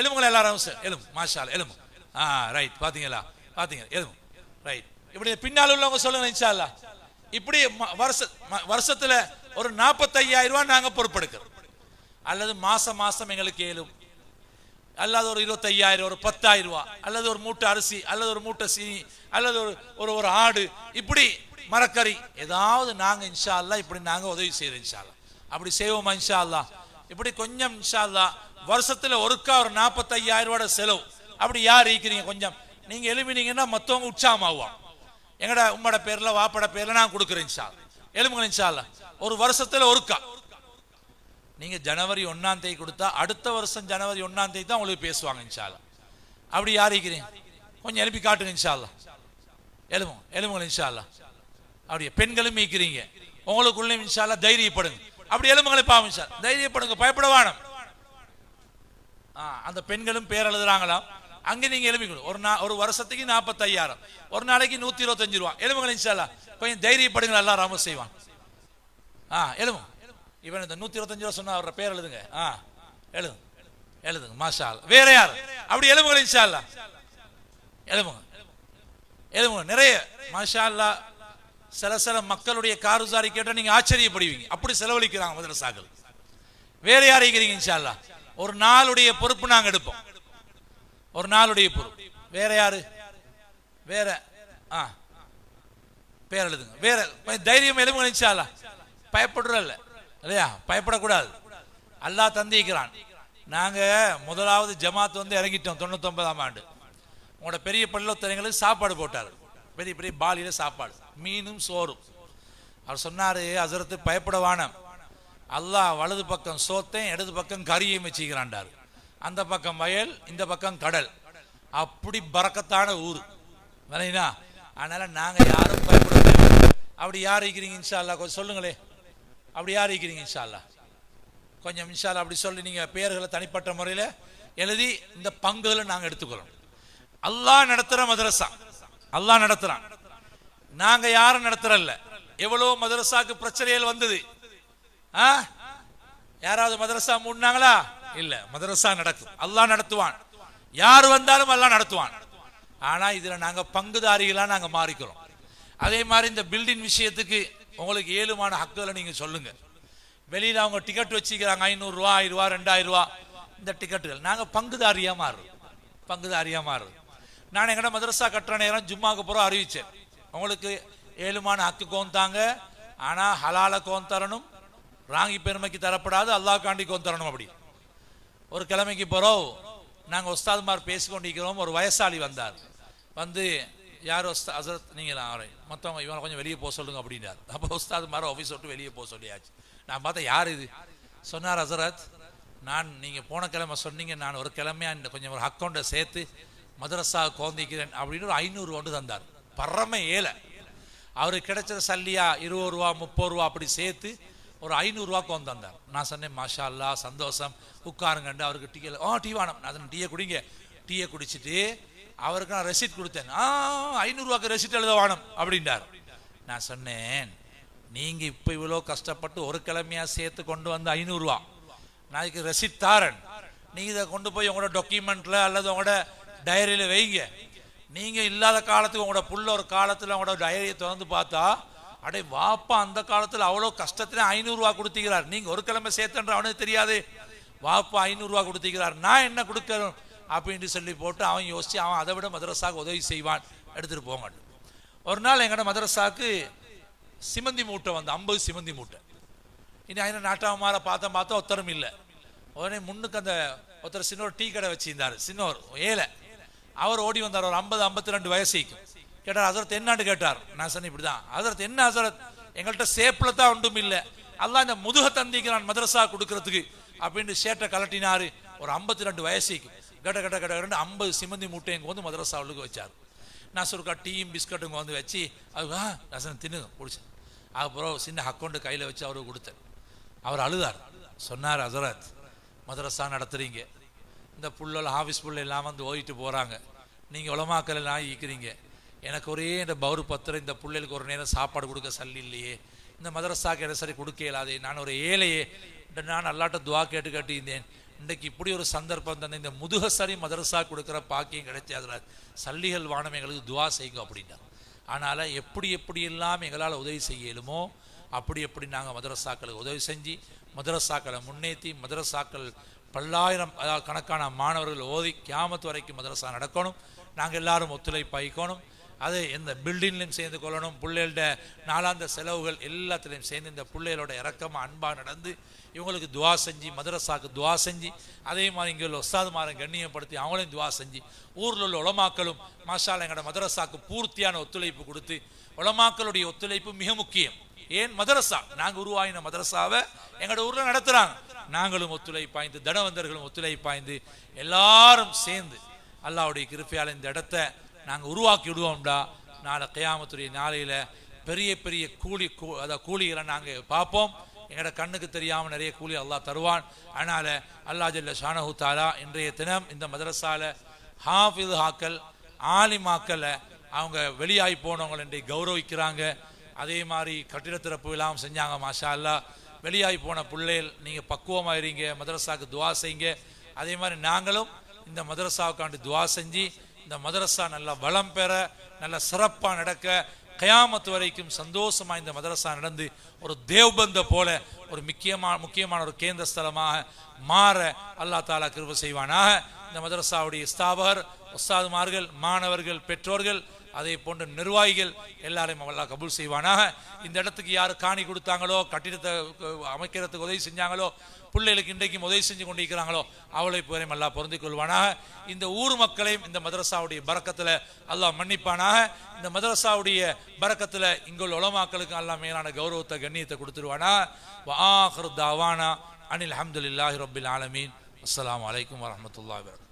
எலும்புகளை எல்லாரும் எலும்பு. மாஷா அல்லாஹ் எலும்பு. ரைட். பாத்தீங்களா? பாத்தீங்க எலும்பு. ரைட். இப்படி பின்னால் உள்ளவங்க சொல்லுங்க இன்ஷா அல்லாஹ். இப்படி வருஷத்துல ஒரு 45,000 ரூபாய் நாங்க பொறுப்பெடுக்கிறோம். அல்லது மாசம் எங்களுக்கு ஏழும், அல்லது ஒரு 25,000, ஒரு 10,000 ரூபாய், அல்லது ஒரு மூட்டை அரிசி, அல்லது ஒரு மூட்டை சீனி, அல்லது ஒரு ஆடு, இப்படி மரக்கறி ஏதாவது நாங்க இன்ஷா அல்லாஹ் இப்படி நாங்க உதவி செய்யறோம் இன்ஷா அல்லாஹ். அப்படி செய்வோமா இன்ஷா அல்லாஹ்? இப்படி கொஞ்சம் இன்ஷா அல்லாஹ் வருஷத்துல ஒருக்கா ஒரு 45,000 ரூபாய் செலவு. அப்படி யார் இருக்கிறீங்க கொஞ்சம் நீங்க எழுப்பினீங்கன்னா மத்தவங்க உற்சாகமாகுவாங்க. எங்கட உம்மோட பேர்ல வாப்பட பேர்ல நான் கொடுக்குறேன் இன்ஷா அல்லாஹ். எழுப்புங்க இன்ஷா அல்லாஹ். ஒரு வருஷத்துல ஒருக்கா நீங்க ஜனவரி 1ஆம் தேதி கொடுத்தா அடுத்த வருஷம் ஜனவரி 1ஆம் தேதி தான் உங்களுக்கு பேசுவாங்க இன்ஷா அல்லாஹ். அப்படி யார் இருக்கிறீங்க கொஞ்சம் எழுப்பி காட்டுங்க இன்ஷா அல்லாஹ். எழுப்புங்க இன்ஷா அல்லாஹ். அப்படியே பெண்களும் மீக்கிறீங்க, உங்களுக்குள்ளே இன்ஷா அல்லாஹ் தைரியப்படுங்க. அப்படி எலும்புகளை பாவம் இன்ஷா அல்லாஹ். தைரியப்படுங்க, பயப்படவானம். அந்த பெண்களும் பேர் எழுதுறாங்களாம், அங்கே நீங்க எழுப்பிக்கணும். ஒரு வருஷத்துக்கு 45,000, ஒரு நாளைக்கு 125 ரூபா. எலும்புகளை இன்ஷா அல்லாஹ் கொஞ்சம் தைரியப்படுங்க, அல்லாஹ் ரஹ்மத் செய்வான். எலும்பு இவன் இந்த 125 ரூபா சொன்னா அவரோட பேர் எழுதுங்க. எழுதுங்க மாஷா அல்லாஹ். வேற யார்? அப்படி எலும்புகளை இன்ஷா அல்லாஹ். எழுதுங்க நிறைய மாஷா அல்லாஹ். சில மக்களுடைய காருசாரி கேட்டால் நீங்க ஆச்சரியப்படுவீங்க, அப்படி செலவழிக்கிறாங்க மதரசாக்கள். வேற யார் இருக்கிறீங்க இன்ஷா அல்லாஹ்? ஒரு நாளுடைய பொறுப்பு நாங்க எடுப்போம். ஒரு நாளுடைய பொறுப்பு. வேற யாரு? வேற பேர் எழுதுங்க. வேற தைரியம் எலும்புகள் இன்ஷா அல்லாஹ். பயப்படுறல்ல இல்லையா? பயப்படக்கூடாது. அல்லாஹ் தந்திக்கிறான். நாங்க முதலாவது ஜமாத் வந்து இறங்கிட்டோம் 99ஆம் ஆண்டு. உங்களோட பெரிய பள்ளித்தரங்களுக்கு சாப்பாடு போட்டார், பெரிய பெரிய பாலியில சாப்பாடு, மீனும் சோறும். அவர் சொன்னாரு, ஹஸரத் பயப்படவான, அல்லாஹ் வலது பக்கம் சோத்தையும் இடது பக்கம் கறியையும் வச்சுக்கிறான்டாரு. அந்த பக்கம் வயல், இந்த பக்கம் கடல். அப்படி பரக்கத்தான ஊர் வேணா. அதனால நாங்க யாரும் பயப்பட. அப்படி யார் இருக்கிறீங்க இன்ஷா அல்லாஹ் கொஞ்சம் சொல்லுங்களே. அப்படி யார் இருக்கிறீங்க இன்ஷா அல்லாஹ்? கொஞ்சம் இன்ஷா அல்லாஹ் அப்படி சொல்லி நீங்க பேர்களை தனிப்பட்ட முறையில் எழுதி இந்த பங்குகளை நாங்க எடுத்துக்கிறோம். அல்லாஹ் நடத்துற மதரசா, அல்லாஹ் நடத்துறான். நாங்க யாரும் நடத்துறல்ல. எவ்வளவு மதரசாக்கு பிரச்சனைகள் வந்தது. யாராவது மதரசா மூடினாங்களா? இல்ல. மதரசா நடக்கும், அல்லாஹ் நடத்துவான். யார் வந்தாலும் அல்லாஹ் நடத்துவான். ஆனா இதுல நாங்க பங்குதாரிகளா நாங்க மாறிக்கிறோம். அதே மாதிரி இந்த பில்டிங் விஷயத்துக்கு உங்களுக்கு ஏழுமான ஹக்குகளை நீங்க சொல்லுங்க. வெளியில அவங்க டிக்கெட் வச்சுக்கிறாங்க 500 ரூபா, 1000 ரூபா, 2000 ரூபா. இந்த டிக்கெட்டுகள் நாங்க பங்குதாரியா மாறுறோம். பங்குதாரியா மாறுறோம். நான் எங்கட மதரசா கட்டுற நேரம் ஜும்மாக்கு போற அறிவிச்சேன், உங்களுக்கு ஏழுமான ஹக்கு கோந்தாங்க, ஆனா ஹலால கோன் தரணும், ராங்கி பெருமைக்கு தரப்படாது, அல்லாஹ் காண்டி கோன் தரணும். அப்படி ஒரு கிழமைக்கு போறோம், நாங்க உஸ்தாதுமார் பேசிக்கொண்டிருக்கிறோம். ஒரு வயசாளி வந்தார். வந்து யார் ஹஸரத் நீங்களா அவரை மொத்தவங்க இவனை கொஞ்சம் வெளியே போக சொல்லுங்க அப்படின்னார். அப்போ உஸ்தாதுமார் ஆஃபீஸ் விட்டு வெளியே போக சொல்லியாச்சு. நான் பார்த்தா யார் இது சொன்னார், ஹஸரத் நான் நீங்கள் போன கிழமை சொன்னீங்க, நான் ஒரு கிழமையா கொஞ்சம் ஒரு அக்கௌண்ட்டை சேர்த்து மதரசா கோந்திக்கிறேன் அப்படின்னு ஒரு 500 கொண்டு தந்தார். பரம ஏழை. அவருக்கு கிடைச்ச சல்லியா 20 ரூபா 30 ரூபா அப்படி சேர்த்து ஒரு 500 ரூபாய்க்கு வந்து தந்தார். நான் சொன்னேன் மாஷா அல்லா சந்தோஷம், உட்காருங்கண்டு. அவருக்கு டீ வேணும், நான் டீயை குடிங்க. டீயை குடிச்சிட்டு அவருக்கு நான் ரெசிப்ட் கொடுத்தேன். 500 ரூபாய்க்கு ரெசிப்ட் எழுத வேணும் அப்படின்றார். நான் சொன்னேன், நீங்க இப்ப இவ்வளோ கஷ்டப்பட்டு ஒரு கிழமையா சேர்த்து கொண்டு வந்து 500 ரூபா நாளைக்கு ரெசிப்ட் தாரன், நீங்க இதை கொண்டு போய் உங்களோட டாக்குமெண்ட்ல அல்லது உங்களோட டைரியில வைங்க. நீங்க இல்லாத காலத்துக்கு உங்களோட புள்ள ஒரு காலத்துல உங்களோட டைரியை திறந்து பார்த்தா, அடே வாப்பா அந்த காலத்துல அவ்வளோ கஷ்டத்துல 500 ரூபா கொடுத்தீங்கிறார், நீங்க ஒரு கிழமை சேர்த்துன்ற அவனுக்கு தெரியாது, வாப்பா 500 ரூபா கொடுத்தீங்கிறார், நான் என்ன கொடுக்கணும் அப்படின்னு சொல்லி போட்டு அவன் யோசிச்சு அவன் அதை விட மதரசாவுக்கு உதவி செய்வான், எடுத்துட்டு போங்க. ஒரு நாள் எங்கட மதரசாவுக்கு சிமந்தி மூட்டை வந்து 50 சிமந்தி மூட்டை. இனி அதில் நாட்டாமார பார்த்தா ஒத்தரும் இல்லை. உடனே முன்னுக்கு அந்த ஒருத்தர் சின்ன ஒரு டீ கடை வச்சிருந்தார், சின்ன ஒரு ஏழை. அவர் ஓடி வந்தார், ஒரு 50-52 வயசுக்கு. கேட்டார், ஹசரத் என்னான்னு கேட்டார். நான் சொன்னேன் இப்படிதான். ஹசரத் என்ன ஹசரத், எங்கள்கிட்ட சேப்பில் தான் ஒன்றும் இல்லை, அல்லாஹ் இந்த முதுக தந்திக்கிறான் மதரசா கொடுக்கறதுக்கு அப்படின்னு சேட்டை கலட்டினாரு. ஒரு 52 வயசுக்கு கட 50 சிமந்தி மூட்டை எங்க வந்து மதரசாவுக்கு வச்சார். நான் சொல்லுக்கா டீயும் பிஸ்கட்டுங்க வந்து வச்சு அது ரசன் தின்னு குடிச்சேன். அப்புறம் சின்ன அக்கௌண்ட்டு கையில் வச்சு அவருக்கு கொடுத்தேன். அவர் அழுதார். சொன்னார், ஹசரத் மதரசா நடத்துறீங்க, இந்த புள்ளல் ஆஃபீஸ் புள்ள எல்லாம் வந்து ஓடிட்டு போகிறாங்க, நீங்கள் உலமாக்கல் எல்லாம் ஈக்கிறீங்க, எனக்கு ஒரே இந்த பவுரு பத்திரம், இந்த பிள்ளைகளுக்கு ஒரு நேரம் சாப்பாடு கொடுக்க சல்லி இல்லையே, இந்த மதரசாக்கு என்ன சரி கொடுக்க இயலாதே, நான் ஒரு ஏழையே, நான் அல்லாட்ட துவா கேட்டு இருந்தேன், இன்றைக்கு இப்படி ஒரு சந்தர்ப்பம் தந்த இந்த முதுகசரி மதரசா கொடுக்குற பாக்கியம் கிடைச்சி அதில் சல்லிகள் வானம் எங்களுக்கு துவா செய்யுங்க அப்படின்னா. ஆனால் எப்படி எல்லாம் எங்களால் உதவி செய்யலுமோ அப்படி நாங்கள் மதரசாக்களுக்கு உதவி செஞ்சு மதரசாக்களை முன்னேற்றி மதரசாக்கள் பல்லாயிரம் கணக்கான மாணவர்கள் ஓதி கியாமத் வரைக்கும் மதரசா நடக்கணும். நாங்கள் எல்லாரும் ஒத்துழைப்பாய்க்கணும். அது இந்த பில்டிங்லையும் சேர்ந்து கொள்ளணும். பிள்ளைகளோட நாளாந்த செலவுகள் எல்லாத்துலேயும் சேர்ந்து இந்த பிள்ளைகளோட இறக்கமாக அன்பாக நடந்து இவங்களுக்கு துவா செஞ்சு மதரசாக்கு துவா செஞ்சு அதே மாதிரி இங்கே உள்ள உஸ்தாதுமாரை கண்ணியப்படுத்தி அவங்களையும் துவா செஞ்சு ஊரில் உள்ள உலமாக்களும் மாஷால்லா எங்களோட மதரசாக்கு பூர்த்தியான ஒத்துழைப்பு கொடுத்து, உலமாக்களுடைய ஒத்துழைப்பு மிக முக்கியம். ஏன் மதரசா நாங்கள் உருவாயின மதரசாவை எங்களோட ஊரில் நடத்துகிறாங்க, நாங்களும் ஒத்துழைப்பாய்ந்து தனவந்தர்களும் ஒத்துழைப்பாய்ந்து எல்லாரும் சேர்ந்து அல்லாஹ்வுடைய கிருபையால் இந்த இடத்தை நாங்கள் உருவாக்கி விடுவோம்டா. நாளை கியாமத்துடைய நாளையில் பெரிய கூலிகளை நாங்கள் பார்ப்போம். எங்களோட கண்ணுக்கு தெரியாமல் நிறைய கூலி அல்லாஹ் தருவான். அதனால் அல்லாஹ் ஜல்ல ஷானஹு தஆலா இன்றைய தினம் இந்த மதரசால ஹாஃபிஸ் ஆக்கள் ஆலிமாக்களை அவங்க வெளியாகி போனவங்களை இன்றைக்கு கௌரவிக்கிறாங்க. அதே மாதிரி கட்டிட திறப்பு எல்லாம் செஞ்சாங்க. மாஷா அல்லாஹ் வெளியாகி போன பிள்ளைகள் நீங்கள் பக்குவமாயிருங்க, மதரசாவுக்கு துவா செய்யுங்க. அதே மாதிரி நாங்களும் இந்த மதரசாவுக்காண்டி துவா செஞ்சு இந்த மதரசா நல்லா வளம் பெற நல்ல சிறப்பாக நடக்க கியாமத் வரைக்கும் சந்தோஷமா இந்த மதரசா நடந்து ஒரு தேவ்பந்த போல ஒரு முக்கியமான ஒரு கேந்திர ஸ்தலமாக மாற அல்லாஹ் தாலா கிருபை செய்வானாக. இந்த மதரசாவுடைய ஸ்தாபகர் உஸ்தாதுமார்கள் மாணவர்கள் பெற்றோர்கள் அதே போன்ற நிர்வாகிகள் எல்லாரையும் அல்லாஹ் கபூல் செய்வானாக. இந்த இடத்துக்கு யார் காணி கொடுத்தாங்களோ கட்டிடத்தை அமைக்கிறதுக்கு உதவி செஞ்சாங்களோ பிள்ளைகளுக்கு இன்றைக்கும் உதவி செஞ்சு கொண்டிருக்கிறாங்களோ அவளை பேரையும் அல்லாஹ் பொருந்திக் கொள்வானாக. இந்த ஊர் மக்களையும் இந்த மதரசாவுடைய பரக்கத்தில் அல்லாஹ் மன்னிப்பானாக. இந்த மதரசாவுடைய பரக்கத்தில் இங்குள்ள உலமாக்களுக்கு அல்லாஹ் மேலான கௌரவத்தை கண்ணியத்தை கொடுத்துருவானா. வஆகிரு தாவானா அனில் ஹம்துலில்லாஹி ரப்பில் ஆலமீன். அஸ்ஸலாமு அலைக்கும் வரஹ்மத்துல்லாஹி வபரகாத்துஹு.